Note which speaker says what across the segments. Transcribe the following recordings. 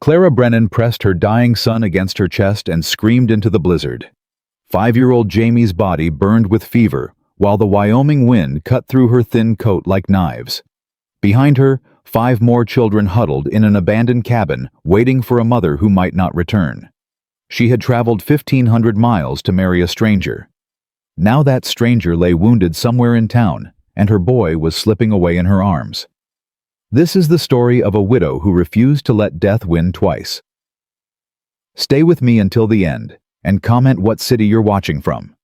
Speaker 1: Clara Brennan pressed her dying son against her chest and screamed into the blizzard. 5-year-old Jamie's body burned with fever, while the Wyoming wind cut through her thin coat like knives. Behind her, 5 more children huddled in an abandoned cabin, waiting for a mother who might not return. She had traveled 1,500 miles to marry a stranger. Now that stranger lay wounded somewhere in town, and her boy was slipping away in her arms. This is the story of a widow who refused to let death win twice. Stay with me until the end, and comment what city you're watching from.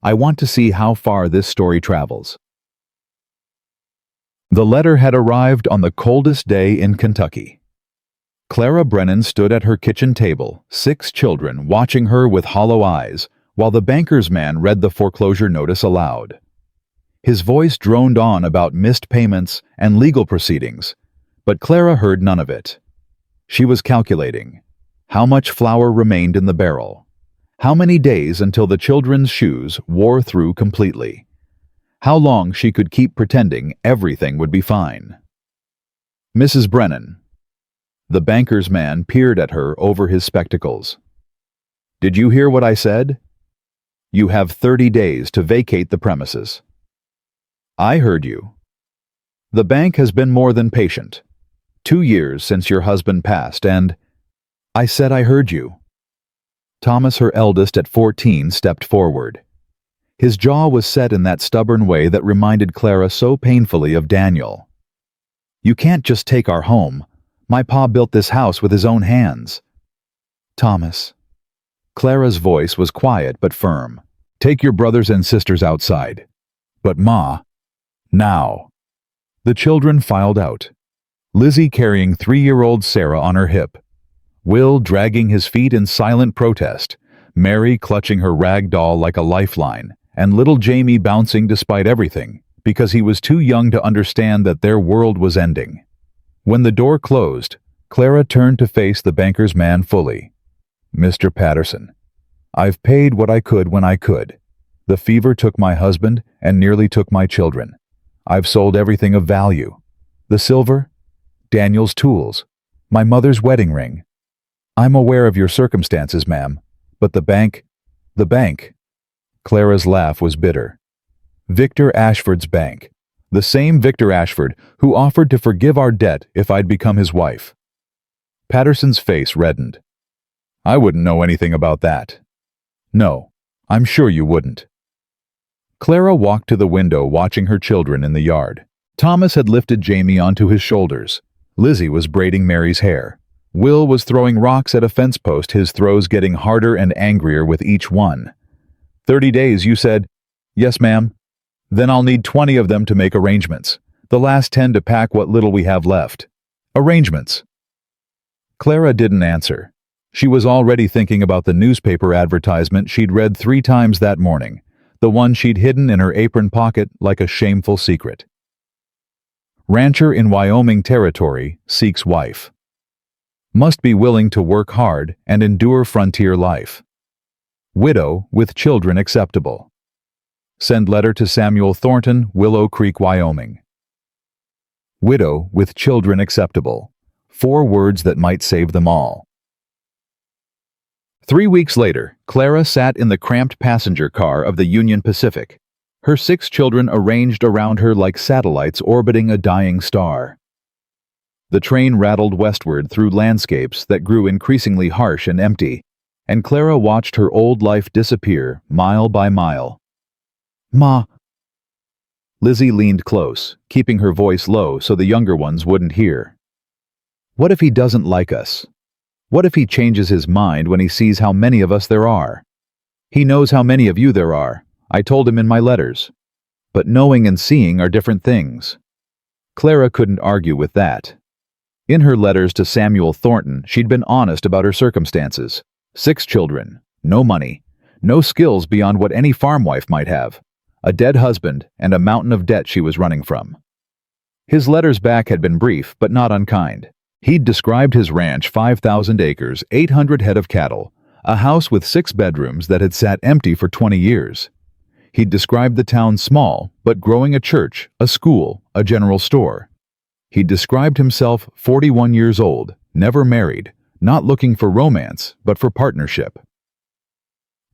Speaker 1: I want to see how far this story travels. The letter had arrived on the coldest day in Kentucky. Clara Brennan stood at her kitchen table, 6 children watching her with hollow eyes, while the banker's man read the foreclosure notice aloud. His voice droned on about missed payments and legal proceedings, but Clara heard none of it. She was calculating. How much flour remained in the barrel? How many days until the children's shoes wore through completely? How long she could keep pretending everything would be fine? Mrs. Brennan. The banker's man peered at her over his spectacles. Did you hear what I said? You have 30 days to vacate the premises. I heard you. The bank has been more than patient. 2 years since your husband passed, and I said I heard you. Thomas, her eldest at 14, stepped forward. His jaw was set in that stubborn way that reminded Clara so painfully of Daniel. You can't just take our home. My pa built this house with his own hands. Thomas. Clara's voice was quiet but firm. Take your brothers and sisters outside. But Ma, now. The children filed out. Lizzie carrying 3-year-old Sarah on her hip. Will dragging his feet in silent protest. Mary clutching her rag doll like a lifeline, and little Jamie bouncing despite everything, because he was too young to understand that their world was ending. When the door closed, Clara turned to face the banker's man fully. Mr. Patterson, I've paid what I could when I could. The fever took my husband and nearly took my children. I've sold everything of value. The silver, Daniel's tools, my mother's wedding ring. I'm aware of your circumstances, ma'am, but the bank. Clara's laugh was bitter. Victor Ashford's bank. The same Victor Ashford who offered to forgive our debt if I'd become his wife. Patterson's face reddened. I wouldn't know anything about that. No, I'm sure you wouldn't. Clara walked to the window watching her children in the yard. Thomas had lifted Jamie onto his shoulders. Lizzie was braiding Mary's hair. Will was throwing rocks at a fence post, his throws getting harder and angrier with each one. 30 days, you said? Yes, ma'am. Then I'll need 20 of them to make arrangements. The last 10 to pack what little we have left. Arrangements. Clara didn't answer. She was already thinking about the newspaper advertisement she'd read 3 times that morning, the one she'd hidden in her apron pocket like a shameful secret. Rancher in Wyoming Territory seeks wife. Must be willing to work hard and endure frontier life. Widow with children acceptable. Send letter to Samuel Thornton, Willow Creek, Wyoming. Widow with children acceptable. 4 words that might save them all. 3 weeks later, Clara sat in the cramped passenger car of the Union Pacific, her 6 children arranged around her like satellites orbiting a dying star. The train rattled westward through landscapes that grew increasingly harsh and empty, and Clara watched her old life disappear mile by mile. Ma. Lizzie leaned close, keeping her voice low so the younger ones wouldn't hear. What if he doesn't like us? What if he changes his mind when he sees how many of us there are? He knows how many of you there are. I told him in my letters. But knowing and seeing are different things. Clara couldn't argue with that. In her letters to Samuel Thornton, she'd been honest about her circumstances. 6 children, no money, no skills beyond what any farm wife might have, a dead husband, and a mountain of debt she was running from. His letters back had been brief, but not unkind. He'd described his ranch, 5,000 acres, 800 head of cattle, a house with 6 bedrooms that had sat empty for 20 years. He'd described the town small, but growing a church, a school, a general store. He'd described himself 41 years old, never married, not looking for romance, but for partnership.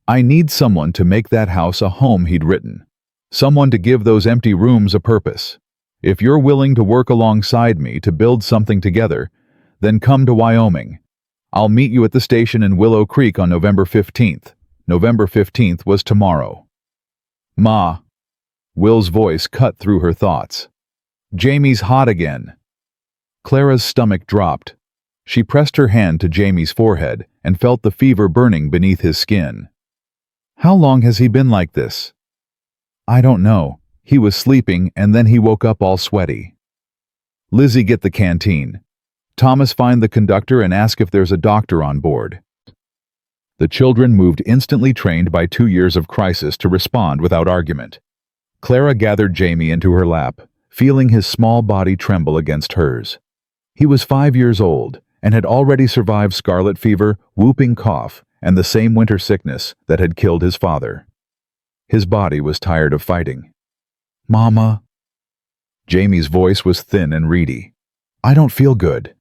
Speaker 1: I need someone to make that house a home, he'd written. Someone to give those empty rooms a purpose. If you're willing to work alongside me to build something together, then come to Wyoming. I'll meet you at the station in Willow Creek on November 15th. November 15th was tomorrow. Ma. Will's voice cut through her thoughts. Jamie's hot again. Clara's stomach dropped. She pressed her hand to Jamie's forehead and felt the fever burning beneath his skin. How long has he been like this? I don't know. He was sleeping and then he woke up all sweaty. Lizzie, get the canteen. Thomas, find the conductor and ask if there's a doctor on board. The children moved, instantly trained by 2 years of crisis to respond without argument. Clara gathered Jamie into her lap, feeling his small body tremble against hers. He was 5 years old and had already survived scarlet fever, whooping cough, and the same winter sickness that had killed his father. His body was tired of fighting. Mama. Jamie's voice was thin and reedy. I don't feel good.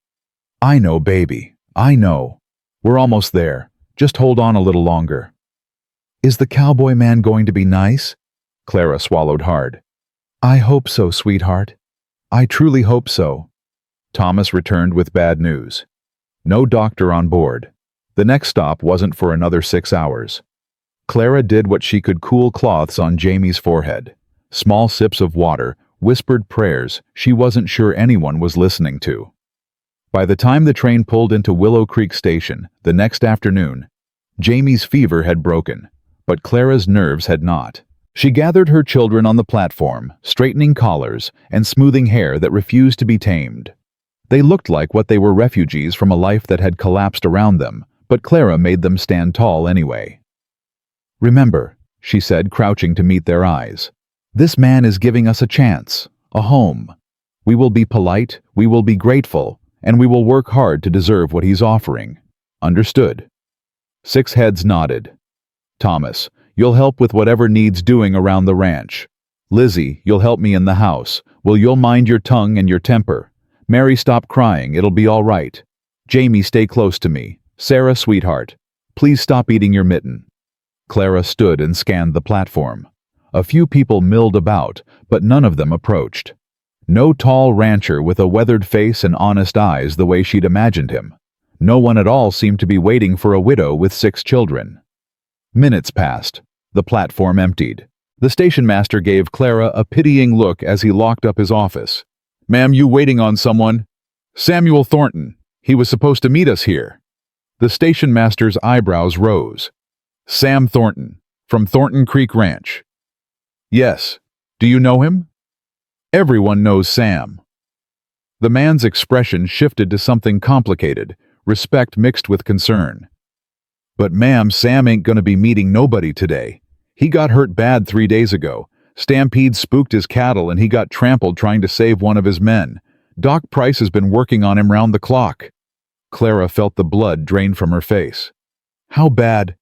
Speaker 1: I know, baby. I know. We're almost there. Just hold on a little longer. Is the cowboy man going to be nice? Clara swallowed hard. I hope so, sweetheart. I truly hope so. Thomas returned with bad news. No doctor on board. The next stop wasn't for another 6 hours. Clara did what she could, cool cloths on Jamie's forehead. Small sips of water, whispered prayers she wasn't sure anyone was listening to. By the time the train pulled into Willow Creek Station the next afternoon, Jamie's fever had broken, but Clara's nerves had not. She gathered her children on the platform, straightening collars and smoothing hair that refused to be tamed. They looked like what they were, refugees from a life that had collapsed around them, but Clara made them stand tall anyway. Remember, she said, crouching to meet their eyes, this man is giving us a chance, a home. We will be polite, we will be grateful, and we will work hard to deserve what he's offering. Understood? 6 heads nodded. Thomas, you'll help with whatever needs doing around the ranch. Lizzie, you'll help me in the house. Will, you'll mind your tongue and your temper. Mary, stop crying, it'll be all right. Jamie, stay close to me. Sarah, sweetheart, please stop eating your mitten. Clara stood and scanned the platform. A few people milled about, but none of them approached. No tall rancher with a weathered face and honest eyes the way she'd imagined him. No one at all seemed to be waiting for a widow with 6 children. Minutes passed. The platform emptied. The station master gave Clara a pitying look as he locked up his office. Ma'am, you waiting on someone? Samuel Thornton. He was supposed to meet us here. The station master's eyebrows rose. Sam Thornton, from Thornton Creek Ranch. Yes. Do you know him? Everyone knows Sam. The man's expression shifted to something complicated, respect mixed with concern. But ma'am, Sam ain't gonna be meeting nobody today. He got hurt bad 3 days ago. Stampede spooked his cattle and he got trampled trying to save one of his men. Doc Price has been working on him round the clock. Clara felt the blood drain from her face. How bad?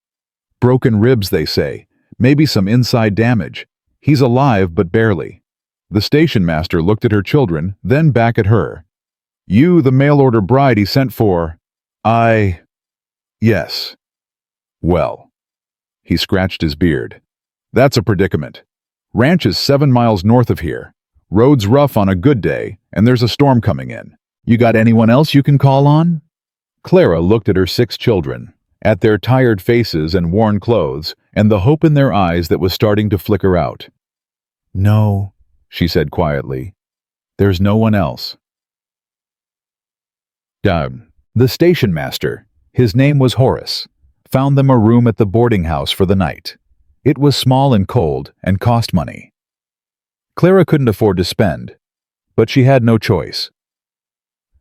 Speaker 1: Broken ribs, they say. Maybe some inside damage. He's alive, but barely. The station master looked at her children, then back at her. You, the mail-order bride he sent for. Yes. Well. He scratched his beard. That's a predicament. Ranch is 7 miles north of here. Road's rough on a good day, and there's a storm coming in. You got anyone else you can call on? Clara looked at her 6 children, at their tired faces and worn clothes, and the hope in their eyes that was starting to flicker out. No, she said quietly. There's no one else. The station master, his name was Horace, found them a room at the boarding house for the night. It was small and cold and cost money. Clara couldn't afford to spend, but she had no choice.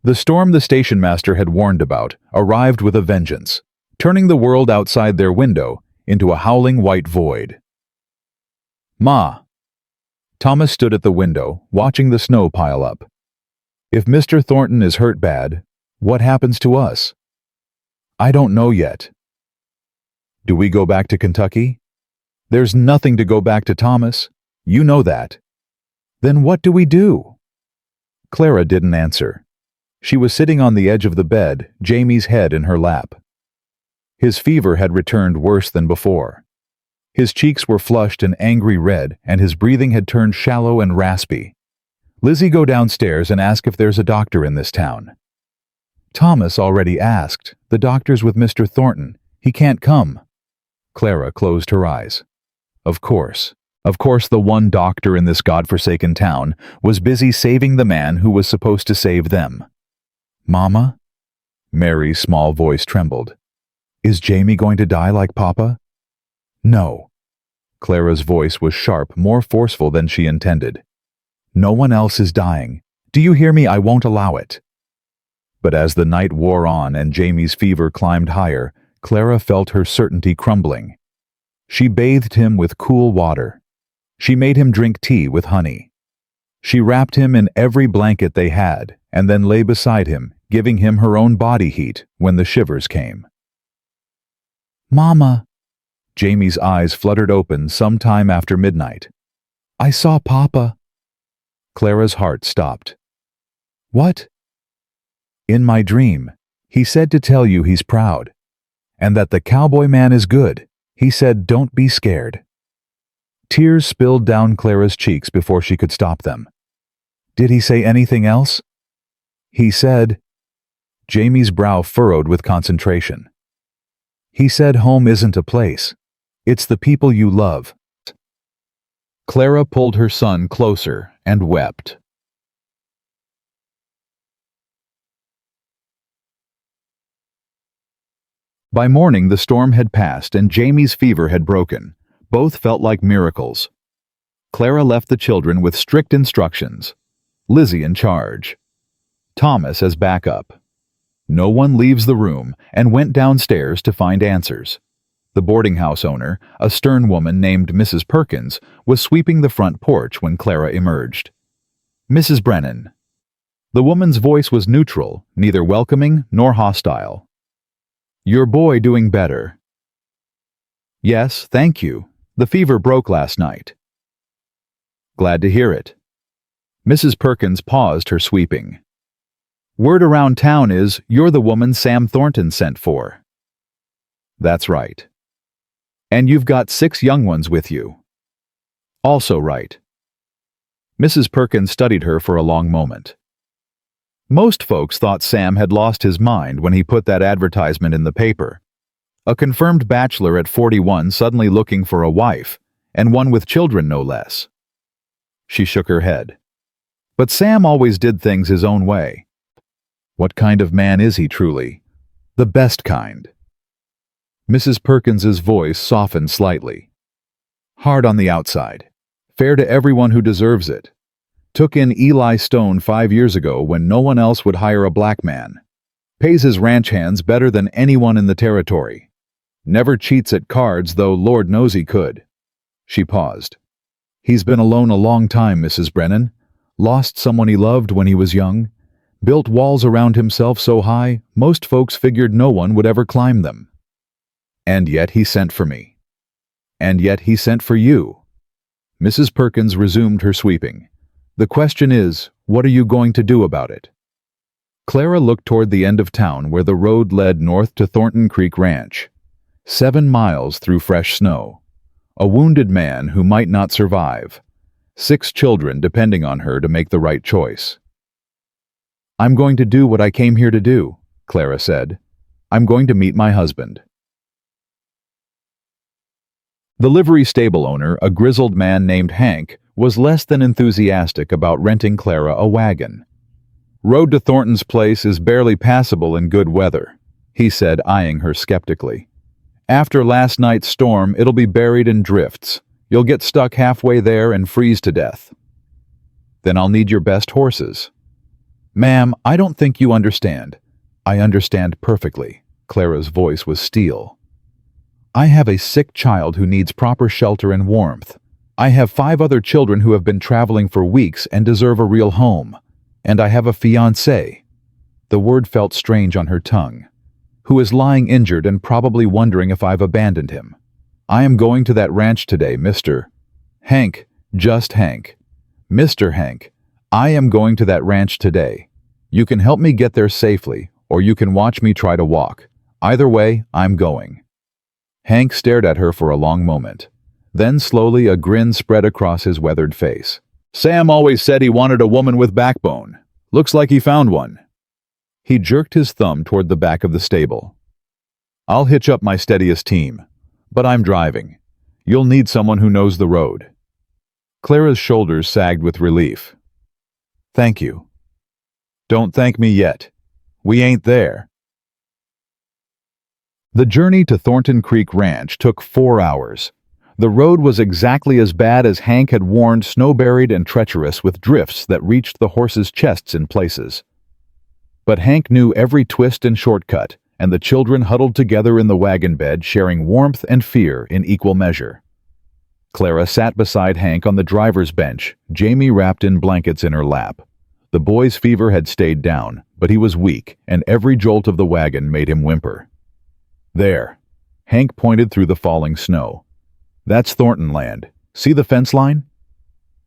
Speaker 1: The storm the station master had warned about arrived with a vengeance, turning the world outside their window into a howling white void. Ma. Thomas stood at the window, watching the snow pile up. If Mr. Thornton is hurt bad, what happens to us? I don't know yet. Do we go back to Kentucky? There's nothing to go back to, Thomas. You know that. Then what do we do? Clara didn't answer. She was sitting on the edge of the bed, Jamie's head in her lap. His fever had returned worse than before. His cheeks were flushed an angry red, and his breathing had turned shallow and raspy. Lizzie, go downstairs and ask if there's a doctor in this town. Thomas already asked. The doctor's with Mr. Thornton. He can't come. Clara closed her eyes. Of course the one doctor in this godforsaken town was busy saving the man who was supposed to save them. Mama? Mary's small voice trembled. Is Jamie going to die like Papa? No. Clara's voice was sharp, more forceful than she intended. No one else is dying. Do you hear me? I won't allow it. But as the night wore on and Jamie's fever climbed higher, Clara felt her certainty crumbling. She bathed him with cool water. She made him drink tea with honey. She wrapped him in every blanket they had, and then lay beside him, giving him her own body heat when the shivers came. Mama! Jamie's eyes fluttered open some time after midnight. I saw Papa. Clara's heart stopped. What? In my dream, he said to tell you he's proud, and that the cowboy man is good. He said, don't be scared. Tears spilled down Clara's cheeks before she could stop them. Did he say anything else? He said... Jamie's brow furrowed with concentration. He said home isn't a place. It's the people you love. Clara pulled her son closer and wept. By morning the storm had passed and Jamie's fever had broken. Both felt like miracles. Clara left the children with strict instructions. Lizzie in charge. Thomas as backup. No one leaves the room, and went downstairs to find answers. The boarding house owner, a stern woman named Mrs. Perkins, was sweeping the front porch when Clara emerged. Mrs. Brennan. The woman's voice was neutral, neither welcoming nor hostile. Your boy doing better? Yes, thank you. The fever broke last night. Glad to hear it. Mrs. Perkins paused her sweeping. Word around town is you're the woman Sam Thornton sent for. That's right. And you've got 6 young ones with you. Also right. Mrs. Perkins studied her for a long moment. Most folks thought Sam had lost his mind when he put that advertisement in the paper. A confirmed bachelor at 41 suddenly looking for a wife, and one with children no less. She shook her head. But Sam always did things his own way. What kind of man is he truly? The best kind. Mrs. Perkins's voice softened slightly. Hard on the outside. Fair to everyone who deserves it. Took in Eli Stone 5 years ago when no one else would hire a black man. Pays his ranch hands better than anyone in the territory. Never cheats at cards, though Lord knows he could. She paused. He's been alone a long time, Mrs. Brennan. Lost someone he loved when he was young. Built walls around himself so high, most folks figured no one would ever climb them. And yet he sent for me. And yet he sent for you. Mrs. Perkins resumed her sweeping. The question is, what are you going to do about it? Clara looked toward the end of town where the road led north to Thornton Creek Ranch. 7 miles through fresh snow. A wounded man who might not survive. 6 children depending on her to make the right choice. I'm going to do what I came here to do, Clara said. I'm going to meet my husband. The livery stable owner, a grizzled man named Hank, was less than enthusiastic about renting Clara a wagon. Road to Thornton's place is barely passable in good weather, he said, eyeing her skeptically. After last night's storm, it'll be buried in drifts. You'll get stuck halfway there and freeze to death. Then I'll need your best horses. Ma'am, I don't think you understand. I understand perfectly. Clara's voice was steel. I have a sick child who needs proper shelter and warmth. I have 5 other children who have been traveling for weeks and deserve a real home. And I have a fiancé. The word felt strange on her tongue. Who is lying injured and probably wondering if I've abandoned him. I am going to that ranch today, Mr. Hank, just Hank. Mr. Hank, I am going to that ranch today. You can help me get there safely, or you can watch me try to walk. Either way, I'm going." Hank stared at her for a long moment. Then slowly a grin spread across his weathered face. "Sam always said he wanted a woman with backbone. Looks like he found one." He jerked his thumb toward the back of the stable. "I'll hitch up my steadiest team, but I'm driving. You'll need someone who knows the road." Clara's shoulders sagged with relief. "Thank you." "Don't thank me yet. We ain't there." The journey to Thornton Creek Ranch took 4 hours. The road was exactly as bad as Hank had warned, snow-buried and treacherous with drifts that reached the horses' chests in places. But Hank knew every twist and shortcut, and the children huddled together in the wagon bed, sharing warmth and fear in equal measure. Clara sat beside Hank on the driver's bench, Jamie wrapped in blankets in her lap. The boy's fever had stayed down, but he was weak, and every jolt of the wagon made him whimper. "There." Hank pointed through the falling snow. "That's Thornton land. See the fence line?"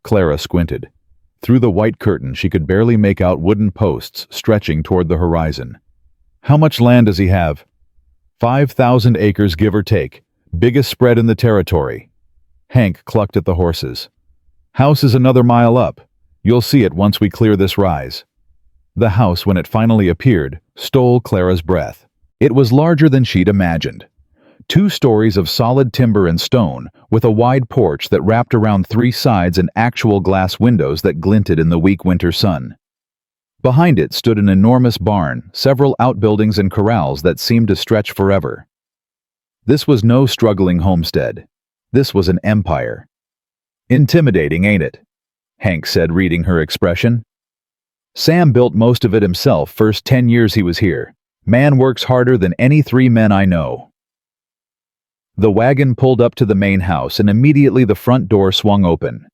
Speaker 1: Clara squinted. Through the white curtain she could barely make out wooden posts stretching toward the horizon. "How much land does he have?" 5,000 acres, give or take. Biggest spread in the territory." Hank clucked at the horses. "House is another mile up. You'll see it once we clear this rise." The house, when it finally appeared, stole Clara's breath. It was larger than she'd imagined. 2 stories of solid timber and stone, with a wide porch that wrapped around 3 sides and actual glass windows that glinted in the weak winter sun. Behind it stood an enormous barn, several outbuildings and corrals that seemed to stretch forever. This was no struggling homestead. This was an empire. "Intimidating, ain't it?" Hank said, reading her expression. "Sam built most of it himself first 10 years he was here. Man works harder than any 3 men I know." The wagon pulled up to the main house, and immediately the front door swung open.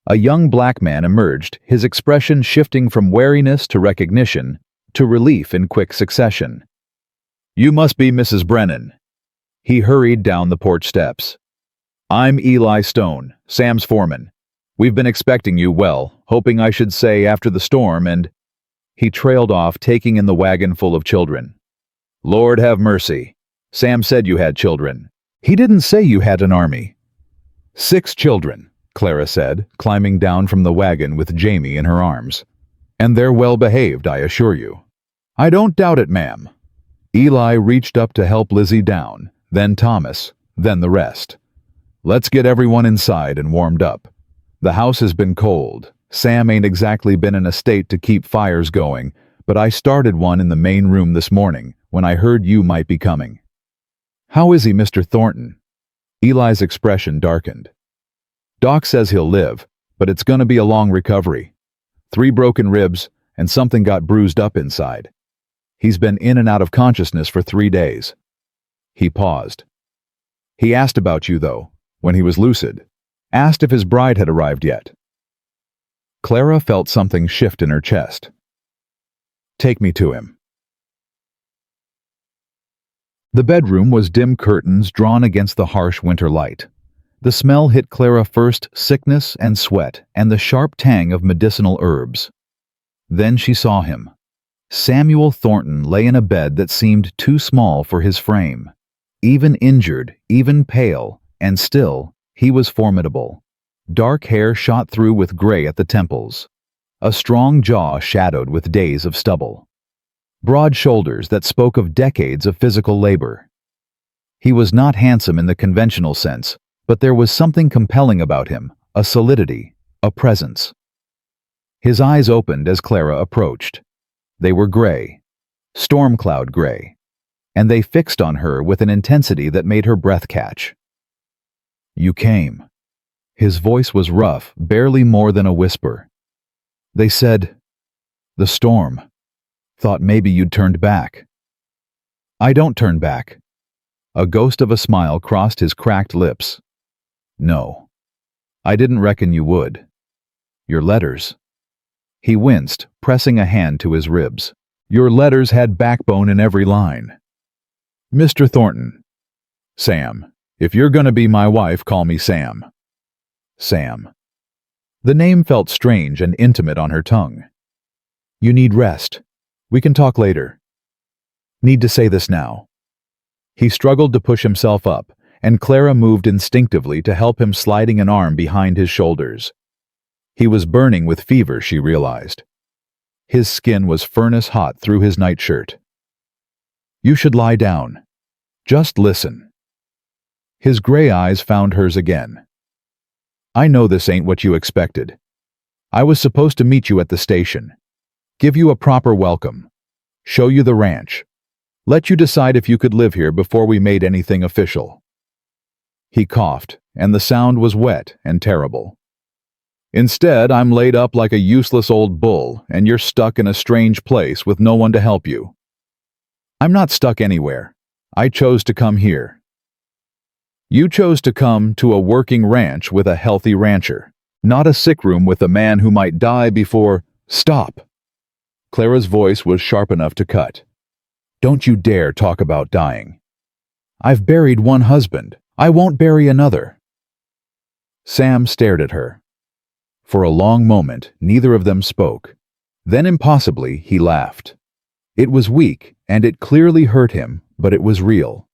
Speaker 1: A young black man emerged, his expression shifting from wariness to recognition to relief in quick succession. "You must be Mrs. Brennan." He hurried down the porch steps. "I'm Eli Stone, Sam's foreman. We've been expecting you, well, hoping I should say after the storm, and—" He trailed off, taking in the wagon full of children. "Lord have mercy. Sam said you had children. He didn't say you had an army." 6 children, Clara said, climbing down from the wagon with Jamie in her arms. "And they're well behaved, I assure you." "I don't doubt it, ma'am." Eli reached up to help Lizzie down, then Thomas, then the rest. "Let's get everyone inside and warmed up. The house has been cold. Sam ain't exactly been in a state to keep fires going, but I started one in the main room this morning when I heard you might be coming." "How is he, Mr. Thornton?" Eli's expression darkened. "Doc says he'll live, but it's gonna be a long recovery. 3 broken ribs, and something got bruised up inside. He's been in and out of consciousness for 3 days." He paused. "He asked about you, though, when he was lucid. Asked if his bride had arrived yet." Clara felt something shift in her chest. "Take me to him." The bedroom was dim curtains drawn against the harsh winter light. The smell hit Clara first, sickness and sweat, and the sharp tang of medicinal herbs. Then she saw him. Samuel Thornton lay in a bed that seemed too small for his frame. Even injured, even pale, and still, he was formidable. Dark hair shot through with gray at the temples. A strong jaw shadowed with days of stubble. Broad shoulders that spoke of decades of physical labor. He was not handsome in the conventional sense, but there was something compelling about him, a solidity, a presence. His eyes opened as Clara approached. They were gray, storm cloud gray, and they fixed on her with an intensity that made her breath catch. "You came." His voice was rough, barely more than a whisper. "They said, the storm. Thought maybe you'd turned back." "I don't turn back." A ghost of a smile crossed his cracked lips. "No. I didn't reckon you would. Your letters." He winced, pressing a hand to his ribs. "Your letters had backbone in every line." "Mr. Thornton." "Sam. If you're gonna be my wife, call me Sam." Sam. The name felt strange and intimate on her tongue. "You need rest. We can talk later. Need to say this now. He struggled to push himself up, and Clara moved instinctively to help him, sliding an arm behind his shoulders. He was burning with fever, she realized. His skin was furnace hot through his nightshirt. You should lie down. Just listen. His gray eyes found hers again. I know this ain't what you expected. I was supposed to meet you at the station. Give you a proper welcome. Show you the ranch. Let you decide if you could live here before we made anything official. He coughed, and the sound was wet and terrible. Instead, I'm laid up like a useless old bull, and you're stuck in a strange place with no one to help you. I'm not stuck anywhere. I chose to come here. You chose to come to a working ranch with a healthy rancher, not a sick room with a man who might die before— Stop! Clara's voice was sharp enough to cut. Don't you dare talk about dying. I've buried one husband. I won't bury another. Sam stared at her. For a long moment, neither of them spoke. Then impossibly, he laughed. It was weak, and it clearly hurt him, but it was real.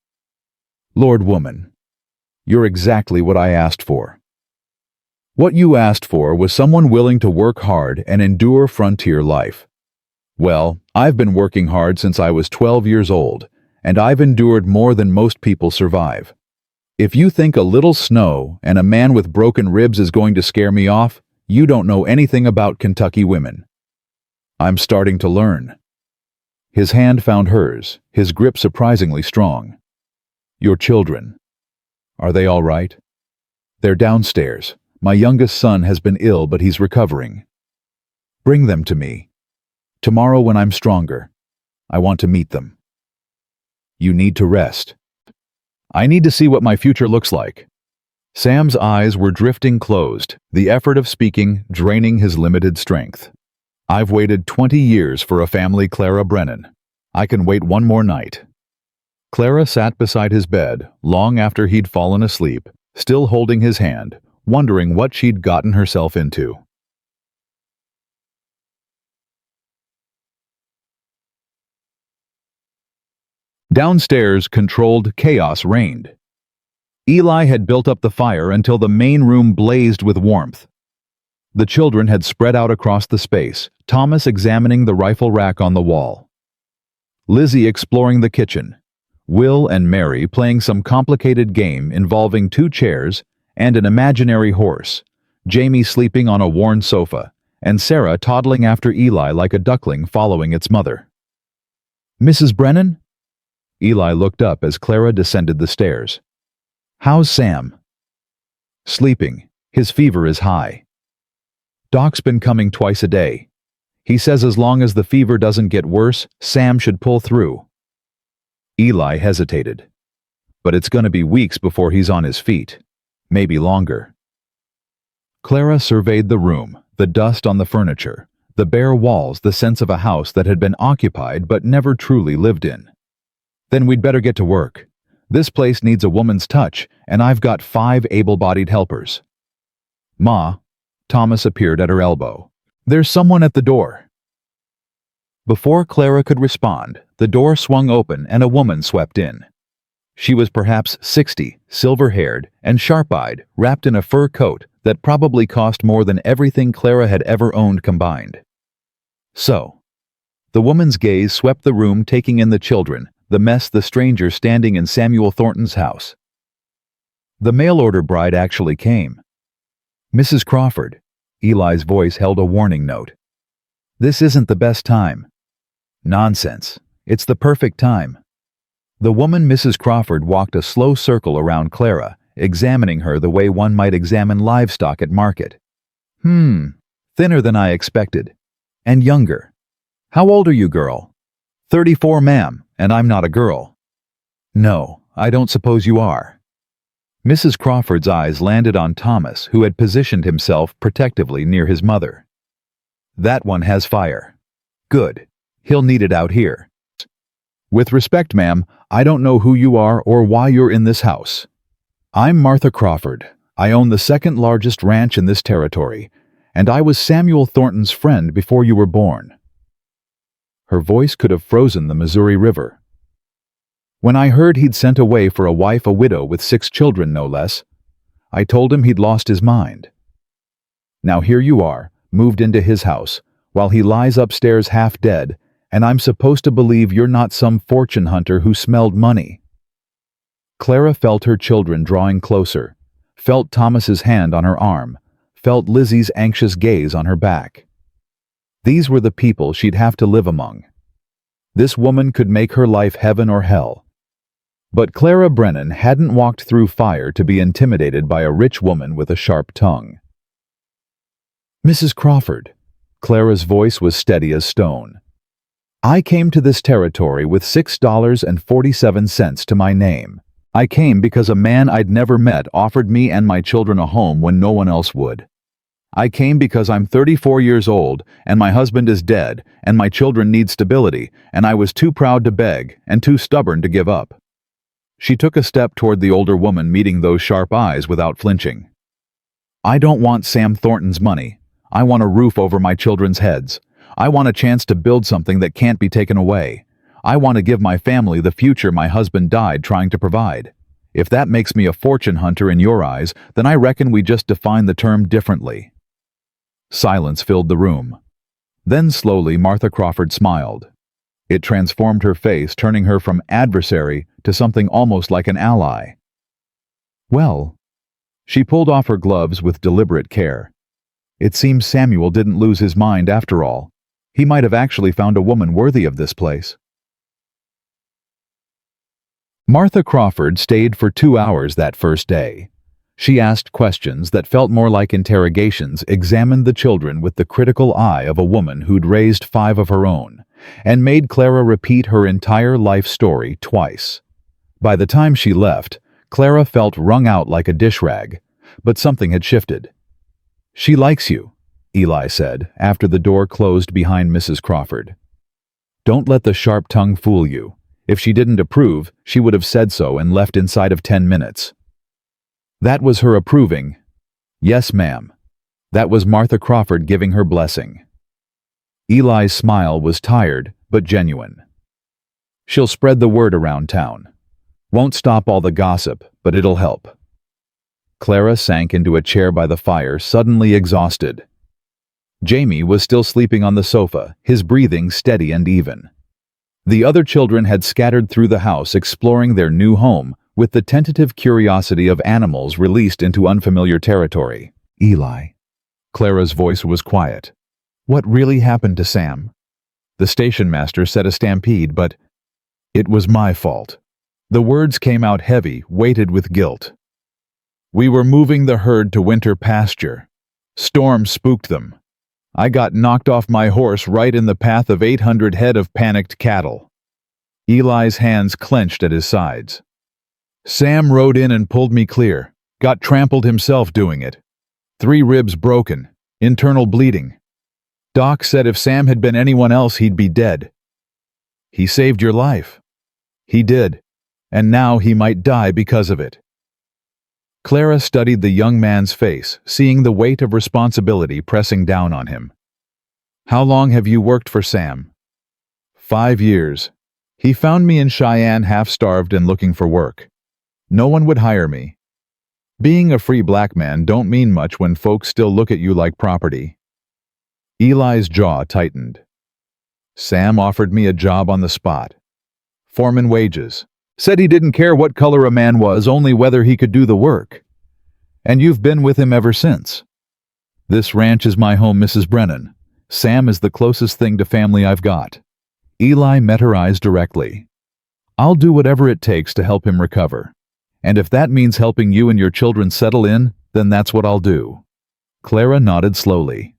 Speaker 1: Lord woman, you're exactly what I asked for. What you asked for was someone willing to work hard and endure frontier life. Well, I've been working hard since I was 12 years old, and I've endured more than most people survive. If you think a little snow and a man with broken ribs is going to scare me off, you don't know anything about Kentucky women. I'm starting to learn. His hand found hers, his grip surprisingly strong. Your children. Are they all right? They're downstairs. My youngest son has been ill, but he's recovering. Bring them to me. Tomorrow when I'm stronger. I want to meet them. You need to rest. I need to see what my future looks like. Sam's eyes were drifting closed, the effort of speaking draining his limited strength. I've waited 20 years for a family, Clara Brennan. I can wait one more night. Clara sat beside his bed long after he'd fallen asleep, still holding his hand, wondering what she'd gotten herself into. Downstairs, controlled chaos reigned. Eli had built up the fire until the main room blazed with warmth. The children had spread out across the space, Thomas examining the rifle rack on the wall. Lizzie exploring the kitchen. Will and Mary playing some complicated game involving 2 chairs and an imaginary horse, Jamie sleeping on a worn sofa, and Sarah toddling after Eli like a duckling following its mother. Mrs. Brennan? Eli looked up as Clara descended the stairs. How's Sam? Sleeping. His fever is high. Doc's been coming twice a day. He says as long as the fever doesn't get worse, Sam should pull through. Eli hesitated. But it's going to be weeks before he's on his feet. Maybe longer. Clara surveyed the room, the dust on the furniture, the bare walls, the sense of a house that had been occupied but never truly lived in. Then we'd better get to work. This place needs a woman's touch, and I've got 5 able-bodied helpers. Ma, Thomas appeared at her elbow. There's someone at the door. Before Clara could respond, the door swung open and a woman swept in. She was perhaps 60, silver-haired, and sharp-eyed, wrapped in a fur coat that probably cost more than everything Clara had ever owned combined. So, the woman's gaze swept the room, taking in the children, the mess, the stranger standing in Samuel Thornton's house. The mail-order bride actually came. Mrs. Crawford. Eli's voice held a warning note. This isn't the best time. Nonsense. It's the perfect time. The woman, Mrs. Crawford, walked a slow circle around Clara, examining her the way one might examine livestock at market. Thinner than I expected. And younger. How old are you, girl? 34, ma'am, and I'm not a girl. No, I don't suppose you are. Mrs. Crawford's eyes landed on Thomas, who had positioned himself protectively near his mother. That one has fire. Good. He'll need it out here. With respect, ma'am, I don't know who you are or why you're in this house. I'm Martha Crawford. I own the 2nd largest ranch in this territory, and I was Samuel Thornton's friend before you were born. Her voice could have frozen the Missouri River. "When I heard he'd sent away for a wife, a widow with 6 children, no less, I told him he'd lost his mind. Now here you are, moved into his house, while he lies upstairs half dead, and I'm supposed to believe you're not some fortune hunter who smelled money." Clara felt her children drawing closer, felt Thomas's hand on her arm, felt Lizzie's anxious gaze on her back. These were the people she'd have to live among. This woman could make her life heaven or hell. But Clara Brennan hadn't walked through fire to be intimidated by a rich woman with a sharp tongue. "Mrs. Crawford," Clara's voice was steady as stone, "I came to this territory with $6.47 to my name. I came because a man I'd never met offered me and my children a home when no one else would. I came because I'm 34 years old, and my husband is dead, and my children need stability, and I was too proud to beg, and too stubborn to give up." She took a step toward the older woman, meeting those sharp eyes without flinching. "I don't want Sam Thornton's money. I want a roof over my children's heads. I want a chance to build something that can't be taken away. I want to give my family the future my husband died trying to provide. If that makes me a fortune hunter in your eyes, then I reckon we just define the term differently." Silence filled the room. Then slowly Martha Crawford smiled. It transformed her face, turning her from adversary to something almost like an ally. "Well," she pulled off her gloves with deliberate care. "It seems Samuel didn't lose his mind after all. He might have actually found a woman worthy of this place." Martha Crawford stayed for 2 hours that first day. She asked questions that felt more like interrogations, examined the children with the critical eye of a woman who'd raised 5 of her own, and made Clara repeat her entire life story twice. By the time she left, Clara felt wrung out like a dish rag, but something had shifted. "She likes you," Eli said, after the door closed behind Mrs. Crawford. "Don't let the sharp tongue fool you. If she didn't approve, she would have said so and left inside of 10 minutes. That was her approving. "Yes, ma'am." That was Martha Crawford giving her blessing. Eli's smile was tired, but genuine. "She'll spread the word around town. Won't stop all the gossip, but it'll help." Clara sank into a chair by the fire, suddenly exhausted. Jamie was still sleeping on the sofa, his breathing steady and even. The other children had scattered through the house, exploring their new home with the tentative curiosity of animals released into unfamiliar territory. "Eli." Clara's voice was quiet. "What really happened to Sam?" "The station master said a stampede, but it was my fault." The words came out heavy, weighted with guilt. "We were moving the herd to winter pasture. Storm spooked them. I got knocked off my horse right in the path of 800 head of panicked cattle." Eli's hands clenched at his sides. "Sam rode in and pulled me clear. Got trampled himself doing it. 3 ribs broken, internal bleeding. Doc said if Sam had been anyone else, he'd be dead. He saved your life." "He did, and now he might die because of it." Clara studied the young man's face, seeing the weight of responsibility pressing down on him. "How long have you worked for Sam?" 5 years. He found me in Cheyenne half-starved and looking for work. No one would hire me. Being a free black man don't mean much when folks still look at you like property." Eli's jaw tightened. "Sam offered me a job on the spot. Foreman wages. Said he didn't care what color a man was, only whether he could do the work. And you've been with him ever since." "This ranch is my home, Mrs. Brennan. Sam is the closest thing to family I've got." Eli met her eyes directly. "I'll do whatever it takes to help him recover. And if that means helping you and your children settle in, then that's what I'll do." Clara nodded slowly.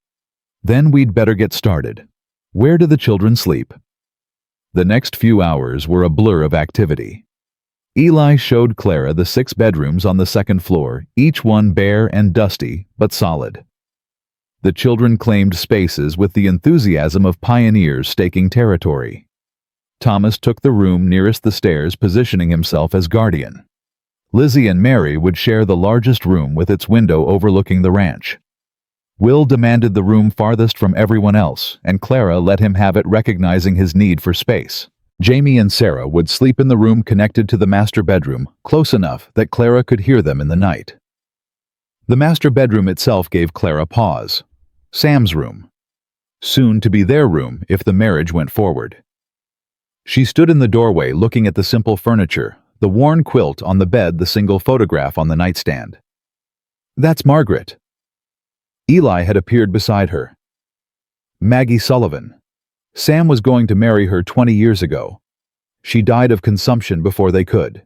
Speaker 1: "Then we'd better get started. Where do the children sleep?" The next few hours were a blur of activity. Eli showed Clara the 6 bedrooms on the 2nd floor, each one bare and dusty, but solid. The children claimed spaces with the enthusiasm of pioneers staking territory. Thomas took the room nearest the stairs, positioning himself as guardian. Lizzie and Mary would share the largest room with its window overlooking the ranch. Will demanded the room farthest from everyone else, and Clara let him have it, recognizing his need for space. Jamie and Sarah would sleep in the room connected to the master bedroom, close enough that Clara could hear them in the night. The master bedroom itself gave Clara pause. Sam's room. Soon to be their room if the marriage went forward. She stood in the doorway looking at the simple furniture, the worn quilt on the bed, the single photograph on the nightstand. "That's Margaret." Eli had appeared beside her. "Maggie Sullivan. Sam was going to marry her 20 years ago. She died of consumption before they could."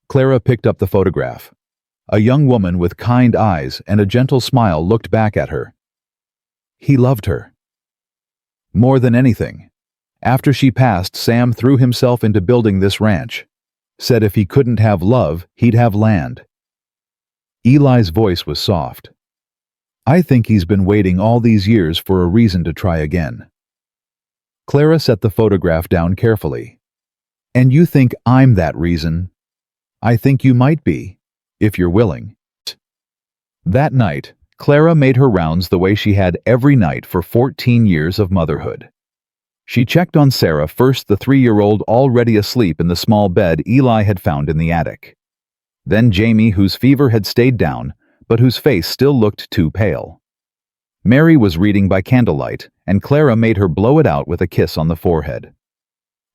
Speaker 1: Clara picked up the photograph. A young woman with kind eyes and a gentle smile looked back at her. He loved her. More than anything. After she passed, Sam threw himself into building this ranch. Said if he couldn't have love, he'd have land. Eli's voice was soft. "I think he's been waiting all these years for a reason to try again." Clara set the photograph down carefully. "And you think I'm that reason? I think you might be, if you're willing." That night, Clara made her rounds the way she had every night for 14 years of motherhood. She checked on Sarah first, the 3-year-old already asleep in the small bed Eli had found in the attic. Then Jamie, whose fever had stayed down, but whose face still looked too pale. Mary was reading by candlelight, and Clara made her blow it out with a kiss on the forehead.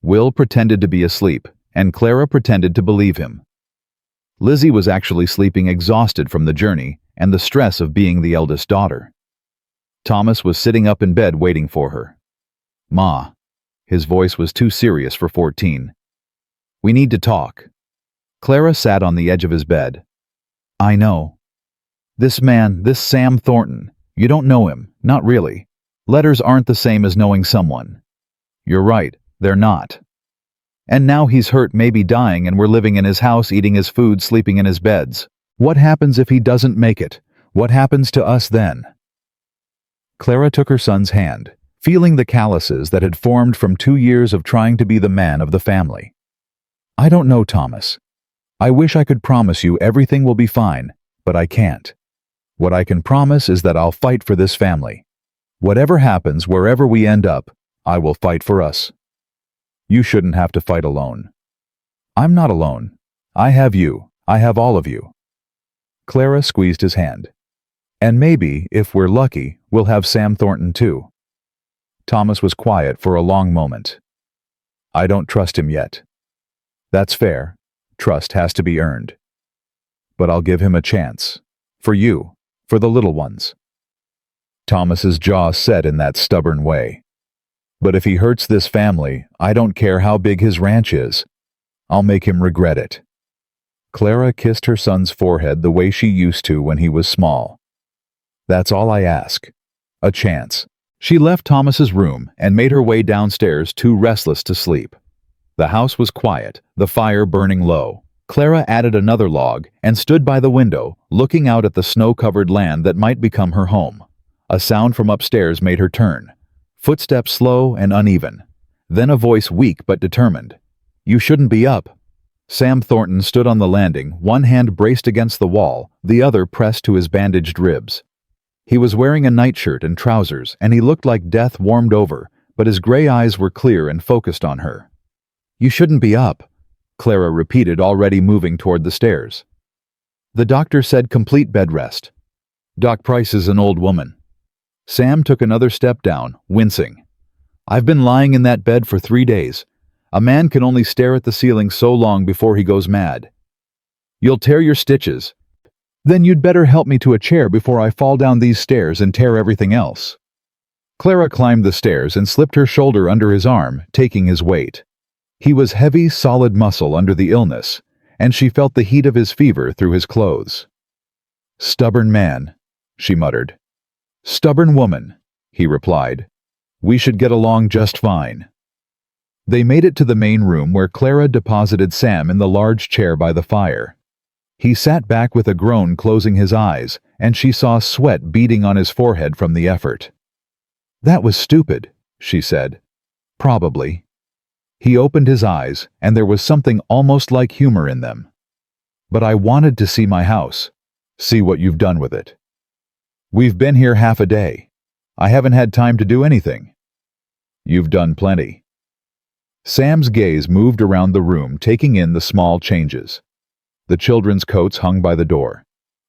Speaker 1: Will pretended to be asleep, and Clara pretended to believe him. Lizzie was actually sleeping, exhausted from the journey and the stress of being the eldest daughter. Thomas was sitting up in bed waiting for her. "Ma." His voice was too serious for 14. "We need to talk." Clara sat on the edge of his bed. "I know. This man, this Sam Thornton, you don't know him, not really. Letters aren't the same as knowing someone." "You're right, they're not. And now he's hurt, maybe dying, and we're living in his house, eating his food, sleeping in his beds. What happens if he doesn't make it? What happens to us then?" Clara took her son's hand, feeling the calluses that had formed from 2 years of trying to be the man of the family. "I don't know, Thomas. I wish I could promise you everything will be fine, but I can't. What I can promise is that I'll fight for this family. Whatever happens, wherever we end up, I will fight for us. You shouldn't have to fight alone." "I'm not alone. I have you. I have all of you." Clara squeezed his hand. "And maybe, if we're lucky, we'll have Sam Thornton too." Thomas was quiet for a long moment. "I don't trust him yet." "That's fair. Trust has to be earned. But I'll give him a chance. For you. For the little ones." Thomas's jaw set in that stubborn way. "But if he hurts this family, I don't care how big his ranch is. I'll make him regret it." Clara kissed her son's forehead the way she used to when he was small. "That's all I ask. A chance." She left Thomas's room and made her way downstairs, too restless to sleep. The house was quiet, the fire burning low. Clara added another log and stood by the window, looking out at the snow-covered land that might become her home. A sound from upstairs made her turn. Footsteps slow and uneven. Then a voice weak but determined. "You shouldn't be up." Sam Thornton stood on the landing, one hand braced against the wall, the other pressed to his bandaged ribs. He was wearing a nightshirt and trousers, and he looked like death warmed over, but his gray eyes were clear and focused on her. "You shouldn't be up," Clara repeated, already moving toward the stairs. "The doctor said complete bed rest. Doc Price is an old woman." Sam took another step down, wincing. "I've been lying in that bed for 3 days. A man can only stare at the ceiling so long before he goes mad." "You'll tear your stitches." "Then you'd better help me to a chair before I fall down these stairs and tear everything else." Clara climbed the stairs and slipped her shoulder under his arm, taking his weight. He was heavy, solid muscle under the illness, and she felt the heat of his fever through his clothes. "Stubborn man," she muttered. "Stubborn woman," he replied. "We should get along just fine." They made it to the main room where Clara deposited Sam in the large chair by the fire. He sat back with a groan, closing his eyes, and she saw sweat beading on his forehead from the effort. "That was stupid," she said. "Probably." He opened his eyes, and there was something almost like humor in them. "But I wanted to see my house. See what you've done with it." We've been here half a day. I haven't had time to do anything. You've done plenty. Sam's gaze moved around the room, taking in the small changes. The children's coats hung by the door.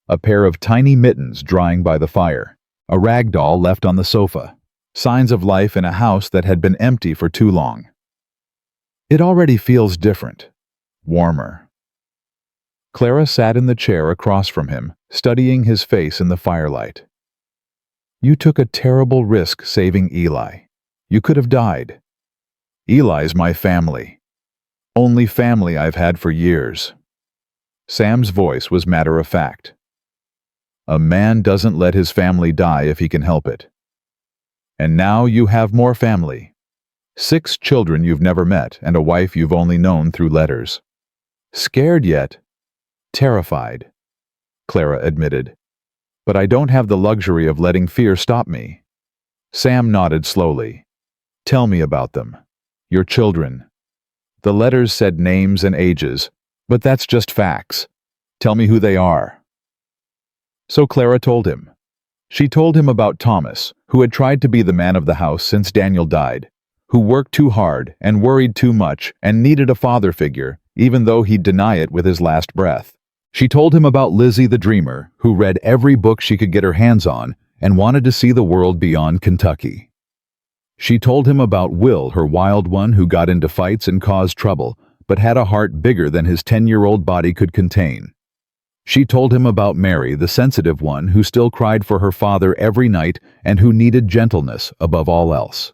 Speaker 1: A pair of tiny mittens drying by the fire. A rag doll left on the sofa. Signs of life in a house that had been empty for too long. It already feels different. Warmer. Clara sat in the chair across from him, studying his face in the firelight. You took a terrible risk saving Eli. You could have died. Eli's my family. Only family I've had for years. Sam's voice was matter-of-fact. A man doesn't let his family die if he can help it. And now you have more family. 6 children you've never met and a wife you've only known through letters. Scared yet? Terrified, Clara admitted. But I don't have the luxury of letting fear stop me. Sam nodded slowly. Tell me about them. Your children. The letters said names and ages, but that's just facts. Tell me who they are. So Clara told him. She told him about Thomas, who had tried to be the man of the house since Daniel died, who worked too hard and worried too much and needed a father figure, even though he'd deny it with his last breath. She told him about Lizzie the dreamer, who read every book she could get her hands on and wanted to see the world beyond Kentucky. She told him about Will, her wild one who got into fights and caused trouble, but had a heart bigger than his 10-year-old body could contain. She told him about Mary, the sensitive one who still cried for her father every night and who needed gentleness above all else.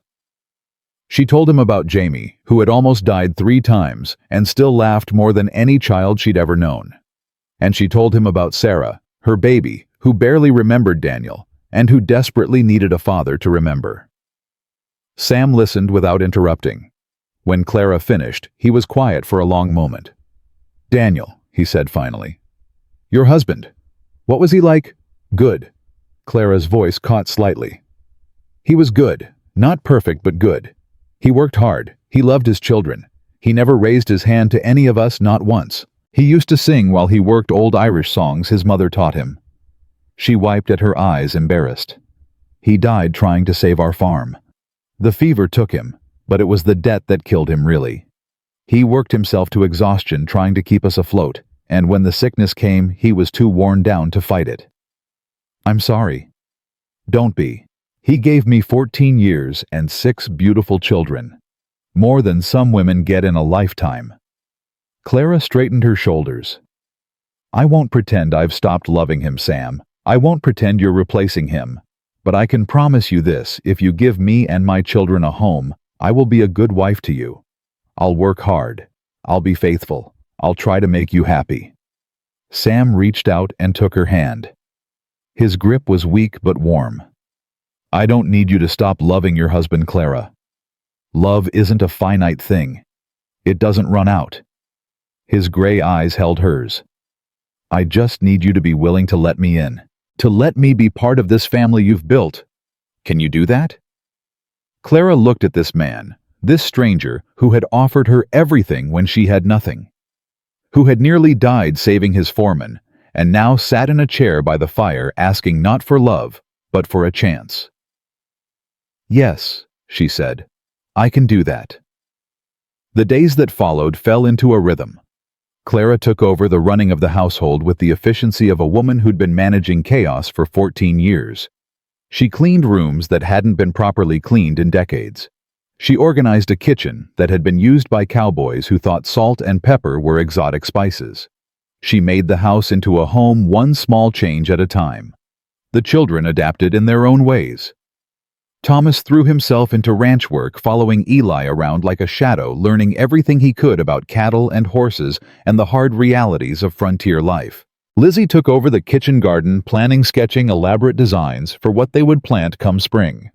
Speaker 1: She told him about Jamie, who had almost died 3 times and still laughed more than any child she'd ever known. And she told him about Sarah, her baby, who barely remembered Daniel and who desperately needed a father to remember. Sam listened without interrupting. When Clara finished, he was quiet for a long moment. Daniel, he said finally. Your husband. What was he like? Good. Clara's voice caught slightly. He was good. Not perfect, but good. He worked hard. He loved his children. He never raised his hand to any of us, not once. He used to sing while he worked old Irish songs his mother taught him. She wiped at her eyes, embarrassed. He died trying to save our farm. The fever took him, but it was the debt that killed him, really. He worked himself to exhaustion trying to keep us afloat, and when the sickness came, he was too worn down to fight it. I'm sorry. Don't be. He gave me 14 years and 6 beautiful children. More than some women get in a lifetime. Clara straightened her shoulders. I won't pretend I've stopped loving him, Sam. I won't pretend you're replacing him. But I can promise you this, if you give me and my children a home, I will be a good wife to you. I'll work hard. I'll be faithful. I'll try to make you happy. Sam reached out and took her hand. His grip was weak but warm. I don't need you to stop loving your husband, Clara. Love isn't a finite thing. It doesn't run out. His gray eyes held hers. I just need you to be willing to let me in, to let me be part of this family you've built. Can you do that? Clara looked at this man, this stranger who had offered her everything when she had nothing, who had nearly died saving his foreman, and now sat in a chair by the fire asking not for love, but for a chance. Yes, she said, I can do that. The days that followed fell into a rhythm. Clara took over the running of the household with the efficiency of a woman who'd been managing chaos for 14 years. She cleaned rooms that hadn't been properly cleaned in decades. She organized a kitchen that had been used by cowboys who thought salt and pepper were exotic spices. She made the house into a home one small change at a time. The children adapted in their own ways. Thomas threw himself into ranch work, following Eli around like a shadow, learning everything he could about cattle and horses and the hard realities of frontier life. Lizzie took over the kitchen garden, planning, sketching elaborate designs for what they would plant come spring.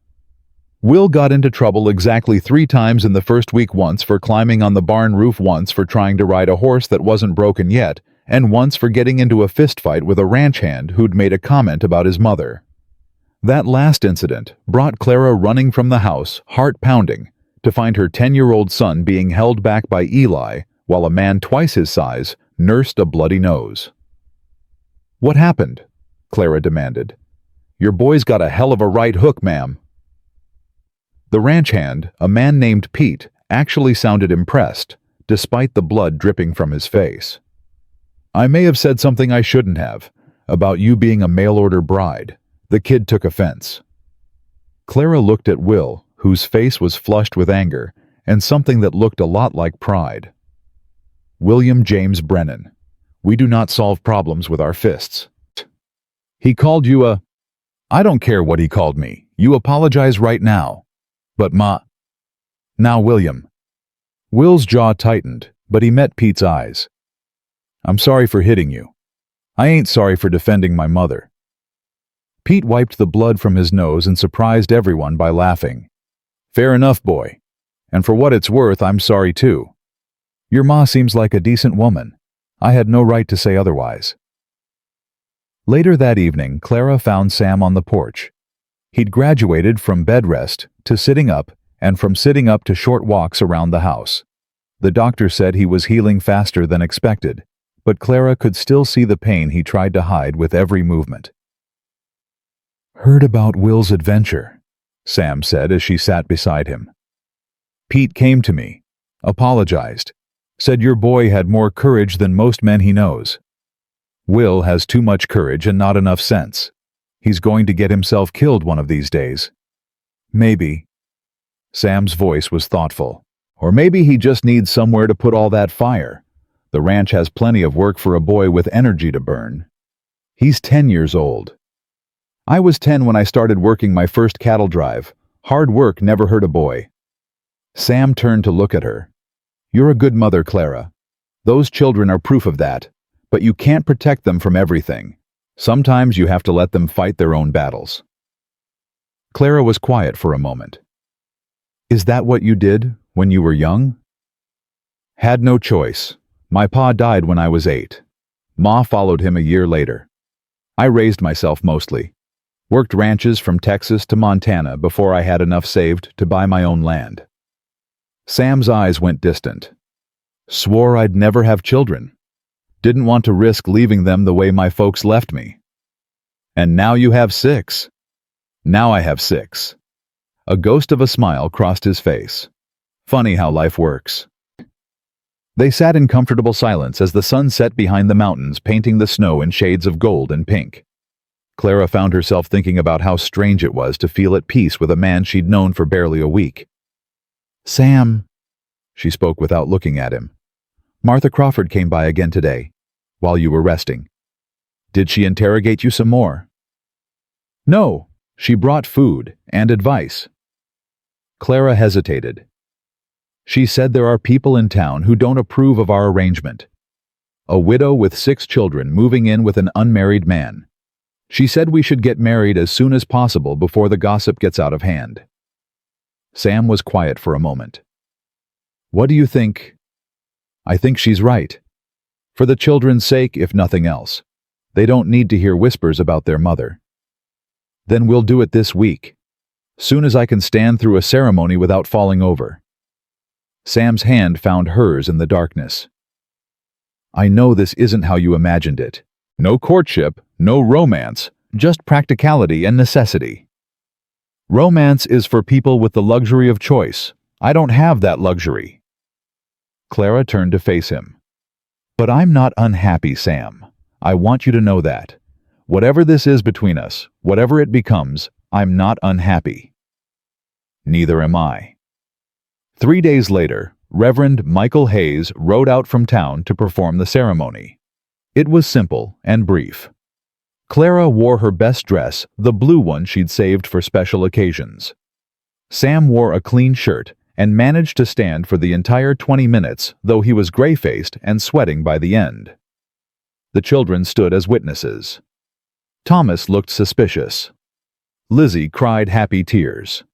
Speaker 1: Will got into trouble exactly 3 times in the first week, once for climbing on the barn roof, once for trying to ride a horse that wasn't broken yet, and once for getting into a fistfight with a ranch hand who'd made a comment about his mother. That last incident brought Clara running from the house, heart pounding, to find her 10-year-old son being held back by Eli while a man twice his size nursed a bloody nose. What happened? Clara demanded. Your boy's got a hell of a right hook, ma'am." The ranch hand, a man named Pete, actually sounded impressed, despite the blood dripping from his face. "I may have said something I shouldn't have, about you being a mail-order bride." The kid took offense. Clara looked at Will, whose face was flushed with anger, and something that looked a lot like pride. "William James Brennan. We do not solve problems with our fists. He called you a—" "I don't care what he called me. You apologize right now." "But Now, William." Will's jaw tightened, but he met Pete's eyes. "I'm sorry for hitting you. I ain't sorry for defending my mother." Pete wiped the blood from his nose and surprised everyone by laughing. "Fair enough, boy. And for what it's worth, I'm sorry too. Your ma seems like a decent woman. I had no right to say otherwise." Later that evening, Clara found Sam on the porch. He'd graduated from bed rest to sitting up, and from sitting up to short walks around the house. The doctor said he was healing faster than expected, but Clara could still see the pain he tried to hide with every movement. "Heard about Will's adventure," Sam said as she sat beside him. "Pete came to me, apologized, said your boy had more courage than most men he knows. Will has too much courage and not enough sense. He's going to get himself killed one of these days. Maybe." Sam's voice was thoughtful. "Or maybe he just needs somewhere to put all that fire. The ranch has plenty of work for a boy with energy to burn. He's 10 years old. I was 10 when I started working my first cattle drive. Hard work never hurt a boy." Sam turned to look at her. "You're a good mother, Clara. Those children are proof of that, but you can't protect them from everything. Sometimes you have to let them fight their own battles." Clara was quiet for a moment. "Is that what you did when you were young?" "Had no choice. My pa died when I was 8. Ma followed him a year later. I raised myself mostly. Worked ranches from Texas to Montana before I had enough saved to buy my own land." Sam's eyes went distant. "Swore I'd never have children. Didn't want to risk leaving them the way my folks left me. And now you have 6. Now I have 6. A ghost of a smile crossed his face. "Funny how life works." They sat in comfortable silence as the sun set behind the mountains, painting the snow in shades of gold and pink. Clara found herself thinking about how strange it was to feel at peace with a man she'd known for barely a week. "Sam," she spoke without looking at him, "Martha Crawford came by again today, while you were resting. Did she interrogate you some more?" "No, she brought food and advice." Clara hesitated. "She said there are people in town who don't approve of our arrangement. A widow with 6 children moving in with an unmarried man. She said we should get married as soon as possible before the gossip gets out of hand." Sam was quiet for a moment. "What do you think?" "I think she's right. For the children's sake, if nothing else. They don't need to hear whispers about their mother." "Then we'll do it this week. Soon as I can stand through a ceremony without falling over." Sam's hand found hers in the darkness. "I know this isn't how you imagined it. No courtship, no romance, just practicality and necessity. Romance is for people with the luxury of choice. I don't have that luxury." Clara turned to face him. "But I'm not unhappy, Sam. I want you to know that. Whatever this is between us, whatever it becomes, I'm not unhappy." "Neither am I." 3 days later, Reverend Michael Hayes rode out from town to perform the ceremony. It was simple and brief. Clara wore her best dress, the blue one she'd saved for special occasions. Sam wore a clean shirt and managed to stand for the entire 20 minutes, though he was gray-faced and sweating by the end. The children stood as witnesses. Thomas looked suspicious. Lizzie cried happy tears.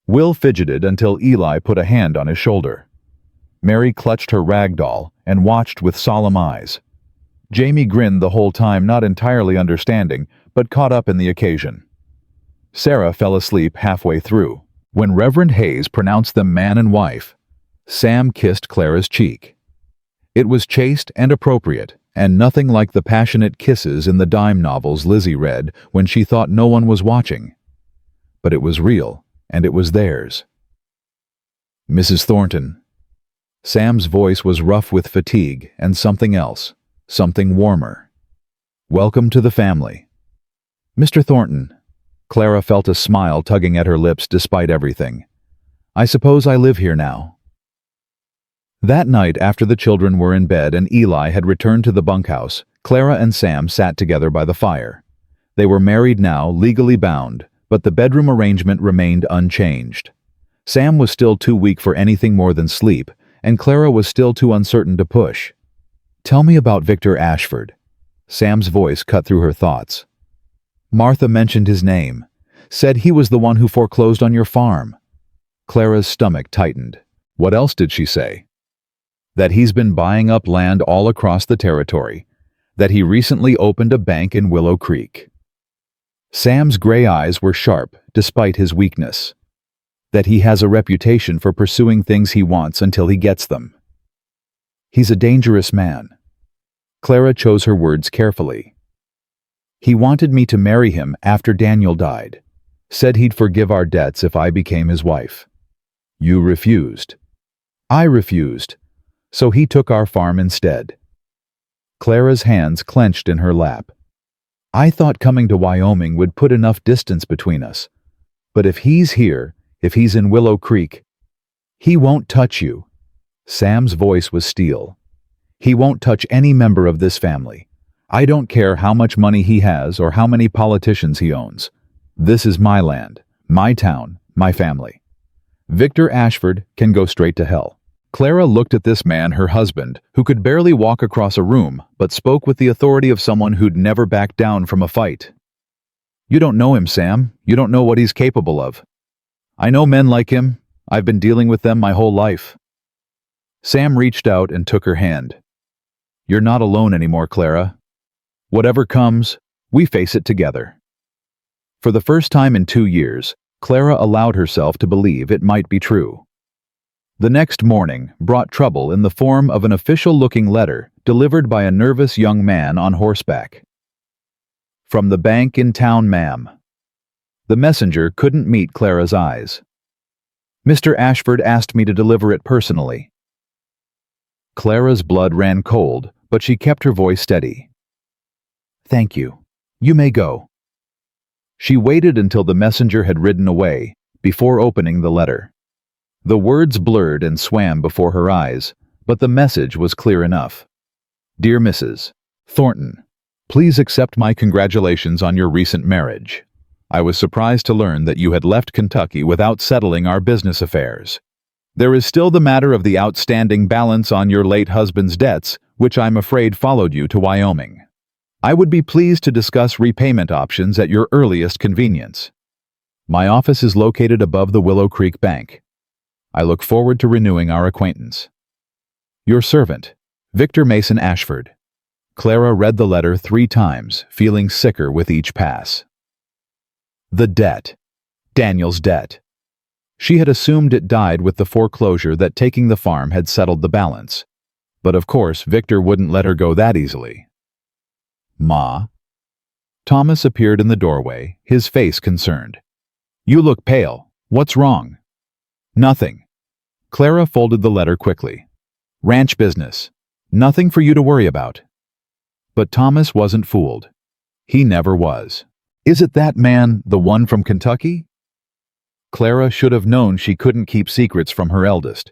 Speaker 1: Will fidgeted until Eli put a hand on his shoulder. Mary clutched her rag doll and watched with solemn eyes. Jamie grinned the whole time, not entirely understanding, but caught up in the occasion. Sarah fell asleep halfway through. When Reverend Hayes pronounced them man and wife, Sam kissed Clara's cheek. It was chaste and appropriate, and nothing like the passionate kisses in the dime novels Lizzie read when she thought no one was watching. But it was real, and it was theirs. "Mrs. Thornton." Sam's voice was rough with fatigue and something else, something warmer. "Welcome to the family." "Mr. Thornton." Clara felt a smile tugging at her lips despite everything. "I suppose I live here now." That night, after the children were in bed and Eli had returned to the bunkhouse, Clara and Sam sat together by the fire. They were married now, legally bound, but the bedroom arrangement remained unchanged. Sam was still too weak for anything more than sleep, and Clara was still too uncertain to push. "Tell me about Victor Ashford." Sam's voice cut through her thoughts. "Martha mentioned his name, said he was the one who foreclosed on your farm." Clara's stomach tightened. What else did she say? That he's been buying up land all across the territory, that he recently opened a bank in Willow Creek. Sam's gray eyes were sharp, despite his weakness. That he has a reputation for pursuing things he wants until he gets them. He's a dangerous man. Clara chose her words carefully. He wanted me to marry him after Daniel died. Said he'd forgive our debts if I became his wife. You refused. I refused. So he took our farm instead. Clara's hands clenched in her lap. I thought coming to Wyoming would put enough distance between us. But if he's here, if he's in Willow Creek, he won't touch you. Sam's voice was steel. He won't touch any member of this family. I don't care how much money he has or how many politicians he owns. This is my land, my town, my family. Victor Ashford can go straight to hell. Clara looked at this man, her husband, who could barely walk across a room, but spoke with the authority of someone who'd never backed down from a fight. You don't know him, Sam. You don't know what he's capable of. I know men like him. I've been dealing with them my whole life. Sam reached out and took her hand. You're not alone anymore, Clara. Whatever comes, we face it together. For the first time in 2 years, Clara allowed herself to believe it might be true. The next morning brought trouble in the form of an official-looking letter delivered by a nervous young man on horseback. From the bank in town, ma'am. The messenger couldn't meet Clara's eyes. Mr. Ashford asked me to deliver it personally. Clara's blood ran cold, but she kept her voice steady. Thank you. You may go. She waited until the messenger had ridden away before opening the letter. The words blurred and swam before her eyes, but the message was clear enough. Dear Mrs. Thornton, please accept my congratulations on your recent marriage. I was surprised to learn that you had left Kentucky without settling our business affairs. There is still the matter of the outstanding balance on your late husband's debts, which I'm afraid followed you to Wyoming. I would be pleased to discuss repayment options at your earliest convenience. My office is located above the Willow Creek Bank. I look forward to renewing our acquaintance. Your servant, Victor Mason Ashford. Clara read the letter 3 times, feeling sicker with each pass. The debt. Daniel's debt. She had assumed it died with the foreclosure that taking the farm had settled the balance. But of course, Victor wouldn't let her go that easily. Ma. Thomas appeared in the doorway, his face concerned. You look pale. What's wrong? Nothing. Clara folded the letter quickly. Ranch business. Nothing for you to worry about. But Thomas wasn't fooled. He never was. Is it that man, the one from Kentucky? Clara should have known she couldn't keep secrets from her eldest.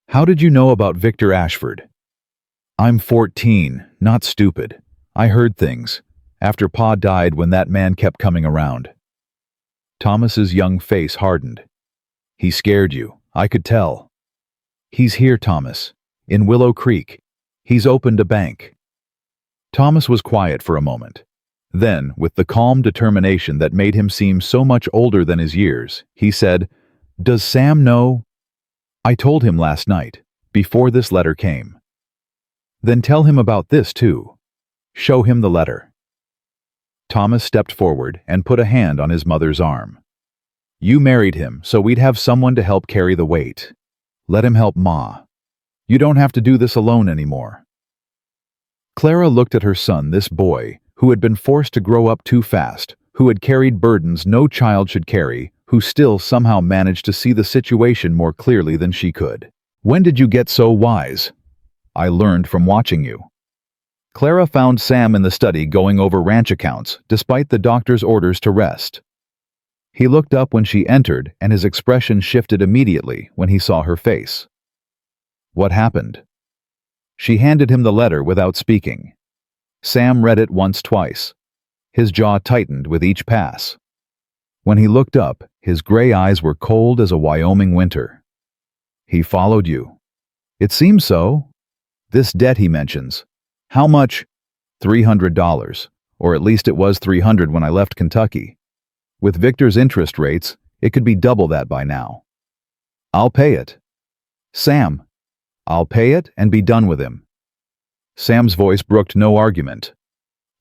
Speaker 1: How did you know about Victor Ashford? I'm 14, not stupid. I heard things, after Pa died when that man kept coming around. Thomas's young face hardened. He scared you, I could tell. He's here, Thomas, in Willow Creek. He's opened a bank. Thomas was quiet for a moment. Then, with the calm determination that made him seem so much older than his years, he said, Does Sam know? I told him last night, before this letter came. Then tell him about this, too. Show him the letter. Thomas stepped forward and put a hand on his mother's arm. You married him, so we'd have someone to help carry the weight. Let him help Ma. You don't have to do this alone anymore. Clara looked at her son, this boy, who had been forced to grow up too fast, who had carried burdens no child should carry, who still somehow managed to see the situation more clearly than she could. "When did you get so wise?" "I learned from watching you." Clara found Sam in the study going over ranch accounts, despite the doctor's orders to rest. He looked up when she entered, and his expression shifted immediately when he saw her face. "What happened?" She handed him the letter without speaking. Sam read it once, twice. His jaw tightened with each pass. When he looked up, his gray eyes were cold as a Wyoming winter. "He followed you." "It seems so." "This debt he mentions. How much?" $300, or at least it was 300 when I left Kentucky. With Victor's interest rates, it could be double that by now. "I'll pay it." "Sam." "I'll pay it and be done with him." Sam's voice brooked no argument.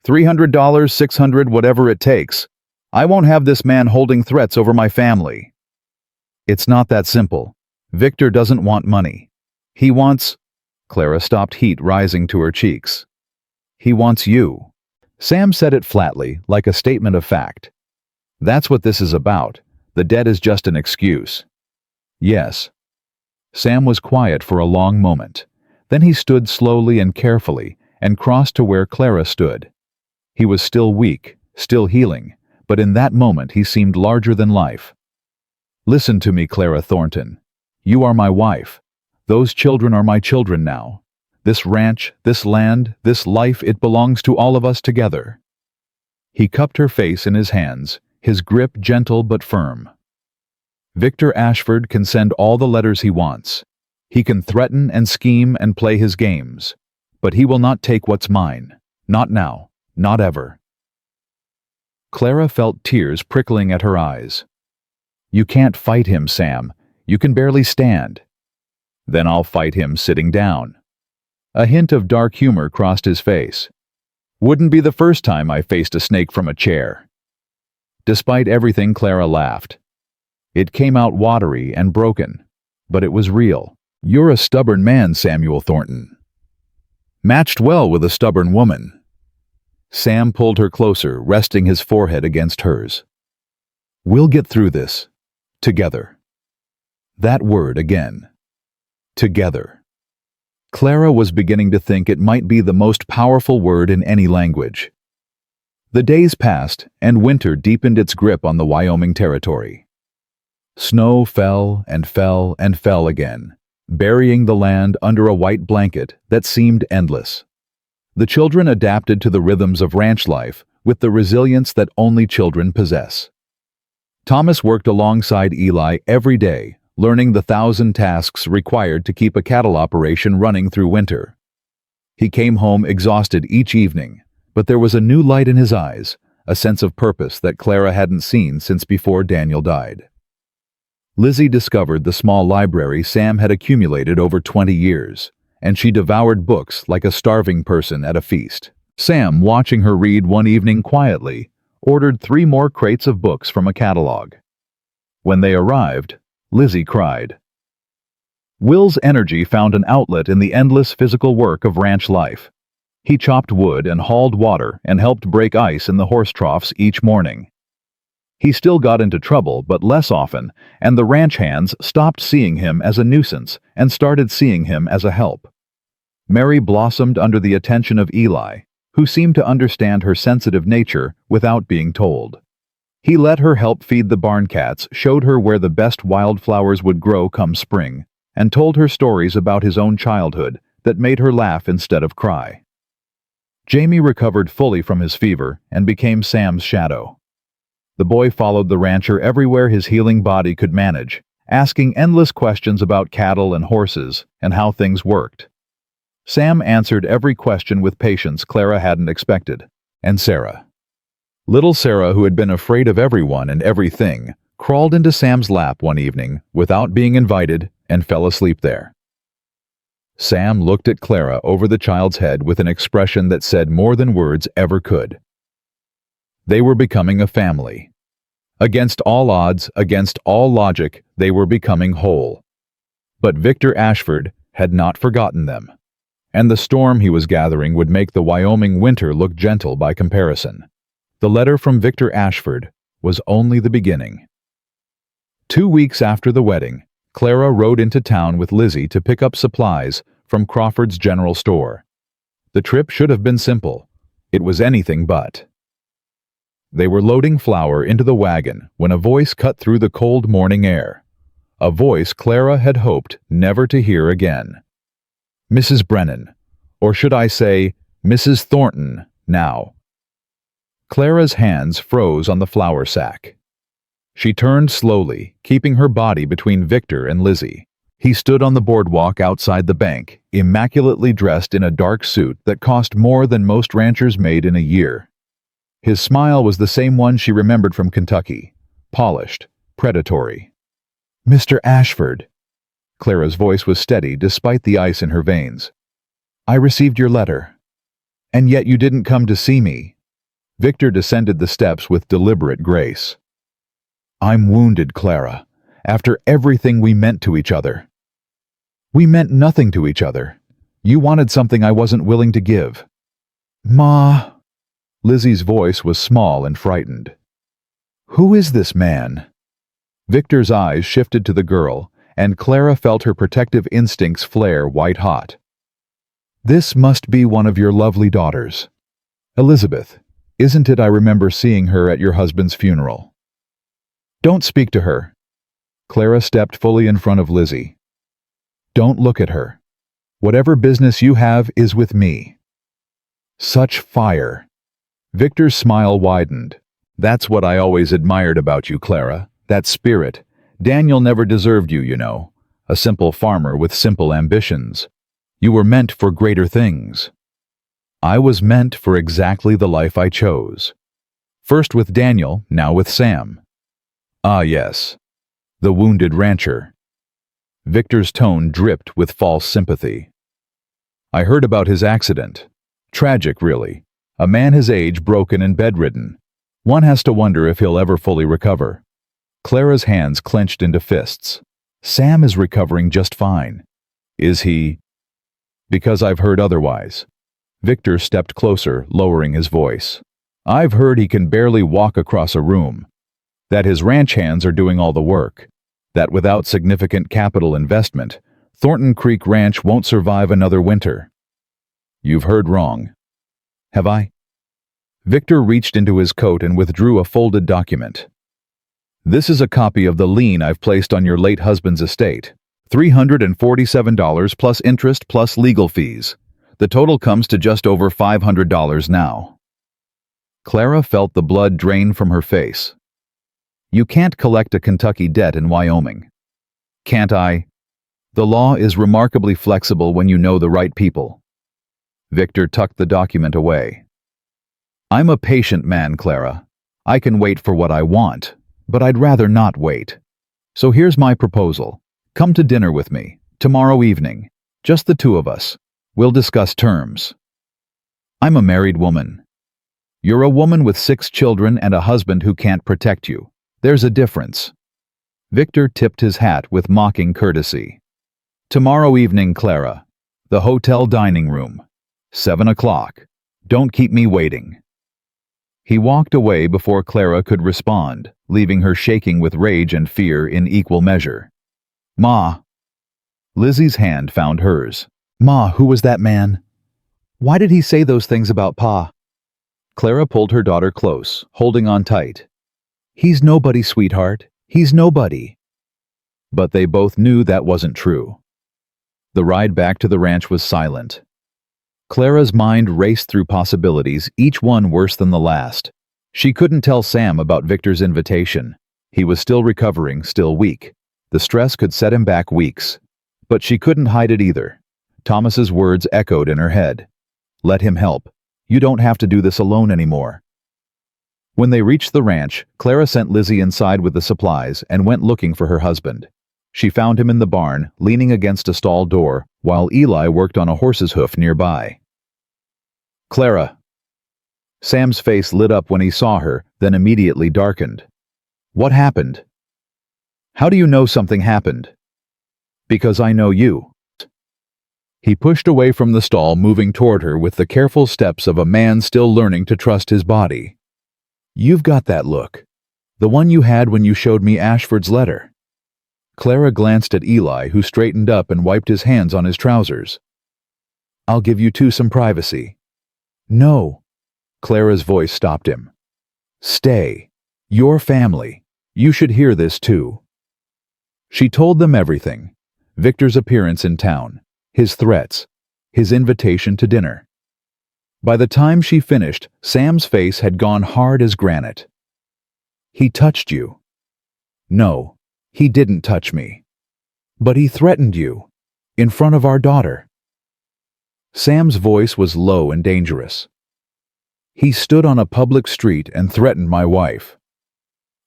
Speaker 1: $300, $600, whatever it takes. I won't have this man holding threats over my family. It's not that simple. Victor doesn't want money. He wants... Clara stopped, heat rising to her cheeks. "He wants you." Sam said it flatly, like a statement of fact. "That's what this is about. The debt is just an excuse." "Yes." Sam was quiet for a long moment. Then he stood slowly and carefully and crossed to where Clara stood. He was still weak, still healing, but in that moment he seemed larger than life. "Listen to me, Clara Thornton. You are my wife. Those children are my children now. This ranch, this land, this life, it belongs to all of us together." He cupped her face in his hands, his grip gentle but firm. "Victor Ashford can send all the letters he wants. He can threaten and scheme and play his games. But he will not take what's mine. Not now. Not ever." Clara felt tears prickling at her eyes. "You can't fight him, Sam. You can barely stand." "Then I'll fight him sitting down." A hint of dark humor crossed his face. "Wouldn't be the first time I faced a snake from a chair." Despite everything, Clara laughed. It came out watery and broken, but it was real. "You're a stubborn man, Samuel Thornton. Matched well with a stubborn woman." Sam pulled her closer, resting his forehead against hers. "We'll get through this. Together." That word again. Together. Clara was beginning to think it might be the most powerful word in any language. The days passed, and winter deepened its grip on the Wyoming territory. Snow fell and fell and fell again, burying the land under a white blanket that seemed endless. The children adapted to the rhythms of ranch life with the resilience that only children possess. Thomas worked alongside Eli every day, learning the 1,000 tasks required to keep a cattle operation running through winter. He came home exhausted each evening, but there was a new light in his eyes, a sense of purpose that Clara hadn't seen since before Daniel died. Lizzie discovered the small library Sam had accumulated over 20 years, and she devoured books like a starving person at a feast. Sam, watching her read one evening quietly, ordered 3 more crates of books from a catalog. When they arrived, Lizzie cried. Will's energy found an outlet in the endless physical work of ranch life. He chopped wood and hauled water and helped break ice in the horse troughs each morning. He still got into trouble, but less often, and the ranch hands stopped seeing him as a nuisance and started seeing him as a help. Mary blossomed under the attention of Eli, who seemed to understand her sensitive nature without being told. He let her help feed the barn cats, showed her where the best wildflowers would grow come spring, and told her stories about his own childhood that made her laugh instead of cry. Jamie recovered fully from his fever and became Sam's shadow. The boy followed the rancher everywhere his healing body could manage, asking endless questions about cattle and horses and how things worked. Sam answered every question with patience Clara hadn't expected, and Sarah. Little Sarah, who had been afraid of everyone and everything, crawled into Sam's lap one evening without being invited and fell asleep there. Sam looked at Clara over the child's head with an expression that said more than words ever could. They were becoming a family. Against all odds, against all logic, they were becoming whole. But Victor Ashford had not forgotten them, And the storm he was gathering would make the Wyoming winter look gentle by comparison. The letter from Victor Ashford was only the beginning. 2 weeks after the wedding, Clara rode into town with Lizzie to pick up supplies from Crawford's general store. The trip should have been simple. It was anything but. They were loading flour into the wagon when a voice cut through the cold morning air. A voice Clara had hoped never to hear again. Mrs. Brennan, or should I say, Mrs. Thornton, now. Clara's hands froze on the flour sack. She turned slowly, keeping her body between Victor and Lizzie. He stood on the boardwalk outside the bank, immaculately dressed in a dark suit that cost more than most ranchers made in a year. His smile was the same one she remembered from Kentucky, polished, predatory. "Mr. Ashford." Clara's voice was steady despite the ice in her veins. "I received your letter. And yet you didn't come to see me." Victor descended the steps with deliberate grace. "I'm wounded, Clara, after everything we meant to each other." "We meant nothing to each other. You wanted something I wasn't willing to give." "Ma." Lizzie's voice was small and frightened. "Who is this man?" Victor's eyes shifted to the girl, and Clara felt her protective instincts flare white-hot. "This must be one of your lovely daughters. Elizabeth, isn't it? I remember seeing her at your husband's funeral." "Don't speak to her." Clara stepped fully in front of Lizzie. "Don't look at her. Whatever business you have is with me." Such fire. Victor's smile widened. "That's what I always admired about you, Clara. That spirit. Daniel never deserved you, you know. A simple farmer with simple ambitions. You were meant for greater things." "I was meant for exactly the life I chose. First with Daniel, now with Sam." "Ah, yes. The wounded rancher." Victor's tone dripped with false sympathy. "I heard about his accident. Tragic, really. A man his age broken and bedridden. One has to wonder if he'll ever fully recover." Clara's hands clenched into fists. "Sam is recovering just fine." "Is he?" "Because I've heard otherwise." Victor stepped closer, lowering his voice. "I've heard he can barely walk across a room. That his ranch hands are doing all the work. That without significant capital investment, Thornton Creek Ranch won't survive another winter." "You've heard wrong." "Have I?" Victor reached into his coat and withdrew a folded document. "This is a copy of the lien I've placed on your late husband's estate. $347 plus interest plus legal fees. The total comes to just over $500 now." Clara felt the blood drain from her face. "You can't collect a Kentucky debt in Wyoming." "Can't I?" "The law is remarkably flexible when you know the right people." Victor tucked the document away. "I'm a patient man, Clara. I can wait for what I want, but I'd rather not wait. So here's my proposal. Come to dinner with me, tomorrow evening. Just the two of us. We'll discuss terms." "I'm a married woman." "You're a woman with 6 children and a husband who can't protect you. There's a difference." Victor tipped his hat with mocking courtesy. "Tomorrow evening, Clara. The hotel dining room. 7 o'clock. Don't keep me waiting." He walked away before Clara could respond, leaving her shaking with rage and fear in equal measure. "Ma." Lizzie's hand found hers. "Ma, who was that man? Why did he say those things about Pa?" Clara pulled her daughter close, holding on tight. "He's nobody, sweetheart. He's nobody." But they both knew that wasn't true. The ride back to the ranch was silent. Clara's mind raced through possibilities, each one worse than the last. She couldn't tell Sam about Victor's invitation. He was still recovering, still weak. The stress could set him back weeks. But she couldn't hide it either. Thomas's words echoed in her head. "Let him help. You don't have to do this alone anymore." When they reached the ranch, Clara sent Lizzie inside with the supplies and went looking for her husband. She found him in the barn, leaning against a stall door, while Eli worked on a horse's hoof nearby. "Clara." Sam's face lit up when he saw her, then immediately darkened. "What happened?" "How do you know something happened?" "Because I know you." He pushed away from the stall, moving toward her with the careful steps of a man still learning to trust his body. "You've got that look. The one you had when you showed me Ashford's letter." Clara glanced at Eli, who straightened up and wiped his hands on his trousers. "I'll give you two some privacy." "No." Clara's voice stopped him. "Stay. Your family. You should hear this too." She told them everything. Victor's appearance in town, his threats, his invitation to dinner. By the time she finished, Sam's face had gone hard as granite. "He touched you." "No, he didn't touch me." "But he threatened you, in front of our daughter." Sam's voice was low and dangerous. "He stood on a public street and threatened my wife."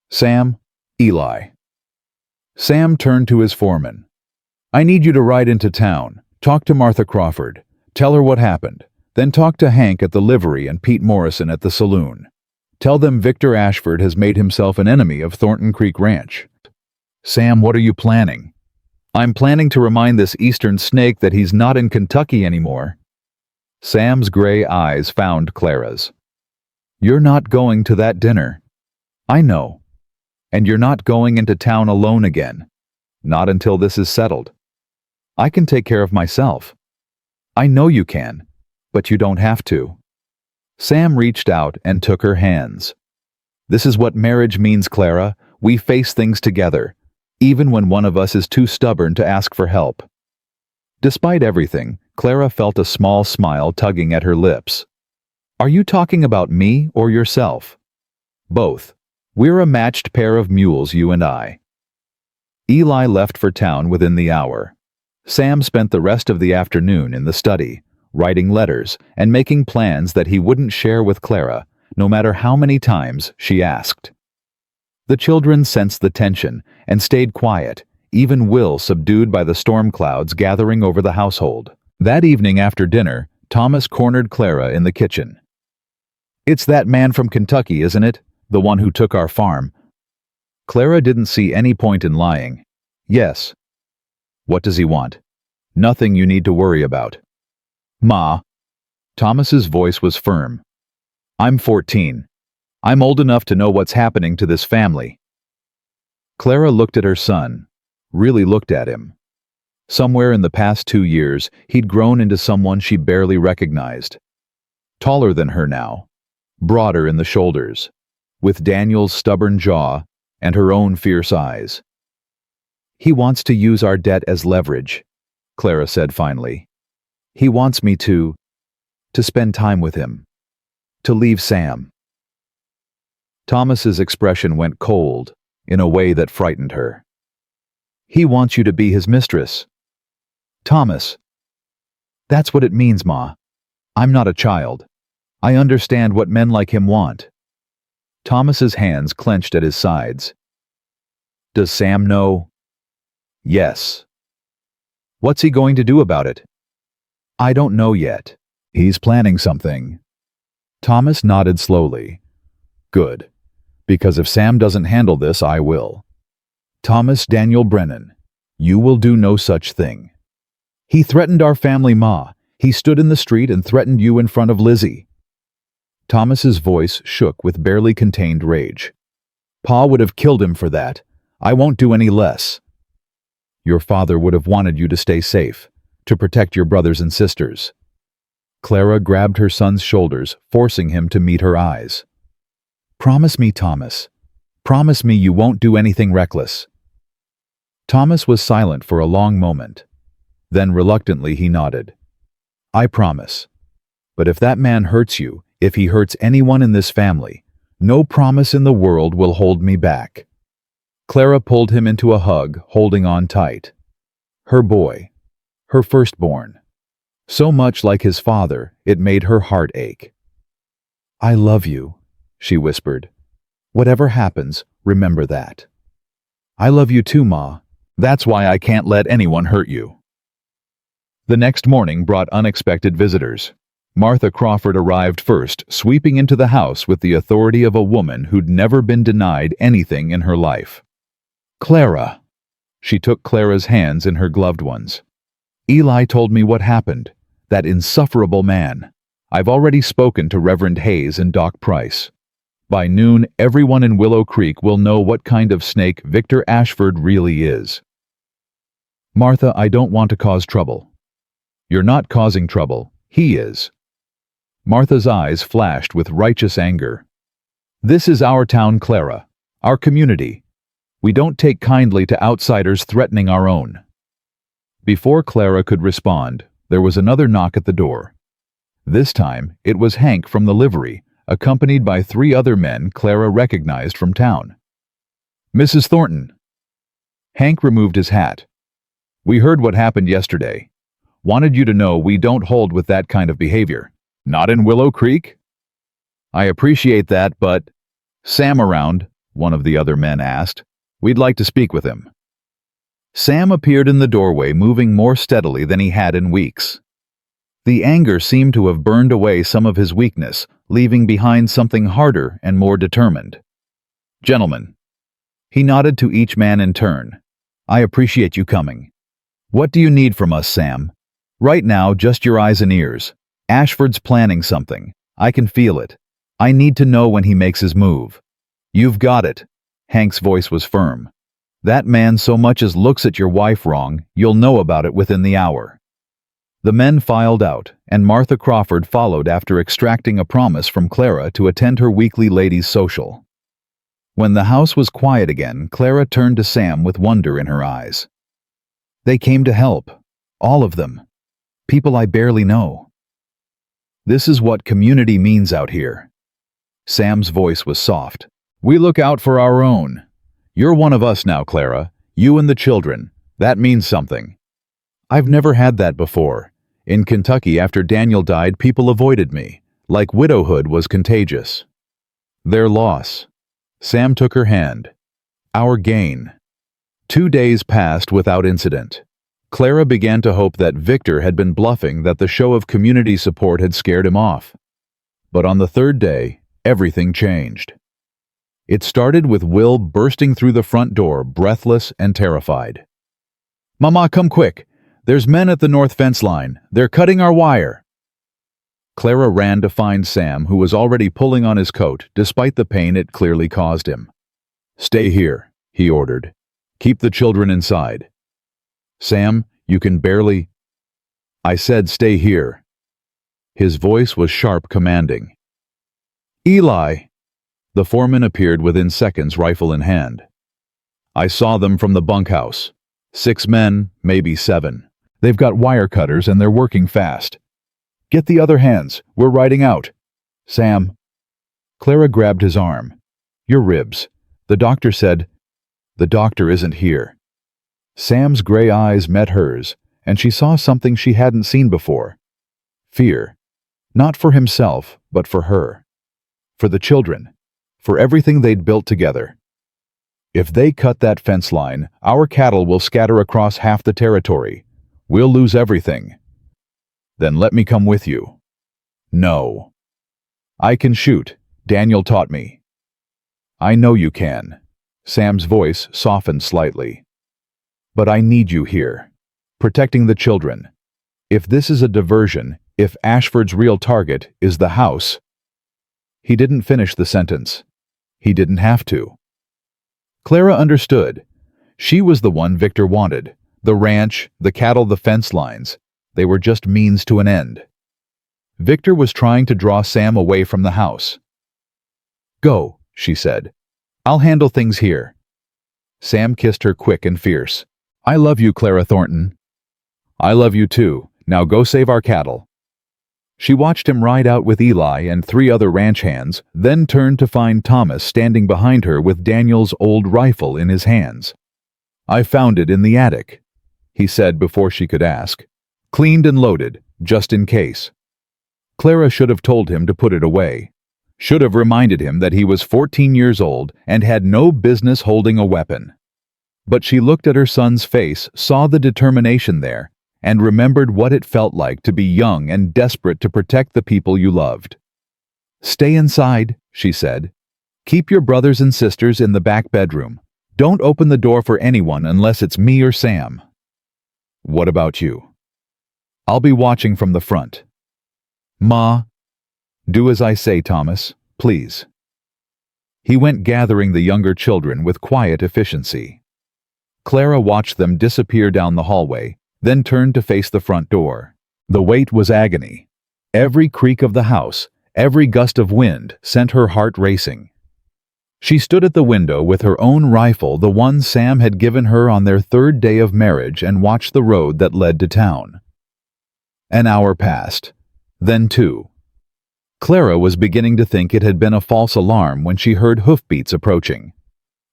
Speaker 1: "Sam, Eli." Sam turned to his foreman. "I need you to ride into town, talk to Martha Crawford, tell her what happened, then talk to Hank at the livery and Pete Morrison at the saloon. Tell them Victor Ashford has made himself an enemy of Thornton Creek Ranch." "Sam, what are you planning?" "I'm planning to remind this eastern snake that he's not in Kentucky anymore." Sam's gray eyes found Clara's. "You're not going to that dinner." "I know. And you're not going into town alone again. Not until this is settled. I can take care of myself." "I know you can, but you don't have to." Sam reached out and took her hands. "This is what marriage means, Clara. We face things together, even when one of us is too stubborn to ask for help." Despite everything, Clara felt a small smile tugging at her lips. "Are you talking about me or yourself?" "Both. We're a matched pair of mules, you and I." Eli left for town within the hour. Sam spent the rest of the afternoon in the study, writing letters and making plans that he wouldn't share with Clara, no matter how many times she asked. The children sensed the tension and stayed quiet, even Will subdued by the storm clouds gathering over the household. That evening after dinner, Thomas cornered Clara in the kitchen. "It's that man from Kentucky, isn't it? The one who took our farm." Clara didn't see any point in lying. "Yes." "What does he want?" "Nothing you need to worry about." "Ma." Thomas's voice was firm. "I'm 14. I'm old enough to know what's happening to this family." Clara looked at her son, really looked at him. Somewhere in the past 2 years, he'd grown into someone she barely recognized. Taller than her now, broader in the shoulders, with Daniel's stubborn jaw and her own fierce eyes. "He wants to use our debt as leverage," Clara said finally. "He wants me to spend time with him, to leave Sam." Thomas's expression went cold in a way that frightened her. "He wants you to be his mistress." "Thomas." "That's what it means, Ma. I'm not a child. I understand what men like him want." Thomas's hands clenched at his sides. "Does Sam know?" "Yes." "What's he going to do about it?" "I don't know yet. He's planning something." Thomas nodded slowly. "Good. Because if Sam doesn't handle this, I will." "Thomas Daniel Brennan, you will do no such thing." "He threatened our family, Ma. He stood in the street and threatened you in front of Lizzie." Thomas's voice shook with barely contained rage. "Pa would have killed him for that. I won't do any less." "Your father would have wanted you to stay safe, to protect your brothers and sisters." Clara grabbed her son's shoulders, forcing him to meet her eyes. "Promise me, Thomas. Promise me you won't do anything reckless." Thomas was silent for a long moment. Then reluctantly he nodded. "I promise. But if that man hurts you, if he hurts anyone in this family, no promise in the world will hold me back." Clara pulled him into a hug, holding on tight. Her boy. Her firstborn. So much like his father, it made her heart ache. "I love you," she whispered. "Whatever happens, remember that." "I love you too, Ma. That's why I can't let anyone hurt you." The next morning brought unexpected visitors. Martha Crawford arrived first, sweeping into the house with the authority of a woman who'd never been denied anything in her life. "Clara." She took Clara's hands in her gloved ones. Eli told me what happened. That insufferable man. I've already spoken to Reverend Hayes and Doc Price. By noon, everyone in Willow Creek will know what kind of snake Victor Ashford really is. Martha, I don't want to cause trouble. You're not causing trouble. He is. Martha's eyes flashed with righteous anger. This is our town, Clara. Our community. We don't take kindly to outsiders threatening our own. Before Clara could respond, there was another knock at the door. This time, it was Hank from the livery, accompanied by 3 other men Clara recognized from town. Mrs. Thornton. Hank removed his hat. We heard what happened yesterday. Wanted you to know we don't hold with that kind of behavior. Not in Willow Creek? I appreciate that, but... Sam around, one of the other men asked. We'd like to speak with him. Sam appeared in the doorway, moving more steadily than he had in weeks. The anger seemed to have burned away some of his weakness, leaving behind something harder and more determined. Gentlemen. He nodded to each man in turn. I appreciate you coming. What do you need from us, Sam? Right now, just your eyes and ears. Ashford's planning something. I can feel it. I need to know when he makes his move. You've got it. Hank's voice was firm. That man so much as looks at your wife wrong, you'll know about it within the hour. The men filed out, and Martha Crawford followed after extracting a promise from Clara to attend her weekly ladies' social. When the house was quiet again, Clara turned to Sam with wonder in her eyes. They came to help. All of them. People I barely know. This is what community means out here. Sam's voice was soft. We look out for our own. You're one of us now, Clara. You and the children. That means something. I've never had that before. In Kentucky, after Daniel died, people avoided me, like widowhood was contagious. Their loss. Sam took her hand. Our gain. 2 days passed without incident. Clara began to hope that Victor had been bluffing, that the show of community support had scared him off. But on the 3rd day, everything changed. It started with Will bursting through the front door, breathless and terrified. Mama, come quick. There's men at the north fence line. They're cutting our wire. Clara ran to find Sam, who was already pulling on his coat, despite the pain it clearly caused him. Stay here, he ordered. Keep the children inside. Sam, you can barely... I said stay here. His voice was sharp, commanding. Eli! The foreman appeared within seconds, rifle in hand. I saw them from the bunkhouse. 6 men, maybe 7. They've got wire cutters and they're working fast. Get the other hands. We're riding out. Sam. Clara grabbed his arm. Your ribs. The doctor said... The doctor isn't here. Sam's gray eyes met hers, and she saw something she hadn't seen before. Fear. Not for himself, but for her. For the children. For everything they'd built together. If they cut that fence line, our cattle will scatter across half the territory. We'll lose everything. Then let me come with you. No. I can shoot. Daniel taught me. I know you can. Sam's voice softened slightly. But I need you here. Protecting the children. If this is a diversion, if Ashford's real target is the house... He didn't finish the sentence. He didn't have to. Clara understood. She was the one Victor wanted. The ranch, the cattle, the fence lines. They were just means to an end. Victor was trying to draw Sam away from the house. Go, she said. I'll handle things here. Sam kissed her quick and fierce. I love you, Clara Thornton. I love you too. Now go save our cattle. She watched him ride out with Eli and 3 other ranch hands, then turned to find Thomas standing behind her with Daniel's old rifle in his hands. I found it in the attic, he said before she could ask. Cleaned and loaded, just in case. Clara should have told him to put it away. Should have reminded him that he was 14 years old and had no business holding a weapon. But she looked at her son's face, saw the determination there, and remembered what it felt like to be young and desperate to protect the people you loved. Stay inside, she said. Keep your brothers and sisters in the back bedroom. Don't open the door for anyone unless it's me or Sam. What about you? I'll be watching from the front. Ma, do as I say, Thomas, please. He went gathering the younger children with quiet efficiency. Clara watched them disappear down the hallway, then turned to face the front door. The wait was agony. Every creak of the house, every gust of wind sent her heart racing. She stood at the window with her own rifle, the one Sam had given her on their third day of marriage, and watched the road that led to town. An hour passed, then two. Clara was beginning to think it had been a false alarm when she heard hoofbeats approaching.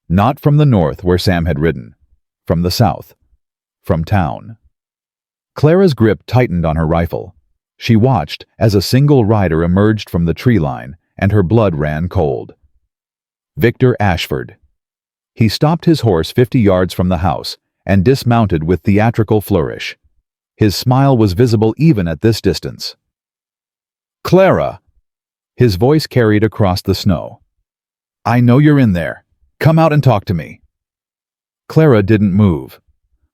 Speaker 1: Not from the north where Sam had ridden, from the south, from town. Clara's grip tightened on her rifle. She watched as a single rider emerged from the tree line, and her blood ran cold. Victor Ashford. He stopped his horse 50 yards from the house and dismounted with theatrical flourish. His smile was visible even at this distance. "Clara!" His voice carried across the snow. "I know you're in there. Come out and talk to me." Clara didn't move.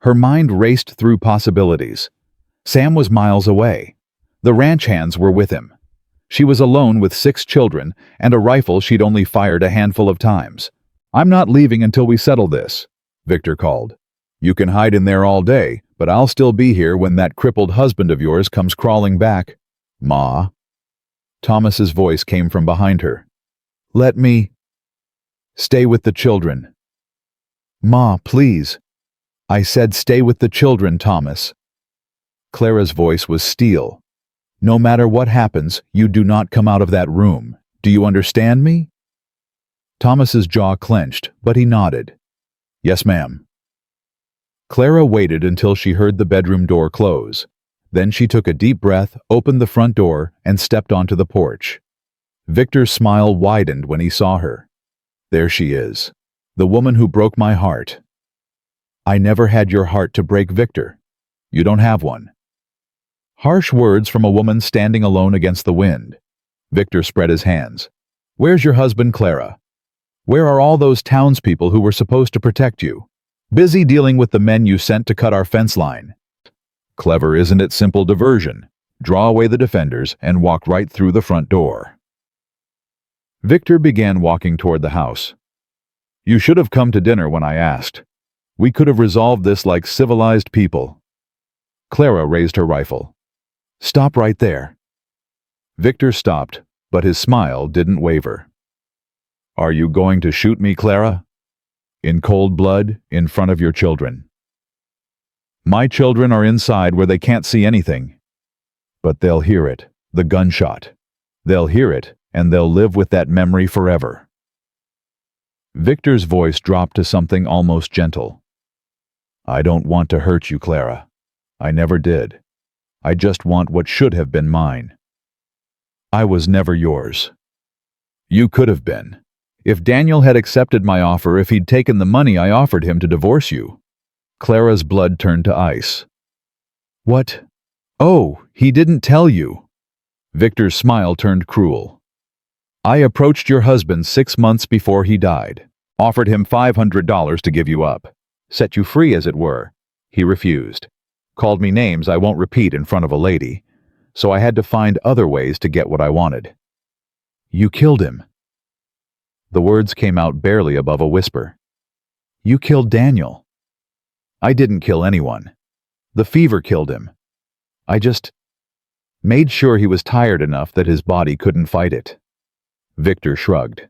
Speaker 1: Her mind raced through possibilities. Sam was miles away. The ranch hands were with him. She was alone with 6 children and a rifle she'd only fired a handful of times. "I'm not leaving until we settle this," Victor called. "You can hide in there all day, but I'll still be here when that crippled husband of yours comes crawling back." "Ma." Thomas's voice came from behind her. "Let me stay with the children." "Ma, please." "I said stay with the children, Thomas." Clara's voice was steel. "No matter what happens, you do not come out of that room. Do you understand me?" Thomas's jaw clenched, but he nodded. "Yes, ma'am." Clara waited until she heard the bedroom door close. Then she took a deep breath, opened the front door, and stepped onto the porch. Victor's smile widened when he saw her. "There she is, the woman who broke my heart." "I never had your heart to break, Victor. You don't have one." Harsh words from a woman standing alone against the wind. Victor spread his hands. "Where's your husband, Clara? Where are all those townspeople who were supposed to protect you? Busy dealing with the men you sent to cut our fence line." "Clever, isn't it? Simple diversion. Draw away the defenders and walk right through the front door." Victor began walking toward the house. "You should have come to dinner when I asked. We could have resolved this like civilized people." Clara raised her rifle. "Stop right there." Victor stopped, but his smile didn't waver. "Are you going to shoot me, Clara? In cold blood, in front of your children?" "My children are inside where they can't see anything." "But they'll hear it, the gunshot. They'll hear it, and they'll live with that memory forever." Victor's voice dropped to something almost gentle. "I don't want to hurt you, Clara. I never did. I just want what should have been mine." "I was never yours." "You could have been. If Daniel had accepted my offer, if he'd taken the money I offered him to divorce you." Clara's blood turned to ice. "What? Oh, he didn't tell you." Victor's smile turned cruel. "I approached your husband 6 months before he died, offered him $500 to give you up, set you free as it were. He refused. Called me names I won't repeat in front of a lady, so I had to find other ways to get what I wanted." "You killed him." The words came out barely above a whisper. "You killed Daniel." "I didn't kill anyone. The fever killed him. I just made sure he was tired enough that his body couldn't fight it." Victor shrugged.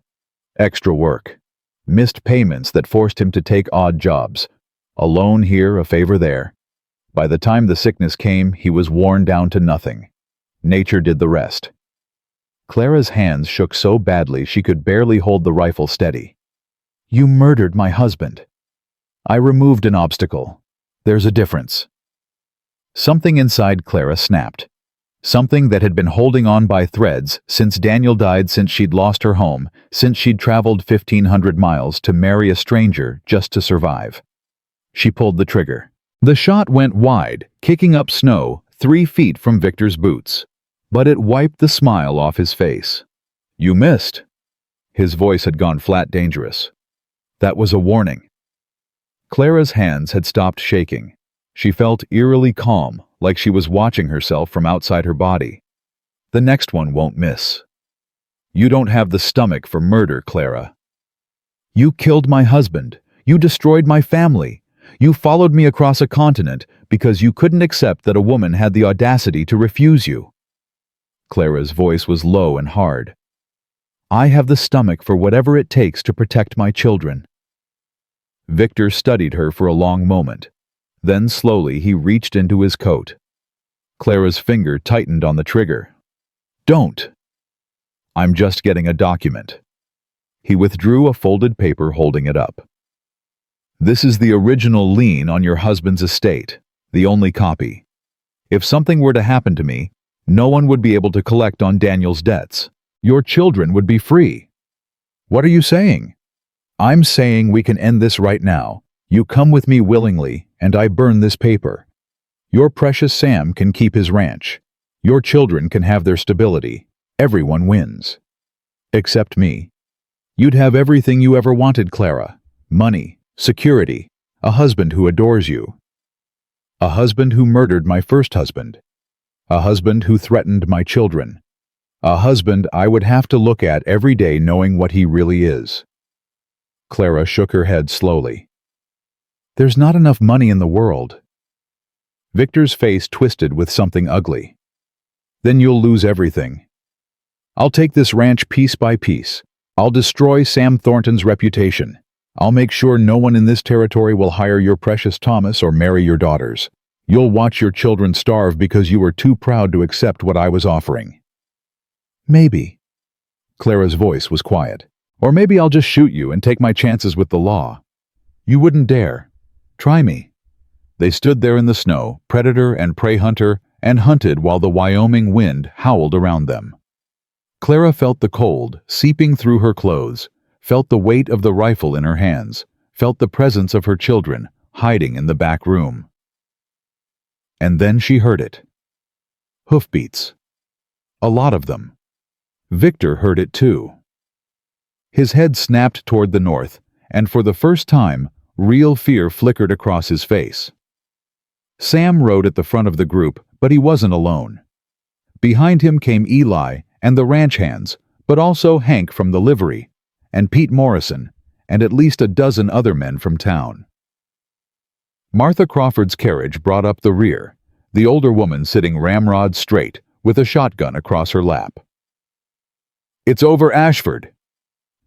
Speaker 1: "Extra work. Missed payments that forced him to take odd jobs. A loan here, a favor there. By the time the sickness came, he was worn down to nothing. Nature did the rest." Clara's hands shook so badly she could barely hold the rifle steady. "You murdered my husband." "I removed an obstacle. There's a difference." Something inside Clara snapped. Something that had been holding on by threads since Daniel died, since she'd lost her home, since she'd traveled 1,500 miles to marry a stranger just to survive. She pulled the trigger. The shot went wide, kicking up snow 3 feet from Victor's boots. But it wiped the smile off his face. "You missed." His voice had gone flat dangerous. "That was a warning." Clara's hands had stopped shaking. She felt eerily calm, like she was watching herself from outside her body. The next one won't miss. You don't have the stomach for murder, Clara. You killed my husband. You destroyed my family. You followed me across a continent because you couldn't accept that a woman had the audacity to refuse you. Clara's voice was low and hard. I have the stomach for whatever it takes to protect my children. Victor studied her for a long moment. Then slowly he reached into his coat. Clara's finger tightened on the trigger. Don't. I'm just getting a document. He withdrew a folded paper, holding it up. This is the original lien on your husband's estate, the only copy. If something were to happen to me, no one would be able to collect on Daniel's debts. Your children would be free. What are you saying? I'm saying we can end this right now. You come with me willingly, and I burn this paper. Your precious Sam can keep his ranch. Your children can have their stability. Everyone wins. Except me. You'd have everything you ever wanted, Clara. Money, security, a husband who adores you. A husband who murdered my first husband. A husband who threatened my children. A husband I would have to look at every day knowing what he really is. Clara shook her head slowly. There's not enough money in the world. Victor's face twisted with something ugly. Then you'll lose everything. I'll take this ranch piece by piece. I'll destroy Sam Thornton's reputation. I'll make sure no one in this territory will hire your precious Thomas or marry your daughters. You'll watch your children starve because you were too proud to accept what I was offering. Maybe. Clara's voice was quiet. Or maybe I'll just shoot you and take my chances with the law. You wouldn't dare. Try me. They stood there in the snow, predator and prey hunter, and hunted while the Wyoming wind howled around them. Clara felt the cold seeping through her clothes, felt the weight of the rifle in her hands, felt the presence of her children hiding in the back room. And then she heard it. Hoofbeats. A lot of them. Victor heard it too. His head snapped toward the north, and for the first time, real fear flickered across his face. Sam rode at the front of the group, but he wasn't alone. Behind him came Eli and the ranch hands, but also Hank from the livery, and Pete Morrison, and at least a dozen other men from town. Martha Crawford's carriage brought up the rear, the older woman sitting ramrod straight, with a shotgun across her lap. It's over, Ashford.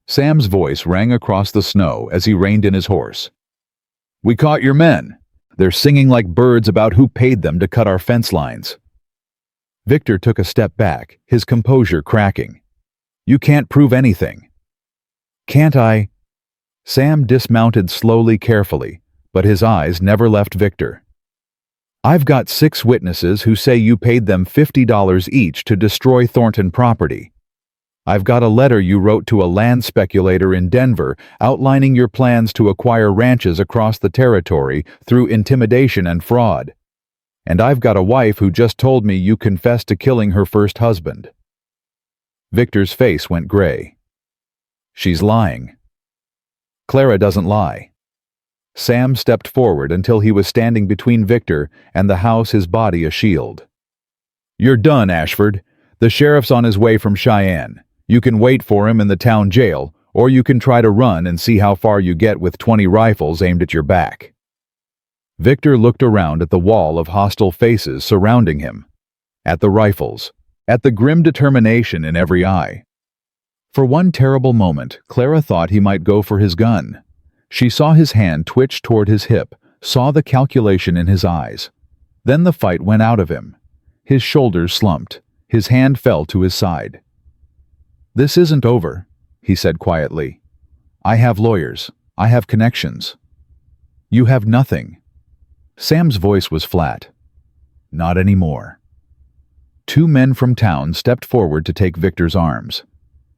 Speaker 1: Sam's voice rang across the snow as he reined in his horse. We caught your men. They're singing like birds about who paid them to cut our fence lines. Victor took a step back, his composure cracking. You can't prove anything. Can't I? Sam dismounted slowly, carefully, but his eyes never left Victor. I've got 6 witnesses who say you paid them $50 each to destroy Thornton property. I've got a letter you wrote to a land speculator in Denver outlining your plans to acquire ranches across the territory through intimidation and fraud. And I've got a wife who just told me you confessed to killing her first husband. Victor's face went gray. She's lying. Clara doesn't lie. Sam stepped forward until he was standing between Victor and the house, his body a shield. You're done, Ashford. The sheriff's on his way from Cheyenne. You can wait for him in the town jail, or you can try to run and see how far you get with 20 rifles aimed at your back. Victor looked around at the wall of hostile faces surrounding him, at the rifles, at the grim determination in every eye. For one terrible moment, Clara thought he might go for his gun. She saw his hand twitch toward his hip, saw the calculation in his eyes. Then the fight went out of him. His shoulders slumped. His hand fell to his side. This isn't over, he said quietly. I have lawyers. I have connections. You have nothing. Sam's voice was flat. Not anymore. 2 men from town stepped forward to take Victor's arms.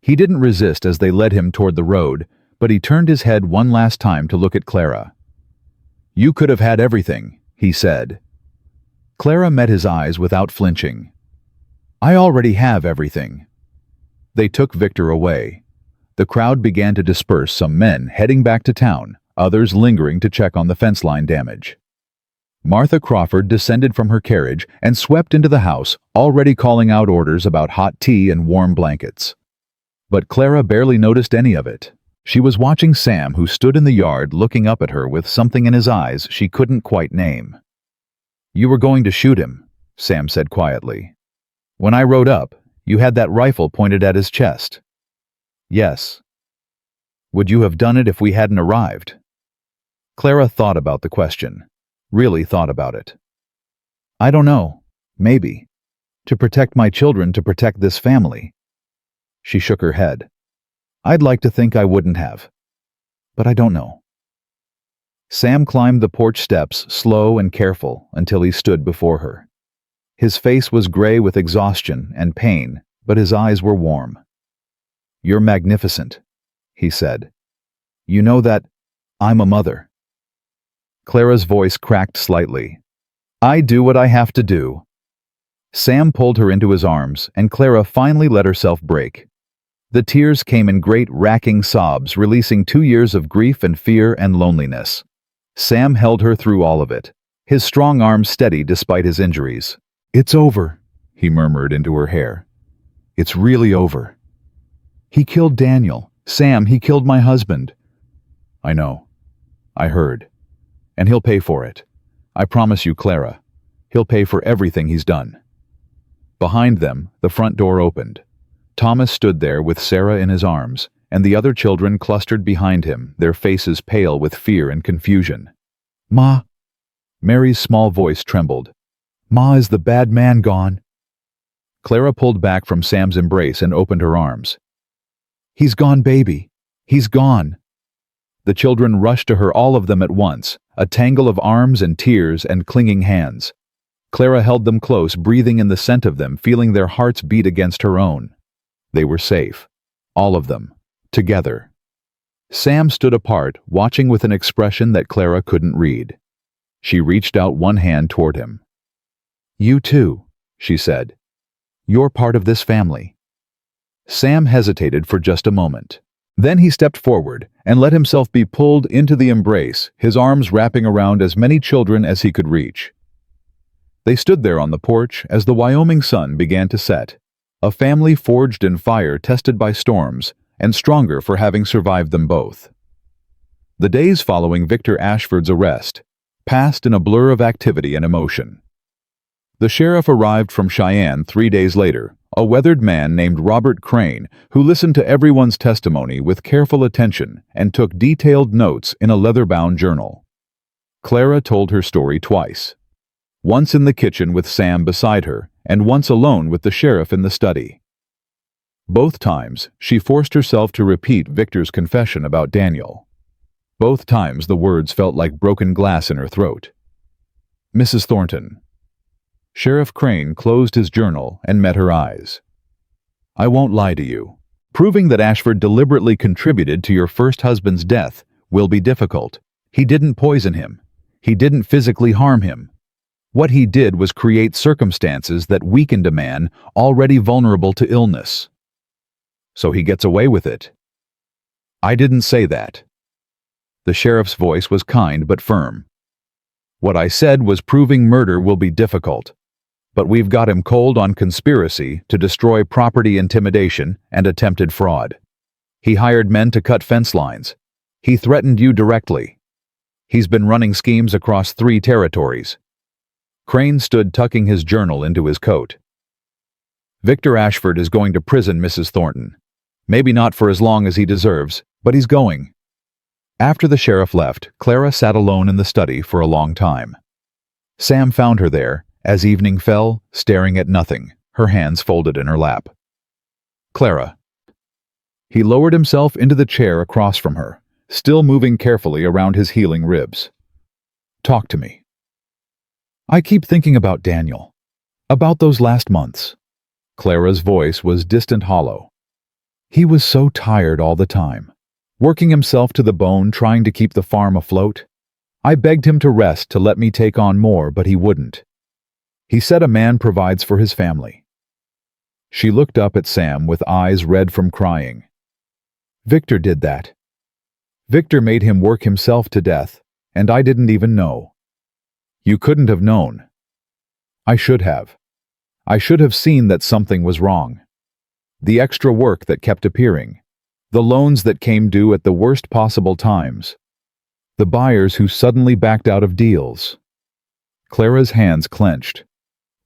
Speaker 1: He didn't resist as they led him toward the road, but he turned his head one last time to look at Clara. You could have had everything, he said. Clara met his eyes without flinching. I already have everything. They took Victor away. The crowd began to disperse, some men heading back to town, others lingering to check on the fence line damage. Martha Crawford descended from her carriage and swept into the house, already calling out orders about hot tea and warm blankets. But Clara barely noticed any of it. She was watching Sam, who stood in the yard looking up at her with something in his eyes she couldn't quite name. "You were going to shoot him," Sam said quietly. "When I rode up, you had that rifle pointed at his chest." "Yes." "Would you have done it if we hadn't arrived?" Clara thought about the question. Really thought about it. "I don't know. Maybe. To protect my children, to protect this family." She shook her head. "I'd like to think I wouldn't have. But I don't know." Sam climbed the porch steps, slow and careful, until he stood before her. His face was gray with exhaustion and pain, but his eyes were warm. "You're magnificent," he said. "You know that I'm a mother." Clara's voice cracked slightly. "I do what I have to do." Sam pulled her into his arms, and Clara finally let herself break. The tears came in great racking sobs, releasing 2 years of grief and fear and loneliness. Sam held her through all of it, his strong arms steady despite his injuries. "It's over," he murmured into her hair. "It's really over. He killed Daniel. Sam, he killed my husband." "I know. I heard. And he'll pay for it. I promise you, Clara. He'll pay for everything he's done." Behind them, the front door opened. Thomas stood there with Sarah in his arms, and the other children clustered behind him, their faces pale with fear and confusion. "Ma!" Mary's small voice trembled. "Ma, is the bad man gone?" Clara pulled back from Sam's embrace and opened her arms. "He's gone, baby. He's gone." The children rushed to her, all of them at once, a tangle of arms and tears and clinging hands. Clara held them close, breathing in the scent of them, feeling their hearts beat against her own. They were safe. All of them. Together. Sam stood apart, watching with an expression that Clara couldn't read. She reached out one hand toward him. "You too," she said. "You're part of this family." Sam hesitated for just a moment. Then he stepped forward and let himself be pulled into the embrace, his arms wrapping around as many children as he could reach. They stood there on the porch as the Wyoming sun began to set, a family forged in fire, tested by storms, and stronger for having survived them both. The days following Victor Ashford's arrest passed in a blur of activity and emotion. The sheriff arrived from Cheyenne 3 days later, a weathered man named Robert Crane, who listened to everyone's testimony with careful attention and took detailed notes in a leather-bound journal. Clara told her story twice. Once in the kitchen with Sam beside her, and once alone with the sheriff in the study. Both times, she forced herself to repeat Victor's confession about Daniel. Both times the words felt like broken glass in her throat. "Mrs. Thornton." Sheriff Crane closed his journal and met her eyes. "I won't lie to you. Proving that Ashford deliberately contributed to your first husband's death will be difficult. He didn't poison him. He didn't physically harm him. What he did was create circumstances that weakened a man already vulnerable to illness. So he gets away with it." "I didn't say that." The sheriff's voice was kind but firm. "What I said was proving murder will be difficult. But we've got him cold on conspiracy to destroy property, intimidation, and attempted fraud. He hired men to cut fence lines. He threatened you directly. He's been running schemes across 3 territories. Crane stood tucking his journal into his coat. "Victor Ashford is going to prison, Mrs. Thornton. Maybe not for as long as he deserves, but he's going." After the sheriff left, Clara sat alone in the study for a long time. Sam found her there, as evening fell, staring at nothing, her hands folded in her lap. "Clara." He lowered himself into the chair across from her, still moving carefully around his healing ribs. "Talk to me. I keep thinking about Daniel. About those last months." Clara's voice was distant, hollow. "He was so tired all the time, working himself to the bone trying to keep the farm afloat. I begged him to rest, to let me take on more, but he wouldn't. He said a man provides for his family." She looked up at Sam with eyes red from crying. "Victor did that. Victor made him work himself to death, and I didn't even know." You couldn't have known. I should have. I should have seen that something was wrong. The extra work that kept appearing. The loans that came due at the worst possible times. The buyers who suddenly backed out of deals. Clara's hands clenched.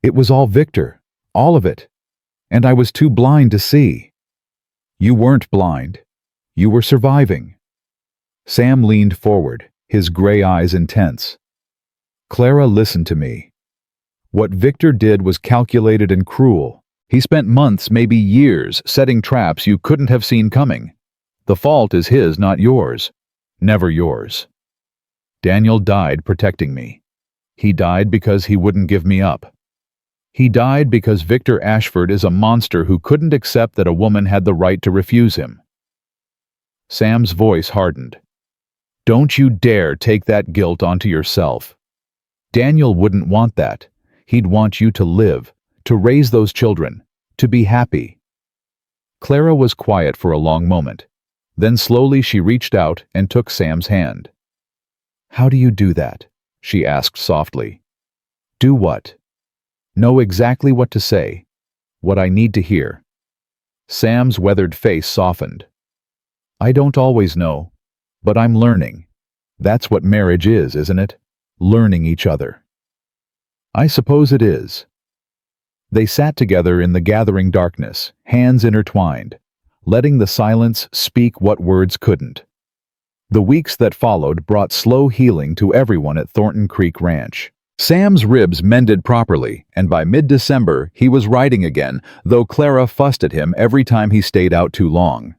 Speaker 1: It was all Victor, all of it. And I was too blind to see. You weren't blind. You were surviving. Sam leaned forward, his gray eyes intense. Clara, listened to me. What Victor did was calculated and cruel. He spent months, maybe years, setting traps you couldn't have seen coming. The fault is his, not yours. Never yours. Daniel died protecting me. He died because he wouldn't give me up. He died because Victor Ashford is a monster who couldn't accept that a woman had the right to refuse him. Sam's voice hardened. Don't you dare take that guilt onto yourself. Daniel wouldn't want that. He'd want you to live, to raise those children, to be happy. Clara was quiet for a long moment. Then slowly she reached out and took Sam's hand. How do you do that? She asked softly. Do what? Know exactly what to say. What I need to hear. Sam's weathered face softened. I don't always know, but I'm learning. That's what marriage is, isn't it? Learning each other. I suppose it is. They sat together in the gathering darkness, hands intertwined, letting the silence speak what words couldn't. The weeks that followed brought slow healing to everyone at Thornton Creek Ranch. Sam's ribs mended properly, and by mid-December he was riding again, though Clara fussed at him every time he stayed out too long.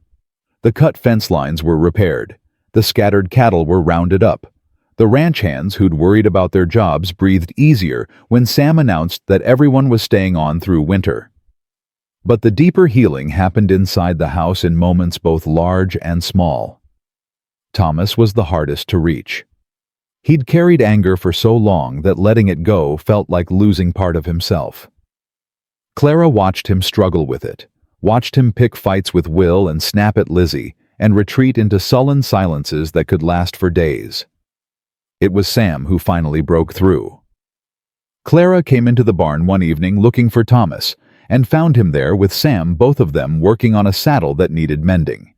Speaker 1: The cut fence lines were repaired. The scattered cattle were rounded up. The ranch hands who'd worried about their jobs breathed easier when Sam announced that everyone was staying on through winter. But the deeper healing happened inside the house in moments both large and small. Thomas was the hardest to reach. He'd carried anger for so long that letting it go felt like losing part of himself. Clara watched him struggle with it, watched him pick fights with Will and snap at Lizzie, and retreat into sullen silences that could last for days. It was Sam who finally broke through. Clara came into the barn one evening looking for Thomas, and found him there with Sam, both of them working on a saddle that needed mending.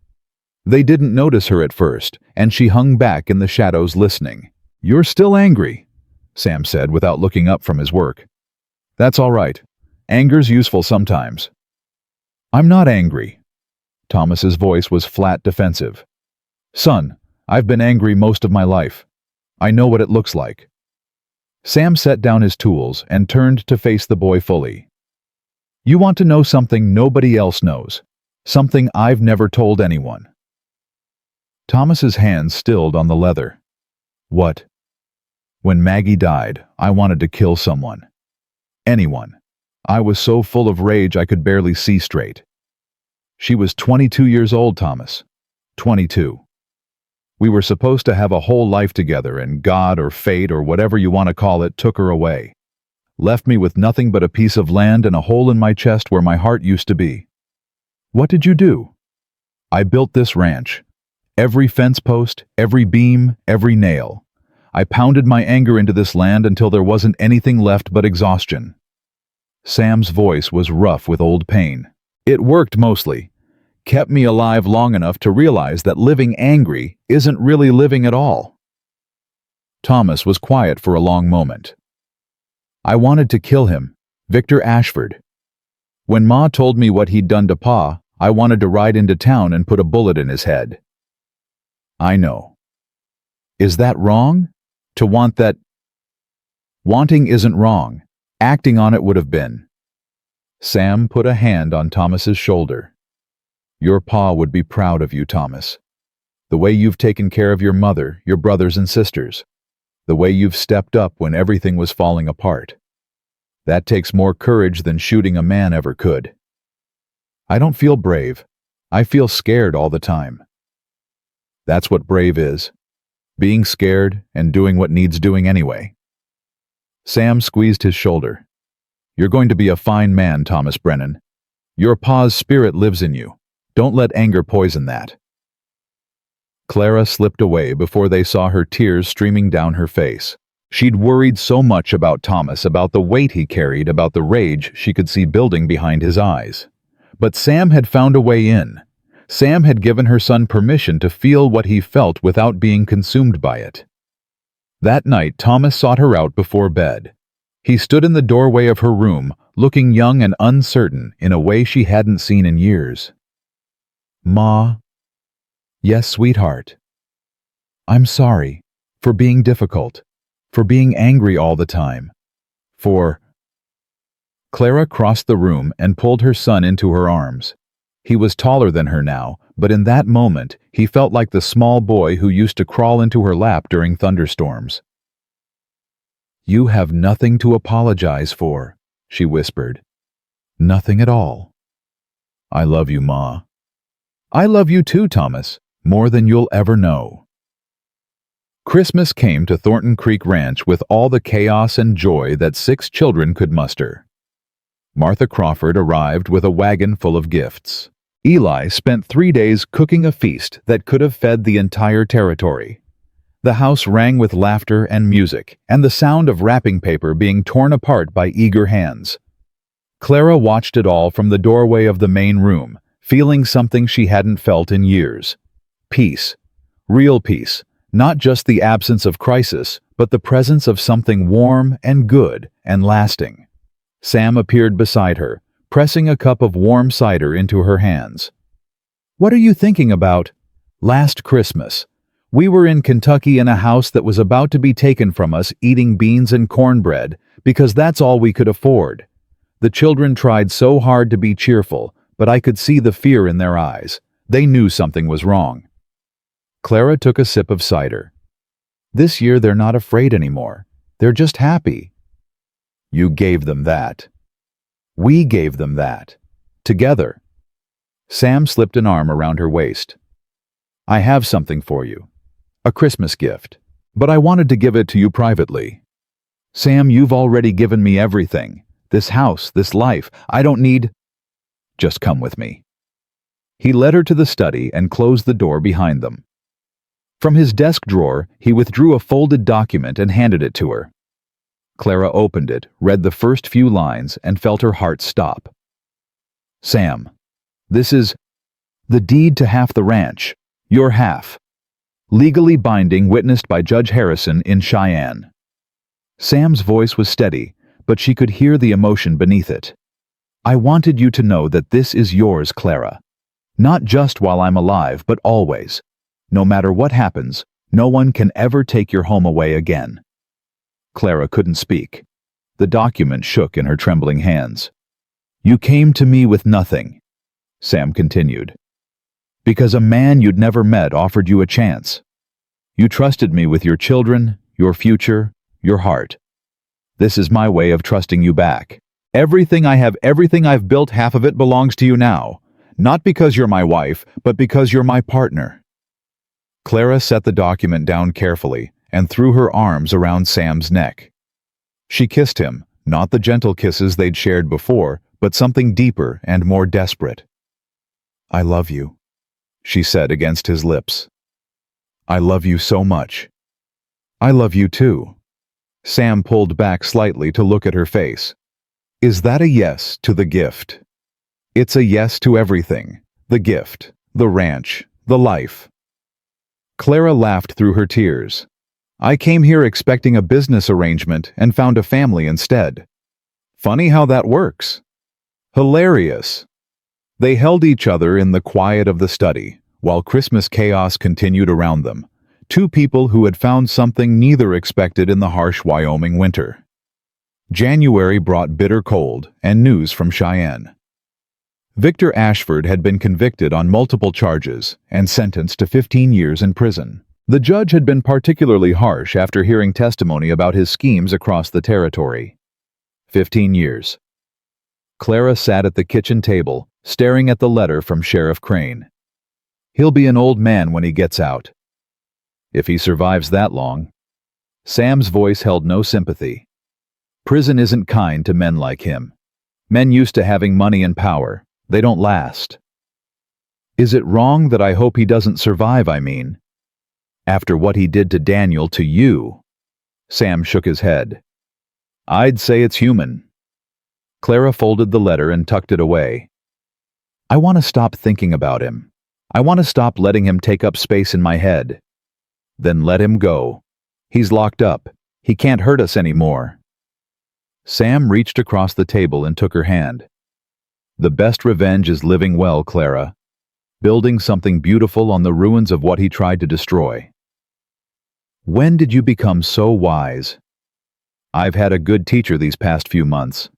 Speaker 1: They didn't notice her at first, and she hung back in the shadows listening. You're still angry, Sam said without looking up from his work. That's all right. Anger's useful sometimes. I'm not angry. Thomas's voice was flat defensive. Son, I've been angry most of my life. I know what it looks like. Sam set down his tools and turned to face the boy fully. You want to know something nobody else knows, something I've never told anyone. Thomas's hands stilled on the leather. What? When Maggie died, I wanted to kill someone. Anyone. I was so full of rage I could barely see straight. She was 22 years old, Thomas. 22. We were supposed to have a whole life together, and God or fate or whatever you want to call it took her away. Left me with nothing but a piece of land and a hole in my chest where my heart used to be. What did you do? I built this ranch. Every fence post, every beam, every nail. I pounded my anger into this land until there wasn't anything left but exhaustion. Sam's voice was rough with old pain. It worked mostly. Kept me alive long enough to realize that living angry isn't really living at all. Thomas was quiet for a long moment. I wanted to kill him, Victor Ashford. When Ma told me what he'd done to Pa, I wanted to ride into town and put a bullet in his head. I know. Is that wrong? To want that? Wanting isn't wrong. Acting on it would have been. Sam put a hand on Thomas's shoulder. Your pa would be proud of you, Thomas. The way you've taken care of your mother, your brothers and sisters. The way you've stepped up when everything was falling apart. That takes more courage than shooting a man ever could. I don't feel brave. I feel scared all the time. That's what brave is. Being scared and doing what needs doing anyway. Sam squeezed his shoulder. You're going to be a fine man, Thomas Brennan. Your pa's spirit lives in you. Don't let anger poison that. Clara slipped away before they saw her tears streaming down her face. She'd worried so much about Thomas, about the weight he carried, about the rage she could see building behind his eyes. But Sam had found a way in. Sam had given her son permission to feel what he felt without being consumed by it. That night, Thomas sought her out before bed. He stood in the doorway of her room, looking young and uncertain in a way she hadn't seen in years. "Ma." "Yes, sweetheart." "I'm sorry for being difficult, for being angry all the time, for—" Clara crossed the room and pulled her son into her arms. He was taller than her now, but in that moment he felt like the small boy who used to crawl into her lap during thunderstorms. "You have nothing to apologize for," she whispered. "Nothing at all." "I love you, Ma." "I love you too, Thomas, more than you'll ever know." Christmas came to Thornton Creek Ranch with all the chaos and joy that 6 children could muster. Martha Crawford arrived with a wagon full of gifts. Eli spent 3 days cooking a feast that could have fed the entire territory. The house rang with laughter and music, and the sound of wrapping paper being torn apart by eager hands. Clara watched it all from the doorway of the main room, feeling something she hadn't felt in years. Peace. Real peace. Not just the absence of crisis, but the presence of something warm and good and lasting. Sam appeared beside her, pressing a cup of warm cider into her hands. "What are you thinking about?" "Last Christmas. We were in Kentucky in a house that was about to be taken from us, eating beans and cornbread, because that's all we could afford. The children tried so hard to be cheerful, but I could see the fear in their eyes. They knew something was wrong." Clara took a sip of cider. "This year they're not afraid anymore. They're just happy." "You gave them that." "We gave them that. Together." Sam slipped an arm around her waist. "I have something for you. A Christmas gift. But I wanted to give it to you privately." "Sam, you've already given me everything. This house, this life. I don't need—" "Just come with me." He led her to the study and closed the door behind them. From his desk drawer, he withdrew a folded document and handed it to her. Clara opened it, read the first few lines, and felt her heart stop. "Sam, this is the deed to half the ranch, your half. Legally binding, witnessed by Judge Harrison in Cheyenne." Sam's voice was steady, but she could hear the emotion beneath it. "I wanted you to know that this is yours, Clara. Not just while I'm alive, but always. No matter what happens, no one can ever take your home away again." Clara couldn't speak. The document shook in her trembling hands. "You came to me with nothing," Sam continued, "because a man you'd never met offered you a chance. You trusted me with your children, your future, your heart. This is my way of trusting you back. Everything I have, everything I've built, half of it belongs to you now. Not because you're my wife, but because you're my partner." Clara set the document down carefully and threw her arms around Sam's neck. She kissed him, not the gentle kisses they'd shared before, but something deeper and more desperate. "I love you," she said against his lips. "I love you so much." "I love you too." Sam pulled back slightly to look at her face. "Is that a yes to the gift?" "It's a yes to everything. The gift, the ranch, the life." Clara laughed through her tears. "I came here expecting a business arrangement and found a family instead. Funny how that works." "Hilarious." They held each other in the quiet of the study, while Christmas chaos continued around them. 2 people who had found something neither expected in the harsh Wyoming winter. January brought bitter cold and news from Cheyenne. Victor Ashford had been convicted on multiple charges and sentenced to 15 years in prison. The judge had been particularly harsh after hearing testimony about his schemes across the territory. 15 years. Clara sat at the kitchen table, staring at the letter from Sheriff Crane. "He'll be an old man when he gets out." "If he survives that long." Sam's voice held no sympathy. "Prison isn't kind to men like him. Men used to having money and power. They don't last." "Is it wrong that I hope he doesn't survive, I mean? After what he did to Daniel, to you?" Sam shook his head. I'd say it's human. Clara folded the letter and tucked it away. I want to stop thinking about him. I want to stop letting him take up space in my head. Then let him go. He's locked up. He can't hurt us anymore. Sam reached across the table and took her hand. The best revenge is living well, Clara. Building something beautiful on the ruins of what he tried to destroy. When did you become so wise? I've had a good teacher these past few months.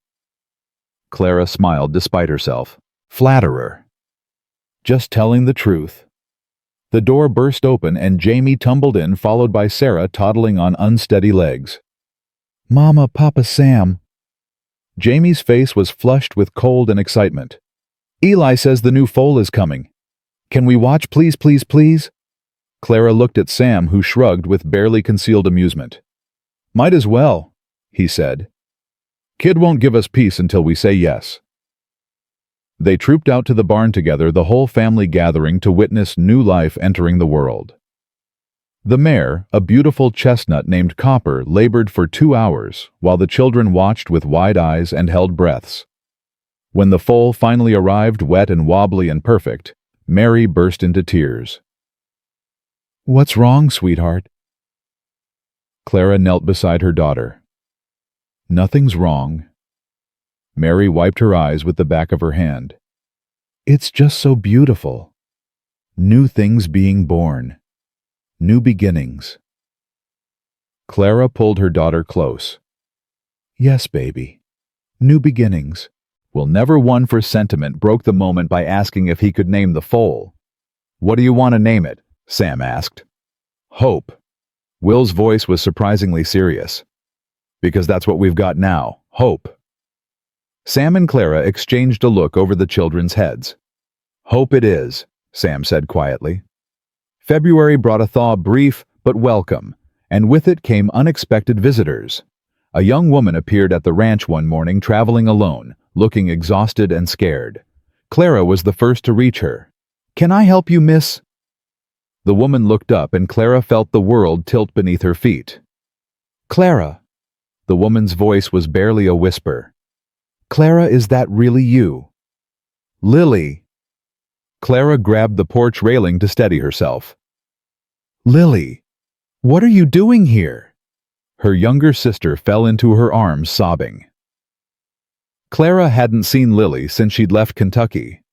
Speaker 1: Clara smiled despite herself. Flatterer. Just telling the truth. The door burst open and Jamie tumbled in, followed by Sarah toddling on unsteady legs. Mama, Papa, Sam. Jamie's face was flushed with cold and excitement. Eli says the new foal is coming. Can we watch, please, please, please? Clara looked at Sam, who shrugged with barely concealed amusement. Might as well, he said. Kid won't give us peace until we say yes. They trooped out to the barn together, the whole family gathering to witness new life entering the world. The mare, a beautiful chestnut named Copper, labored for 2 hours, while the children watched with wide eyes and held breaths. When the foal finally arrived, wet and wobbly and perfect, Mary burst into tears. What's wrong, sweetheart? Clara knelt beside her daughter. Nothing's wrong. Mary wiped her eyes with the back of her hand. It's just so beautiful. New things being born. New beginnings. Clara pulled her daughter close. Yes, baby. New beginnings. Will never one for sentiment broke the moment by asking if he could name the foal. What do you want to name it? Sam asked. Hope. Will's voice was surprisingly serious. Because that's what we've got now, hope. Sam and Clara exchanged a look over the children's heads. Hope it is, Sam said quietly. February brought a thaw brief but welcome, and with it came unexpected visitors. A young woman appeared at the ranch one morning traveling alone, looking exhausted and scared. Clara was the first to reach her. Can I help you, miss? The woman looked up and Clara felt the world tilt beneath her feet. Clara. The woman's voice was barely a whisper. Clara, is that really you? Lily. Clara grabbed the porch railing to steady herself. Lily, what are you doing here? Her younger sister fell into her arms sobbing. Clara hadn't seen Lily since she'd left Kentucky.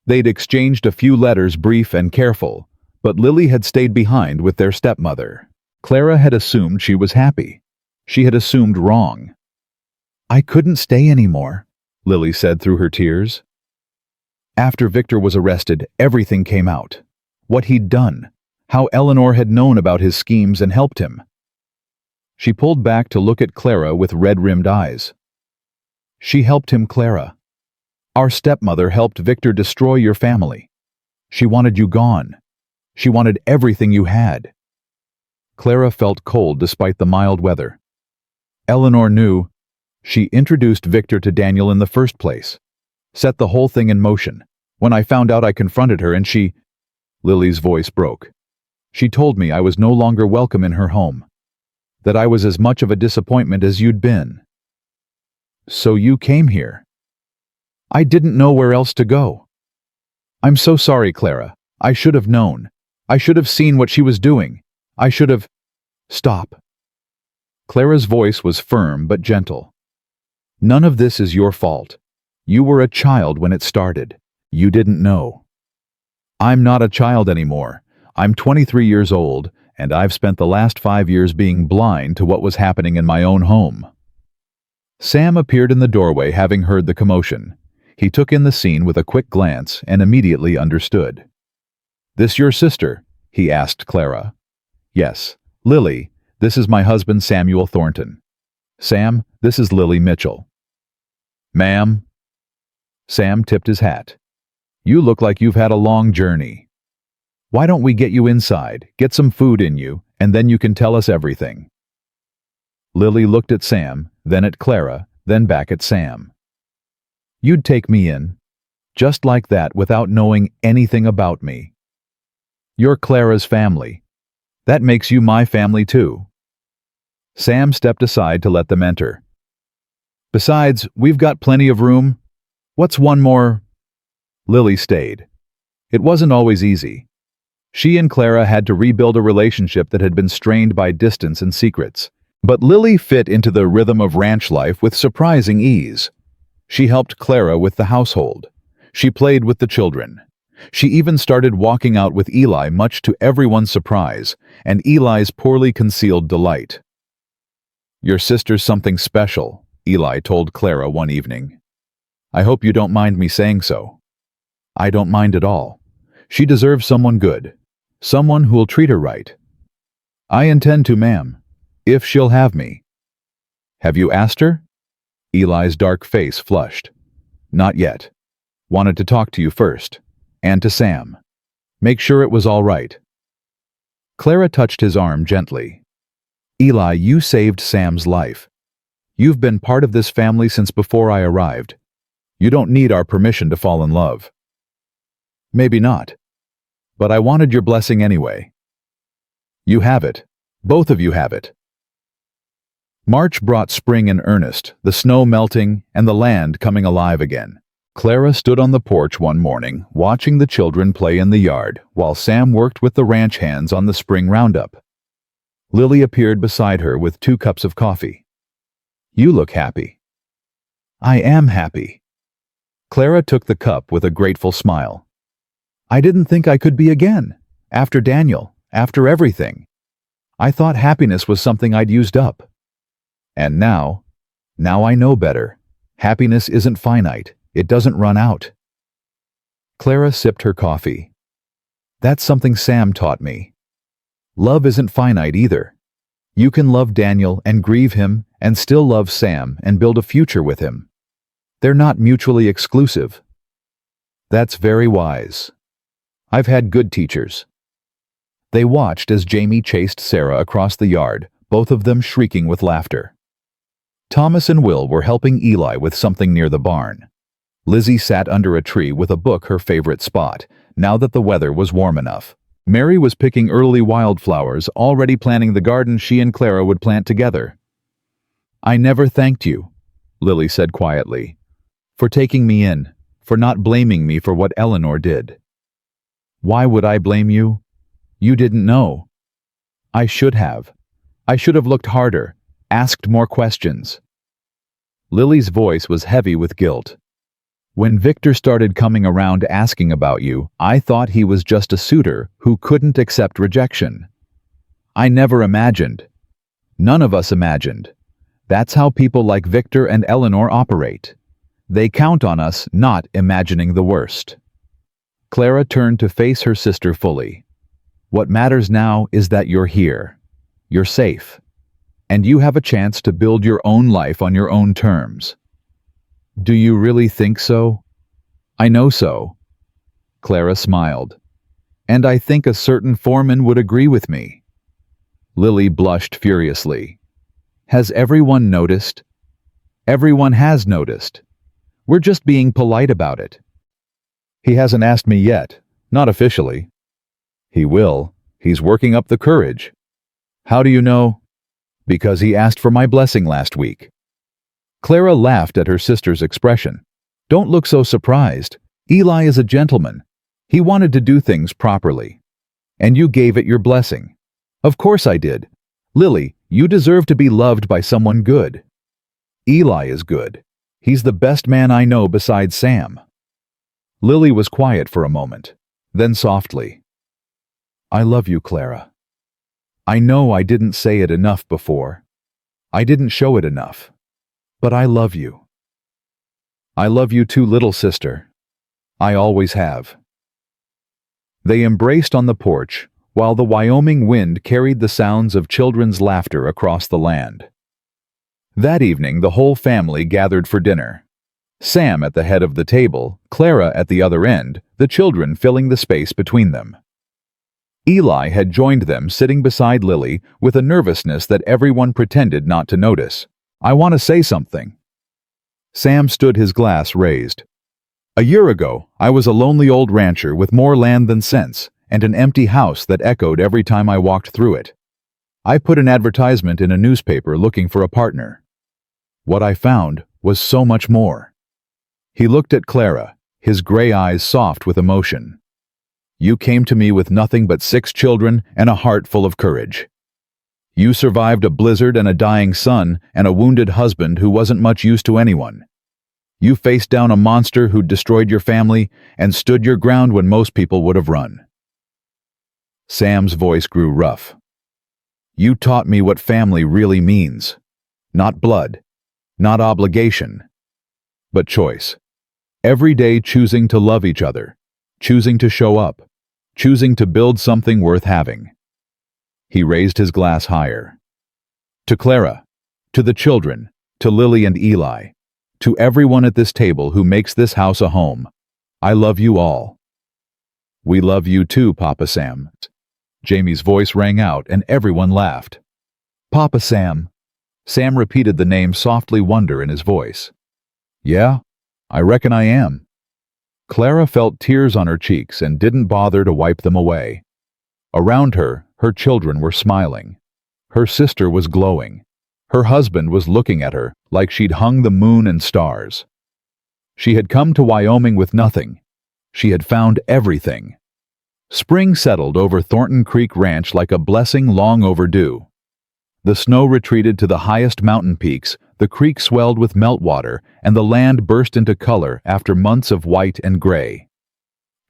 Speaker 1: They'd exchanged a few letters, brief and careful, but Lily had stayed behind with their stepmother. Clara had assumed she was happy. She had assumed wrong. I couldn't stay anymore, Lily said through her tears. After Victor was arrested, everything came out. What he'd done, how Eleanor had known about his schemes and helped him. She pulled back to look at Clara with red-rimmed eyes. She helped him, Clara. Our stepmother helped Victor destroy your family. She wanted you gone. She wanted everything you had. Clara felt cold despite the mild weather. Eleanor knew. She introduced Victor to Daniel in the first place. Set the whole thing in motion. When I found out, I confronted her and she... Lily's voice broke. She told me I was no longer welcome in her home. That I was as much of a disappointment as you'd been. So you came here. I didn't know where else to go. I'm so sorry, Clara. I should have known. I should have seen what she was doing. I should have... Stop. Clara's voice was firm but gentle. None of this is your fault. You were a child when it started. You didn't know. I'm not a child anymore. I'm 23 years old, and I've spent the last 5 years being blind to what was happening in my own home. Sam appeared in the doorway, having heard the commotion. He took in the scene with a quick glance and immediately understood. This your sister? He asked Clara. Yes, Lily. This is my husband, Samuel Thornton. Sam, this is Lily Mitchell. Ma'am. Sam tipped his hat. You look like you've had a long journey. Why don't we get you inside, get some food in you, and then you can tell us everything. Lily looked at Sam, then at Clara, then back at Sam. You'd take me in, just like that, without knowing anything about me. You're Clara's family. That makes you my family too. Sam stepped aside to let them enter. Besides, we've got plenty of room. What's one more? Lily stayed. It wasn't always easy. She and Clara had to rebuild a relationship that had been strained by distance and secrets. But Lily fit into the rhythm of ranch life with surprising ease. She helped Clara with the household. She played with the children. She even started walking out with Eli, much to everyone's surprise, and Eli's poorly concealed delight. "Your sister's something special," Eli told Clara one evening. "I hope you don't mind me saying so." "I don't mind at all. She deserves someone good, someone who'll treat her right." "I intend to, ma'am, if she'll have me." "Have you asked her?" Eli's dark face flushed. "Not yet. Wanted to talk to you first, and to Sam. Make sure it was all right." Clara touched his arm gently. "Eli, you saved Sam's life. You've been part of this family since before I arrived. You don't need our permission to fall in love." "Maybe not. But I wanted your blessing anyway." "You have it. Both of you have it." March brought spring in earnest, the snow melting and the land coming alive again. Clara stood on the porch one morning, watching the children play in the yard, while Sam worked with the ranch hands on the spring roundup. Lily appeared beside her with 2 cups of coffee. "You look happy." "I am happy." Clara took the cup with a grateful smile. "I didn't think I could be again. After Daniel, after everything. I thought happiness was something I'd used up. And now I know better. Happiness isn't finite. It doesn't run out." Clara sipped her coffee. "That's something Sam taught me. Love isn't finite either. You can love Daniel and grieve him and still love Sam and build a future with him. They're not mutually exclusive." "That's very wise. I've had good teachers." They watched as Jamie chased Sarah across the yard, both of them shrieking with laughter. Thomas and Will were helping Eli with something near the barn. Lizzie sat under a tree with a book, her favorite spot, now that the weather was warm enough. Mary was picking early wildflowers, already planning the garden she and Clara would plant together. "I never thanked you," Lily said quietly, "for taking me in, for not blaming me for what Eleanor did." "Why would I blame you? You didn't know." "I should have. I should have looked harder, asked more questions." Lily's voice was heavy with guilt. "When Victor started coming around asking about you, I thought he was just a suitor who couldn't accept rejection. I never imagined. None of us imagined. That's how people like Victor and Eleanor operate. They count on us not imagining the worst." Clara turned to face her sister fully. "What matters now is that you're here. You're safe. And you have a chance to build your own life on your own terms." "Do you really think so?" "I know so." Clara smiled. "And I think a certain foreman would agree with me." Lily blushed furiously. "Has everyone noticed?" "Everyone has noticed. We're just being polite about it." "He hasn't asked me yet, not officially." "He will. He's working up the courage." "How do you know?" "Because he asked for my blessing last week." Clara laughed at her sister's expression. "Don't look so surprised. Eli is a gentleman. He wanted to do things properly. And you gave it your blessing." "Of course I did. Lily, you deserve to be loved by someone good." "Eli is good. He's the best man I know besides Sam." Lily was quiet for a moment, then softly, "I love you, Clara. I know I didn't say it enough before. I didn't show it enough. But I love you." "I love you too, little sister. I always have." They embraced on the porch, while the Wyoming wind carried the sounds of children's laughter across the land. That evening, the whole family gathered for dinner. Sam at the head of the table, Clara at the other end, the children filling the space between them. Eli had joined them, sitting beside Lily with a nervousness that everyone pretended not to notice. "I want to say something." Sam stood, his glass raised. "A year ago, I was a lonely old rancher with more land than sense, and an empty house that echoed every time I walked through it. I put an advertisement in a newspaper looking for a partner. What I found was so much more. He looked at Clara, his gray eyes soft with emotion. You came to me with nothing but 6 children and a heart full of courage. You survived a blizzard and a dying son and a wounded husband who wasn't much use to anyone. You faced down a monster who'd destroyed your family and stood your ground when most people would have run. Sam's voice grew rough. You taught me what family really means. Not blood, not obligation, but choice. Every day choosing to love each other, choosing to show up, choosing to build something worth having. He raised his glass higher. To Clara, to the children, to Lily and Eli, to everyone at this table who makes this house a home, I love you all. We love you too, Papa Sam. Jamie's voice rang out and everyone laughed. Papa Sam. Sam repeated the name, softly wonder in his voice. Yeah, I reckon I am. Clara felt tears on her cheeks and didn't bother to wipe them away. Around her, her children were smiling. Her sister was glowing. Her husband was looking at her like she'd hung the moon and stars. She had come to Wyoming with nothing. She had found everything. Spring settled over Thornton Creek Ranch like a blessing long overdue. The snow retreated to the highest mountain peaks, the creek swelled with meltwater, and the land burst into color after months of white and gray.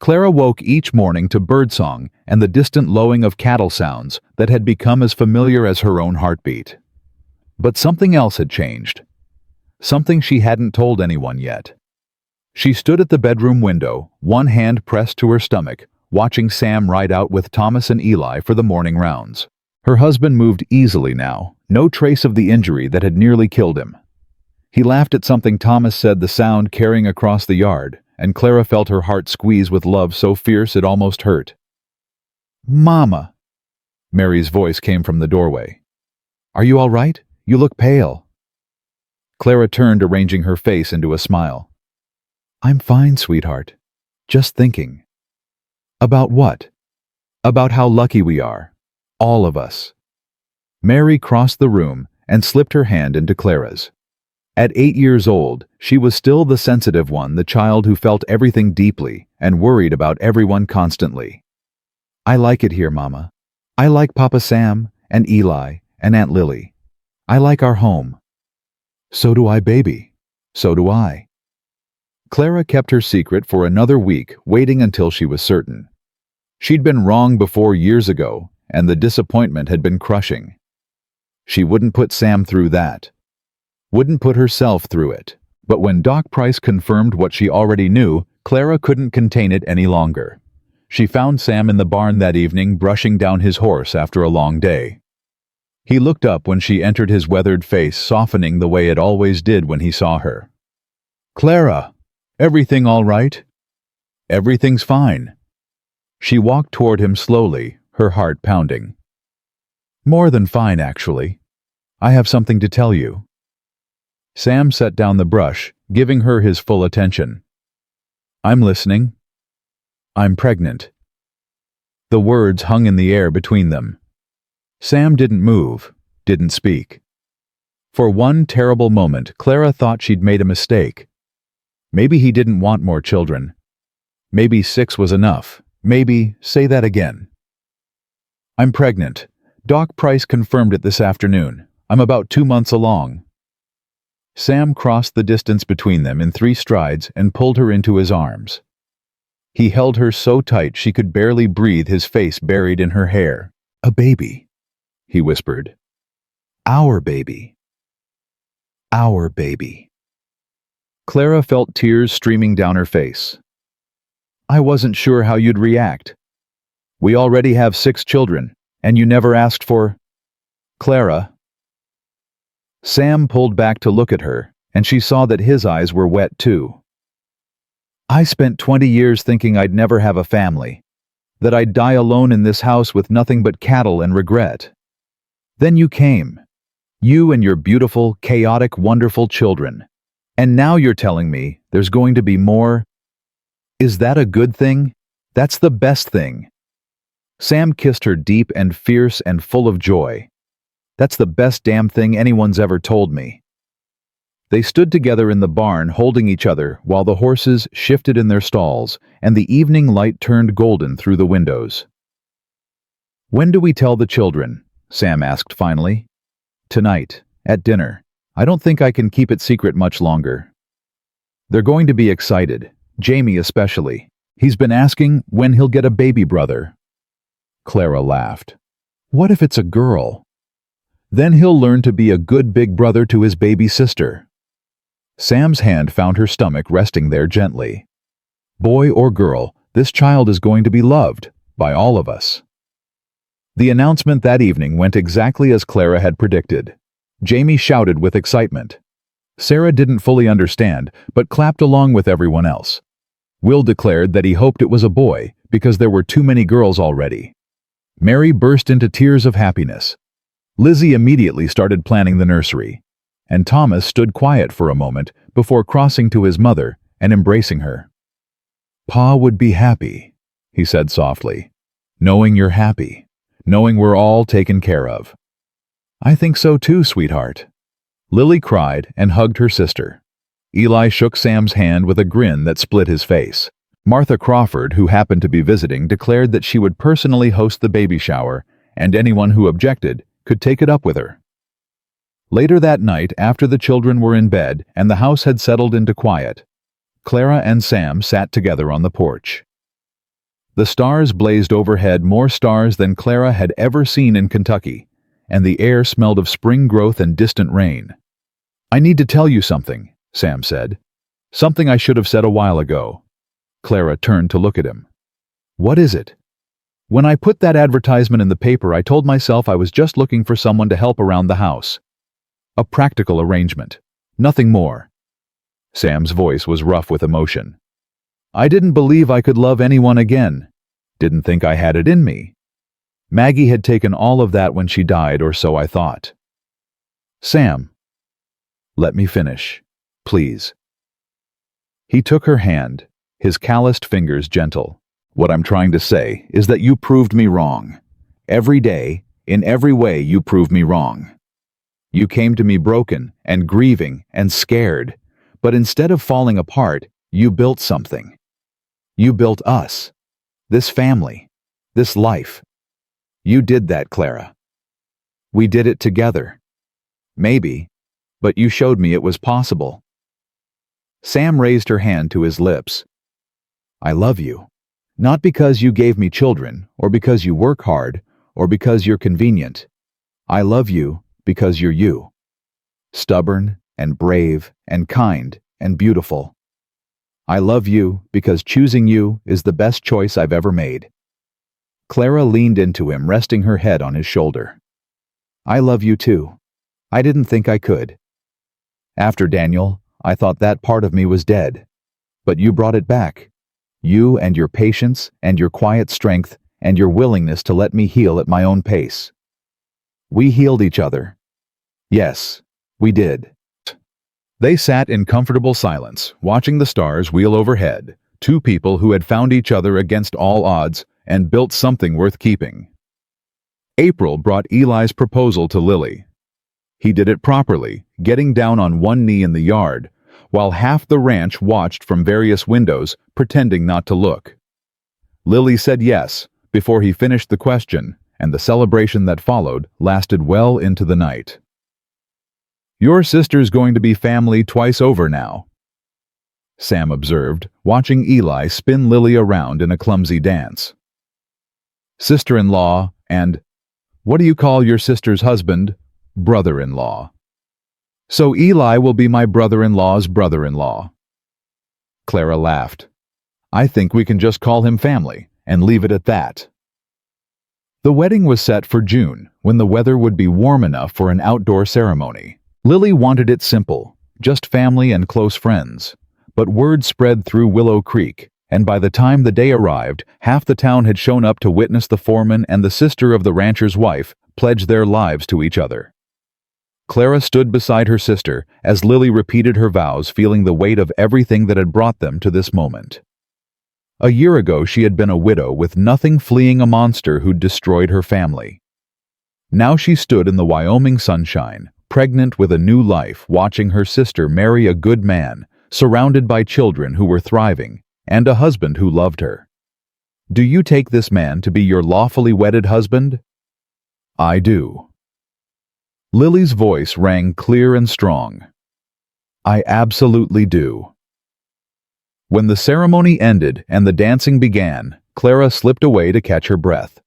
Speaker 1: Clara woke each morning to birdsong and the distant lowing of cattle sounds that had become as familiar as her own heartbeat. But something else had changed. Something she hadn't told anyone yet. She stood at the bedroom window, one hand pressed to her stomach, watching Sam ride out with Thomas and Eli for the morning rounds. Her husband moved easily now, no trace of the injury that had nearly killed him. He laughed at something Thomas said, the sound carrying across the yard, and Clara felt her heart squeeze with love so fierce it almost hurt. Mama! Mary's voice came from the doorway. Are you all right? You look pale. Clara turned, arranging her face into a smile. I'm fine, sweetheart. Just thinking. About what? About how lucky we are. All of us. Mary crossed the room and slipped her hand into Clara's. At 8 years old, she was still the sensitive one, the child who felt everything deeply and worried about everyone constantly. I like it here, Mama. I like Papa Sam and Eli and Aunt Lily. I like our home. So do I, baby. So do I. Clara kept her secret for another week, waiting until she was certain. She'd been wrong before years ago, and the disappointment had been crushing. She wouldn't put Sam through that. Wouldn't put herself through it. But when Doc Price confirmed what she already knew, Clara couldn't contain it any longer. She found Sam in the barn that evening, brushing down his horse after a long day. He looked up when she entered, his weathered face softening the way it always did when he saw her. Clara, everything all right? Everything's fine. She walked toward him slowly, her heart pounding. More than fine, actually. I have something to tell you. Sam set down the brush, giving her his full attention. I'm listening. I'm pregnant. The words hung in the air between them. Sam didn't move, didn't speak. For one terrible moment, Clara thought she'd made a mistake. Maybe he didn't want more children. Maybe 6 was enough. Maybe, say that again. I'm pregnant. Doc Price confirmed it this afternoon. I'm about 2 months along. Sam crossed the distance between them in 3 strides and pulled her into his arms. He held her so tight she could barely breathe, his face buried in her hair. A baby, he whispered. Our baby. Our baby. Clara felt tears streaming down her face. I wasn't sure how you'd react. We already have 6 children, and you never asked for... Clara. Sam pulled back to look at her, and she saw that his eyes were wet too. I spent 20 years thinking I'd never have a family, that I'd die alone in this house with nothing but cattle and regret. Then you came. You and your beautiful, chaotic, wonderful children. And now you're telling me there's going to be more. Is that a good thing? That's the best thing. Sam kissed her deep and fierce and full of joy, That's the best damn thing anyone's ever told me." They stood together in the barn holding each other while the horses shifted in their stalls and the evening light turned golden through the windows. "When do we tell the children?" Sam asked finally. "Tonight, at dinner. I don't think I can keep it secret much longer." "They're going to be excited, Jamie especially. He's been asking when he'll get a baby brother." Clara laughed. "What if it's a girl? Then he'll learn to be a good big brother to his baby sister." Sam's hand found her stomach resting there gently. "Boy or girl, this child is going to be loved by all of us." The announcement that evening went exactly as Clara had predicted. Jamie shouted with excitement. Sarah didn't fully understand, but clapped along with everyone else. Will declared that he hoped it was a boy because there were too many girls already. Mary burst into tears of happiness. Lizzie immediately started planning the nursery, and Thomas stood quiet for a moment before crossing to his mother and embracing her. "Pa would be happy," he said softly, "knowing you're happy, knowing we're all taken care of." "I think so too, sweetheart." Lily cried and hugged her sister. Eli shook Sam's hand with a grin that split his face. Martha Crawford, who happened to be visiting, declared that she would personally host the baby shower, and anyone who objected could take it up with her. Later that night, after the children were in bed and the house had settled into quiet, Clara and Sam sat together on the porch. The stars blazed overhead, more stars than Clara had ever seen in Kentucky, and the air smelled of spring growth and distant rain. "I need to tell you something," Sam said. "Something I should have said a while ago." Clara turned to look at him. "What is it?" "When I put that advertisement in the paper, I told myself I was just looking for someone to help around the house. A practical arrangement. Nothing more." Sam's voice was rough with emotion. "I didn't believe I could love anyone again. Didn't think I had it in me. Maggie had taken all of that when she died, or so I thought." "Sam, let me finish, please." He took her hand, his calloused fingers gentle. "What I'm trying to say is that you proved me wrong. Every day, in every way, you proved me wrong. You came to me broken and grieving and scared, but instead of falling apart, you built something. You built us, this family, this life. You did that, Clara. We did it together. Maybe, but you showed me it was possible." Sam raised her hand to his lips. "I love you. Not because you gave me children, or because you work hard, or because you're convenient. I love you because you're you. Stubborn and brave and kind and beautiful. I love you because choosing you is the best choice I've ever made." Clara leaned into him, resting her head on his shoulder. "I love you too. I didn't think I could. After Daniel, I thought that part of me was dead. But you brought it back. You and your patience and your quiet strength and your willingness to let me heal at my own pace. We healed each other. Yes, we did." They sat in comfortable silence, watching the stars wheel overhead, two people who had found each other against all odds and built something worth keeping. April brought Eli's proposal to Lily. He did it properly, getting down on one knee in the yard, while half the ranch watched from various windows, pretending not to look. Lily said yes before he finished the question, and the celebration that followed lasted well into the night. "Your sister's going to be family twice over now," Sam observed, watching Eli spin Lily around in a clumsy dance. "Sister-in-law and, what do you call your sister's husband? Brother-in-law. So Eli will be my brother-in-law's brother-in-law." Clara laughed. "I think we can just call him family and leave it at that." The wedding was set for June, when the weather would be warm enough for an outdoor ceremony. Lily wanted it simple, just family and close friends. But word spread through Willow Creek, and by the time the day arrived, half the town had shown up to witness the foreman and the sister of the rancher's wife pledge their lives to each other. Clara stood beside her sister as Lily repeated her vows, feeling the weight of everything that had brought them to this moment. A year ago she had been a widow with nothing, fleeing a monster who'd destroyed her family. Now she stood in the Wyoming sunshine, pregnant with a new life, watching her sister marry a good man, surrounded by children who were thriving, and a husband who loved her. Do you take this man to be your lawfully wedded husband? I do. Lily's voice rang clear and strong. I absolutely do. When the ceremony ended and the dancing began, Clara slipped away to catch her breath.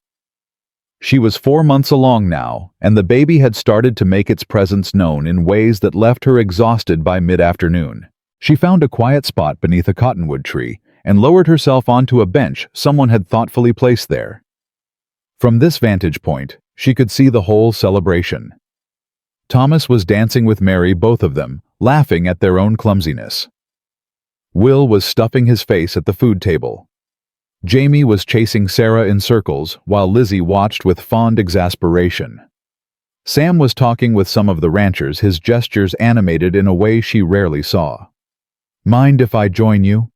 Speaker 1: She was 4 months along now, and the baby had started to make its presence known in ways that left her exhausted by mid-afternoon. She found a quiet spot beneath a cottonwood tree and lowered herself onto a bench someone had thoughtfully placed there. From this vantage point, she could see the whole celebration. Thomas was dancing with Mary, both of them, laughing at their own clumsiness. Will was stuffing his face at the food table. Jamie was chasing Sarah in circles while Lizzie watched with fond exasperation. Sam was talking with some of the ranchers, his gestures animated in a way she rarely saw. Mind if I join you?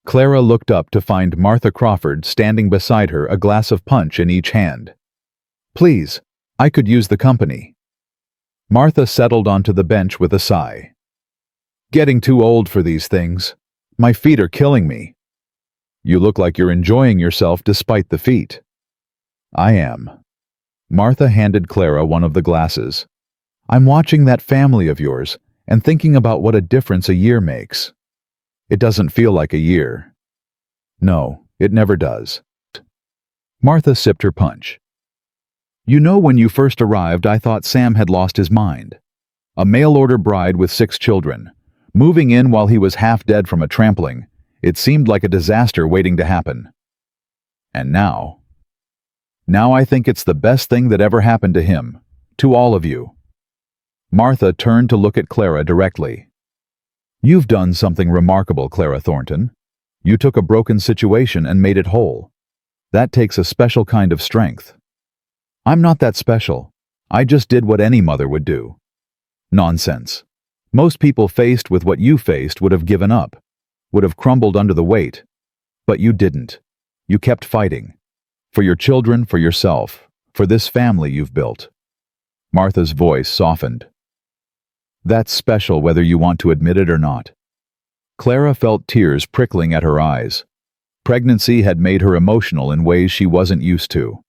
Speaker 1: Clara looked up to find Martha Crawford standing beside her, a glass of punch in each hand. Please, I could use the company. Martha settled onto the bench with a sigh. Getting too old for these things. My feet are killing me. You look like you're enjoying yourself despite the feat. I am. Martha handed Clara one of the glasses. I'm watching that family of yours and thinking about what a difference a year makes. It doesn't feel like a year. No, it never does. Martha sipped her punch. You know, when you first arrived, I thought Sam had lost his mind. A mail-order bride with 6 children, moving in while he was half dead from a trampling. It seemed like a disaster waiting to happen. And now I think it's the best thing that ever happened to him, to all of you. Martha turned to look at Clara directly. You've done something remarkable, Clara Thornton. You took a broken situation and made it whole. That takes a special kind of strength. I'm not that special. I just did what any mother would do. Nonsense. Most people faced with what you faced would have given up, would have crumbled under the weight. But you didn't. You kept fighting. For your children, for yourself, for this family you've built. Martha's voice softened. That's special whether you want to admit it or not. Clara felt tears prickling at her eyes. Pregnancy had made her emotional in ways she wasn't used to.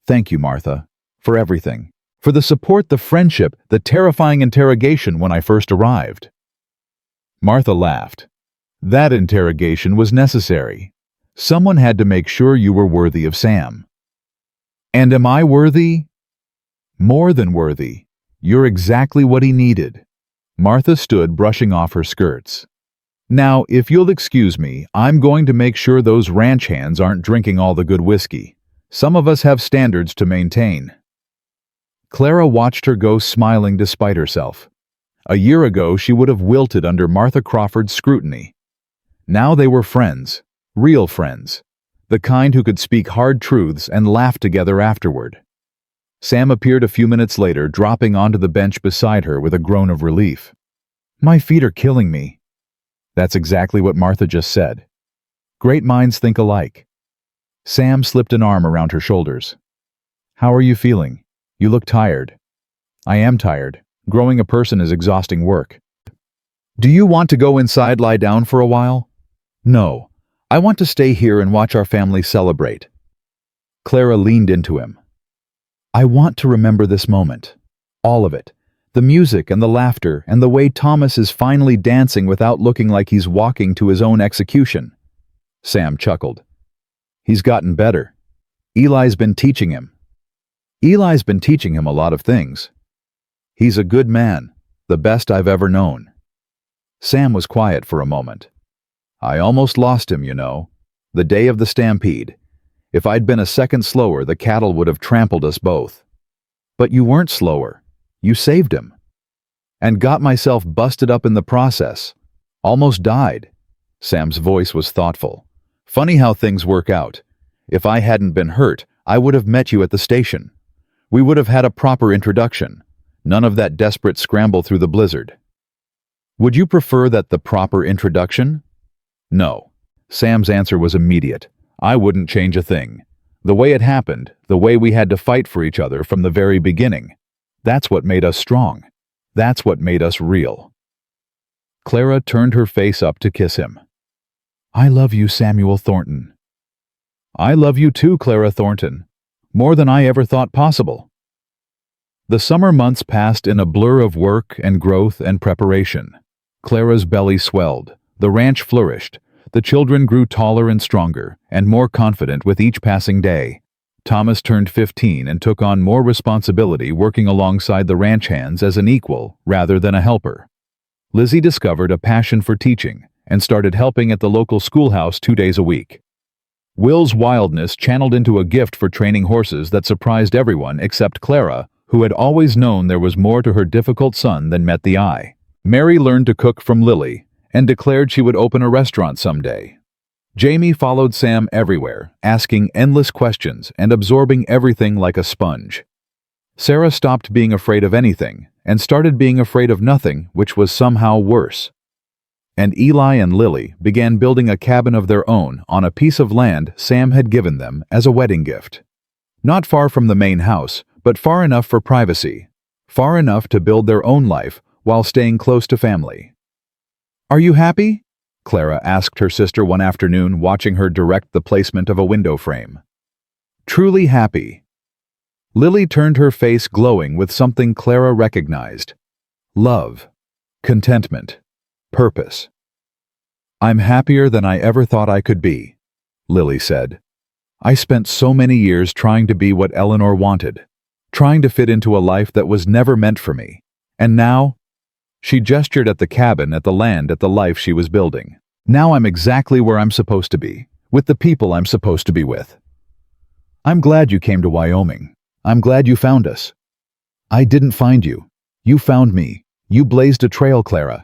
Speaker 1: Thank you, Martha, for everything. For the support, the friendship, the terrifying interrogation when I first arrived. Martha laughed. That interrogation was necessary. Someone had to make sure you were worthy of Sam. And am I worthy? More than worthy. You're exactly what he needed. Martha stood, brushing off her skirts. Now, if you'll excuse me, I'm going to make sure those ranch hands aren't drinking all the good whiskey. Some of us have standards to maintain. Clara watched her go, smiling despite herself. A year ago, she would have wilted under Martha Crawford's scrutiny. Now they were friends, real friends, the kind who could speak hard truths and laugh together afterward. Sam appeared a few minutes later, dropping onto the bench beside her with a groan of relief. My feet are killing me. That's exactly what Martha just said. Great minds think alike. Sam slipped an arm around her shoulders. How are you feeling? You look tired. I am tired. Growing a person is exhausting work. Do you want to go inside, lie down for a while? No. I want to stay here and watch our family celebrate. Clara leaned into him. I want to remember this moment. All of it. The music and the laughter and the way Thomas is finally dancing without looking like he's walking to his own execution. Sam chuckled. He's gotten better. Eli's been teaching him. Eli's been teaching him a lot of things. He's a good man, the best I've ever known. Sam was quiet for a moment. I almost lost him, you know, the day of the stampede. If I'd been a second slower, the cattle would have trampled us both. But you weren't slower. You saved him. And got myself busted up in the process. Almost died. Sam's voice was thoughtful. Funny how things work out. If I hadn't been hurt, I would have met you at the station. We would have had a proper introduction. None of that desperate scramble through the blizzard. Would you prefer that the proper introduction? No. Sam's answer was immediate. I wouldn't change a thing. The way it happened, the way we had to fight for each other from the very beginning. That's what made us strong. That's what made us real." Clara turned her face up to kiss him. "I love you, Samuel Thornton." "I love you too, Clara Thornton. More than I ever thought possible." The summer months passed in a blur of work and growth and preparation. Clara's belly swelled, the ranch flourished, the children grew taller and stronger, and more confident with each passing day. Thomas turned 15 and took on more responsibility, working alongside the ranch hands as an equal rather than a helper. Lizzie discovered a passion for teaching and started helping at the local schoolhouse 2 days a week. Will's wildness channeled into a gift for training horses that surprised everyone except Clara, who had always known there was more to her difficult son than met the eye. Mary learned to cook from Lily and declared she would open a restaurant someday. Jamie followed Sam everywhere, asking endless questions and absorbing everything like a sponge. Sarah stopped being afraid of anything and started being afraid of nothing, which was somehow worse. And Eli and Lily began building a cabin of their own on a piece of land Sam had given them as a wedding gift. Not far from the main house, but far enough for privacy, far enough to build their own life while staying close to family. "Are you happy?" Clara asked her sister one afternoon, watching her direct the placement of a window frame. "Truly happy." Lily turned her face glowing with something Clara recognized: love, contentment, purpose. "I'm happier than I ever thought I could be," Lily said. "I spent so many years trying to be what Eleanor wanted, trying to fit into a life that was never meant for me. And now—" She gestured at the cabin, at the land, at the life she was building. "Now I'm exactly where I'm supposed to be, with the people I'm supposed to be with." "I'm glad you came to Wyoming. I'm glad you found us." "I didn't find you. You found me. You blazed a trail, Clara.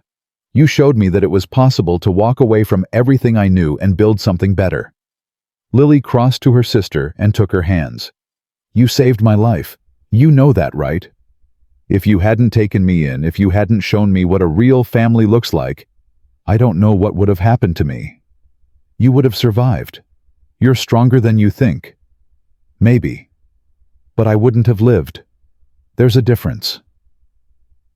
Speaker 1: You showed me that it was possible to walk away from everything I knew and build something better." Lily crossed to her sister and took her hands. "You saved my life. You know that, right? If you hadn't taken me in, if you hadn't shown me what a real family looks like, I don't know what would have happened to me. You would have survived. You're stronger than you think. Maybe. But I wouldn't have lived. There's a difference."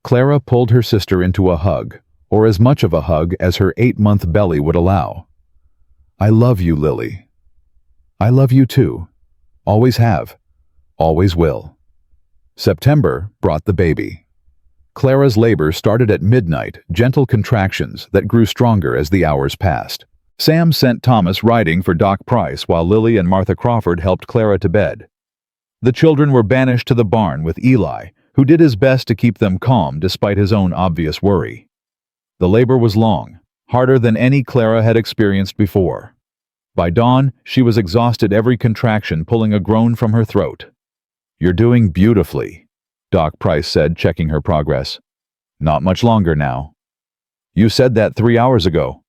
Speaker 1: Clara pulled her sister into a hug, or as much of a hug as her 8-month belly would allow. "I love you, Lily. I love you too. Always have. Always will." September brought the baby. Clara's labor started at midnight, gentle contractions that grew stronger as the hours passed. Sam sent Thomas riding for Doc Price while Lily and Martha Crawford helped Clara to bed. The children were banished to the barn with Eli, who did his best to keep them calm despite his own obvious worry. The labor was long, harder than any Clara had experienced before. By dawn, she was exhausted, every contraction pulling a groan from her throat. "You're doing beautifully," Doc Price said, checking her progress. "Not much longer now." "You said that 3 hours ago."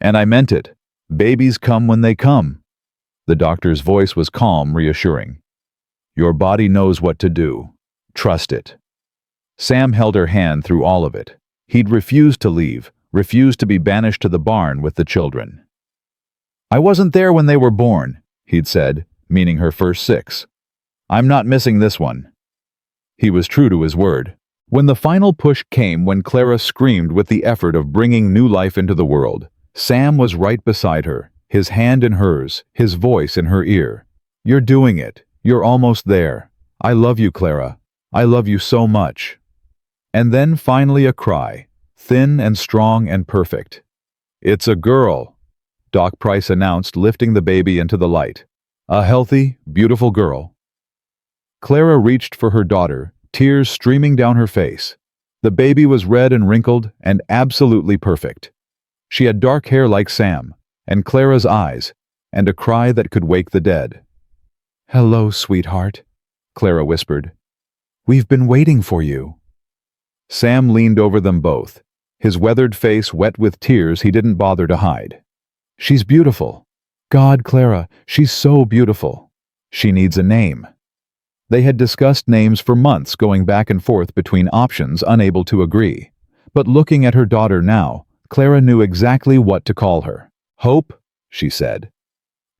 Speaker 1: "And I meant it. Babies come when they come." The doctor's voice was calm, reassuring. "Your body knows what to do. Trust it." Sam held her hand through all of it. He'd refused to leave, refused to be banished to the barn with the children. "I wasn't there when they were born," he'd said, meaning her first 6. "I'm not missing this one." He was true to his word. When the final push came, when Clara screamed with the effort of bringing new life into the world, Sam was right beside her, his hand in hers, his voice in her ear. "You're doing it. You're almost there. I love you, Clara. I love you so much." And then finally a cry, thin and strong and perfect. "It's a girl," Doc Price announced, lifting the baby into the light. "A healthy, beautiful girl." Clara reached for her daughter, tears streaming down her face. The baby was red and wrinkled and absolutely perfect. She had dark hair like Sam, and Clara's eyes, and a cry that could wake the dead. "Hello, sweetheart," Clara whispered. "We've been waiting for you." Sam leaned over them both, his weathered face wet with tears he didn't bother to hide. "She's beautiful. God, Clara, she's so beautiful. She needs a name." They had discussed names for months, going back and forth between options, unable to agree. But looking at her daughter now, Clara knew exactly what to call her. "Hope," she said.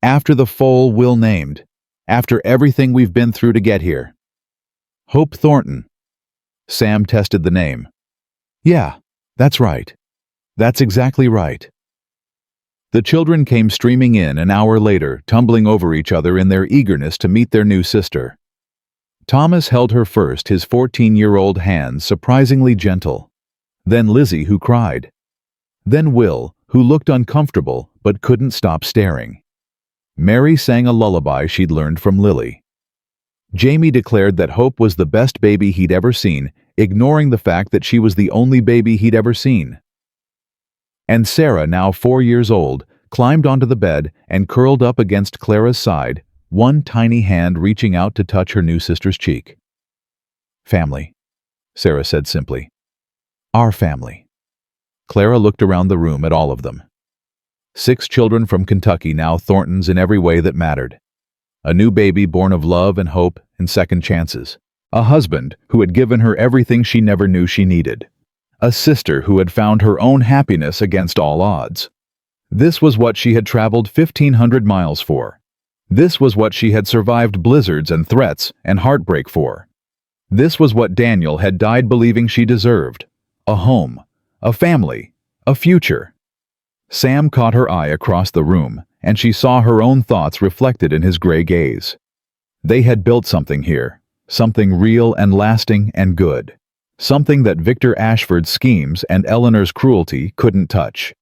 Speaker 1: "After the foal Will named. After everything we've been through to get here. Hope Thornton. Sam tested the name. Yeah, that's right. That's exactly right. The children came streaming in an hour later, tumbling over each other in their eagerness to meet their new sister. Thomas held her first, his 14-year-old hands surprisingly gentle. Then Lizzie, who cried. Then Will, who looked uncomfortable but couldn't stop staring. Mary sang a lullaby she'd learned from Lily. Jamie declared that Hope was the best baby he'd ever seen, ignoring the fact that she was the only baby he'd ever seen. And Sarah, now 4 years old, climbed onto the bed and curled up against Clara's side, one tiny hand reaching out to touch her new sister's cheek. Family, Sarah said simply. Our family. Clara looked around the room at all of them. 6 children from Kentucky, now Thorntons in every way that mattered. A new baby born of love and hope and second chances. A husband who had given her everything she never knew she needed. A sister who had found her own happiness against all odds. This was what she had traveled 1,500 miles for. This was what she had survived blizzards and threats and heartbreak for. This was what Daniel had died believing she deserved. A home, a family, a future. Sam caught her eye across the room, and she saw her own thoughts reflected in his gray gaze. They had built something here, something real and lasting and good. Something that Victor Ashford's schemes and Eleanor's cruelty couldn't touch.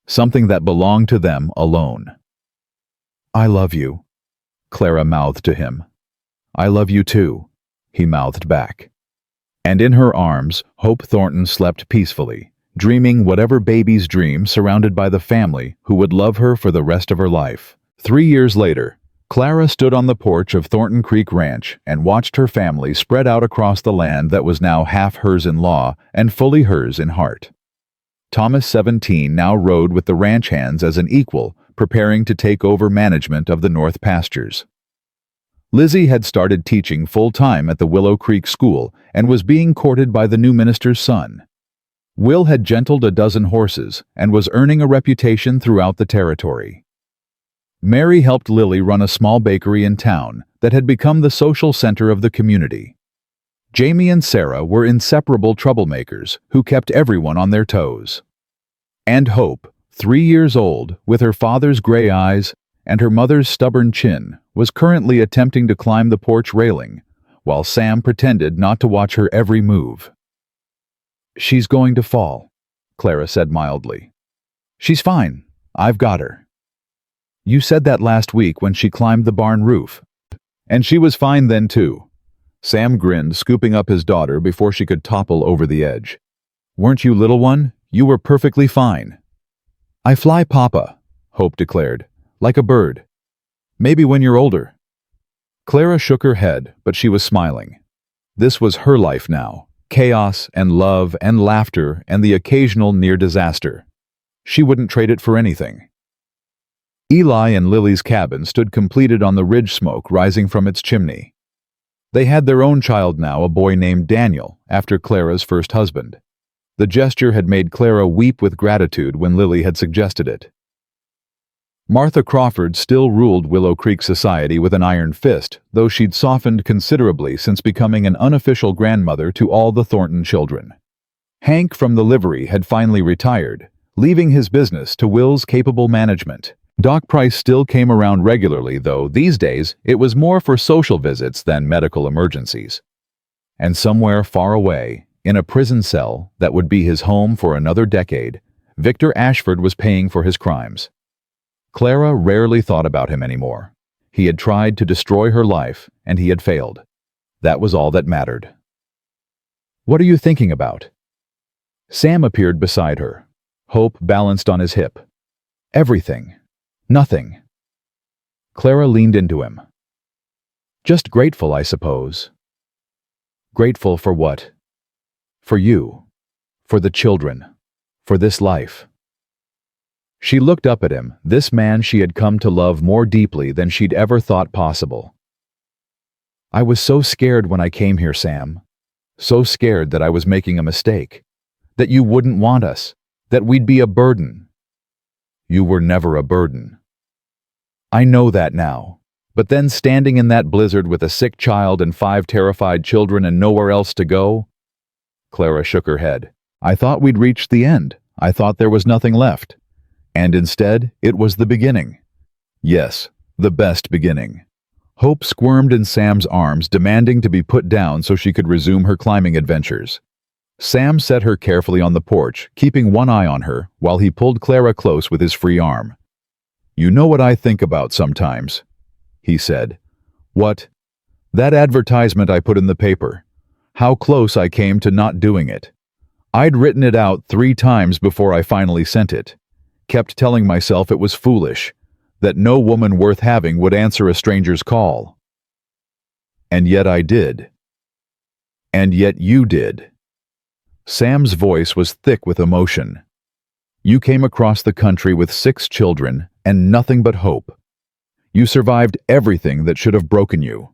Speaker 1: Something that belonged to them alone. I love you, Clara mouthed to him. I love you too, he mouthed back. And in her arms, Hope Thornton slept peacefully, dreaming whatever baby's dream, surrounded by the family who would love her for the rest of her life. 3 years later, Clara stood on the porch of Thornton Creek Ranch and watched her family spread out across the land that was now half hers in law and fully hers in heart. Thomas, 17, now rode with the ranch hands as an equal, preparing to take over management of the North Pastures. Lizzie had started teaching full-time at the Willow Creek School and was being courted by the new minister's son. Will had gentled a dozen horses and was earning a reputation throughout the territory. Mary helped Lily run a small bakery in town that had become the social center of the community. Jamie and Sarah were inseparable troublemakers who kept everyone on their toes. And Hope, 3 years old, with her father's gray eyes and her mother's stubborn chin, was currently attempting to climb the porch railing, while Sam pretended not to watch her every move. She's going to fall, Clara said mildly. She's fine. I've got her. You said that last week when she climbed the barn roof. And she was fine then too. Sam grinned, scooping up his daughter before she could topple over the edge. Weren't you, little one? You were perfectly fine. I fly, Papa, Hope declared, like a bird. Maybe when you're older. Clara shook her head, but she was smiling. This was her life now. Chaos and love and laughter and the occasional near disaster. She wouldn't trade it for anything. Eli and Lily's cabin stood completed on the ridge, smoke rising from its chimney. They had their own child now, a boy named Daniel, after Clara's first husband. The gesture had made Clara weep with gratitude when Lily had suggested it. Martha Crawford still ruled Willow Creek society with an iron fist, though she'd softened considerably since becoming an unofficial grandmother to all the Thornton children. Hank from the livery had finally retired, leaving his business to Will's capable management. Doc Price still came around regularly, though these days it was more for social visits than medical emergencies. And somewhere far away, in a prison cell that would be his home for another decade, Victor Ashford was paying for his crimes. Clara rarely thought about him anymore. He had tried to destroy her life, and he had failed. That was all that mattered. What are you thinking about? Sam appeared beside her. Hope balanced on his hip. Everything. Nothing. Clara leaned into him. Just grateful, I suppose. Grateful for what? For you. For the children. For this life. She looked up at him, this man she had come to love more deeply than she'd ever thought possible. I was so scared when I came here, Sam. So scared that I was making a mistake. That you wouldn't want us. That we'd be a burden. You were never a burden. I know that now. But then standing in that blizzard with a sick child and 5 terrified children and nowhere else to go? Clara shook her head. I thought we'd reached the end. I thought there was nothing left. And instead, it was the beginning. Yes, the best beginning. Hope squirmed in Sam's arms, demanding to be put down so she could resume her climbing adventures. Sam set her carefully on the porch, keeping one eye on her, while he pulled Clara close with his free arm. You know what I think about sometimes, he said. What? That advertisement I put in the paper. How close I came to not doing it. I'd written it out 3 times before I finally sent it. Kept telling myself it was foolish, that no woman worth having would answer a stranger's call. And yet I did. And yet you did. Sam's voice was thick with emotion. You came across the country with 6 children and nothing but hope. You survived everything that should have broken you.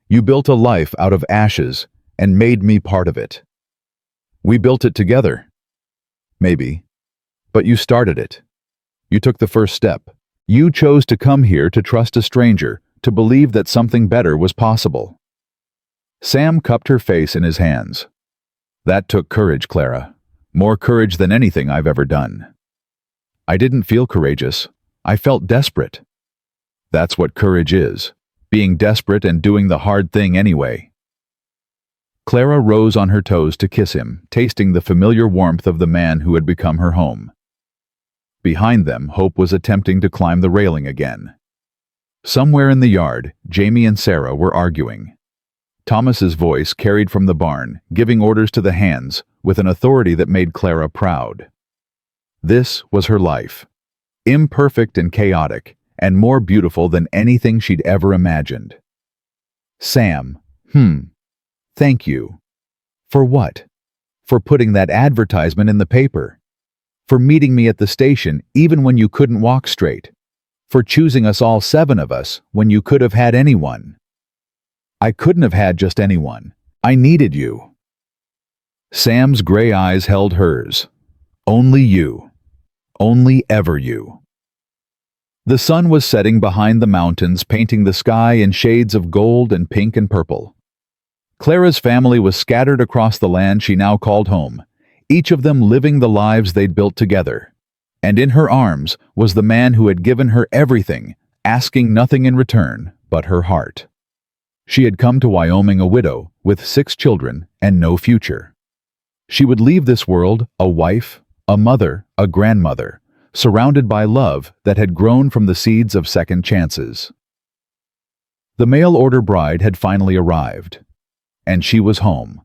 Speaker 1: You built a life out of ashes and made me part of it. We built it together. Maybe. But you started it. You took the first step. You chose to come here to trust a stranger, to believe that something better was possible. Sam cupped her face in his hands. That took courage, Clara. More courage than anything I've ever done. I didn't feel courageous. I felt desperate. That's what courage is, being desperate and doing the hard thing anyway. Clara rose on her toes to kiss him, tasting the familiar warmth of the man who had become her home. Behind them, Hope was attempting to climb the railing again. Somewhere in the yard, Jamie and Sarah were arguing. Thomas's voice carried from the barn, giving orders to the hands, with an authority that made Clara proud. This was her life. Imperfect and chaotic, and more beautiful than anything she'd ever imagined. Sam, thank you. For what? For putting that advertisement in the paper. For meeting me at the station even when you couldn't walk straight. For choosing us all 7 of us when you could have had anyone. I couldn't have had just anyone. I needed you. Sam's gray eyes held hers. Only you. Only ever you. The sun was setting behind the mountains, painting the sky in shades of gold and pink and purple. Clara's family was scattered across the land she now called home, each of them living the lives they'd built together. And in her arms was the man who had given her everything, asking nothing in return but her heart. She had come to Wyoming a widow, with 6 children and no future. She would leave this world a wife, a mother, a grandmother, surrounded by love that had grown from the seeds of second chances. The mail-order bride had finally arrived, and she was home,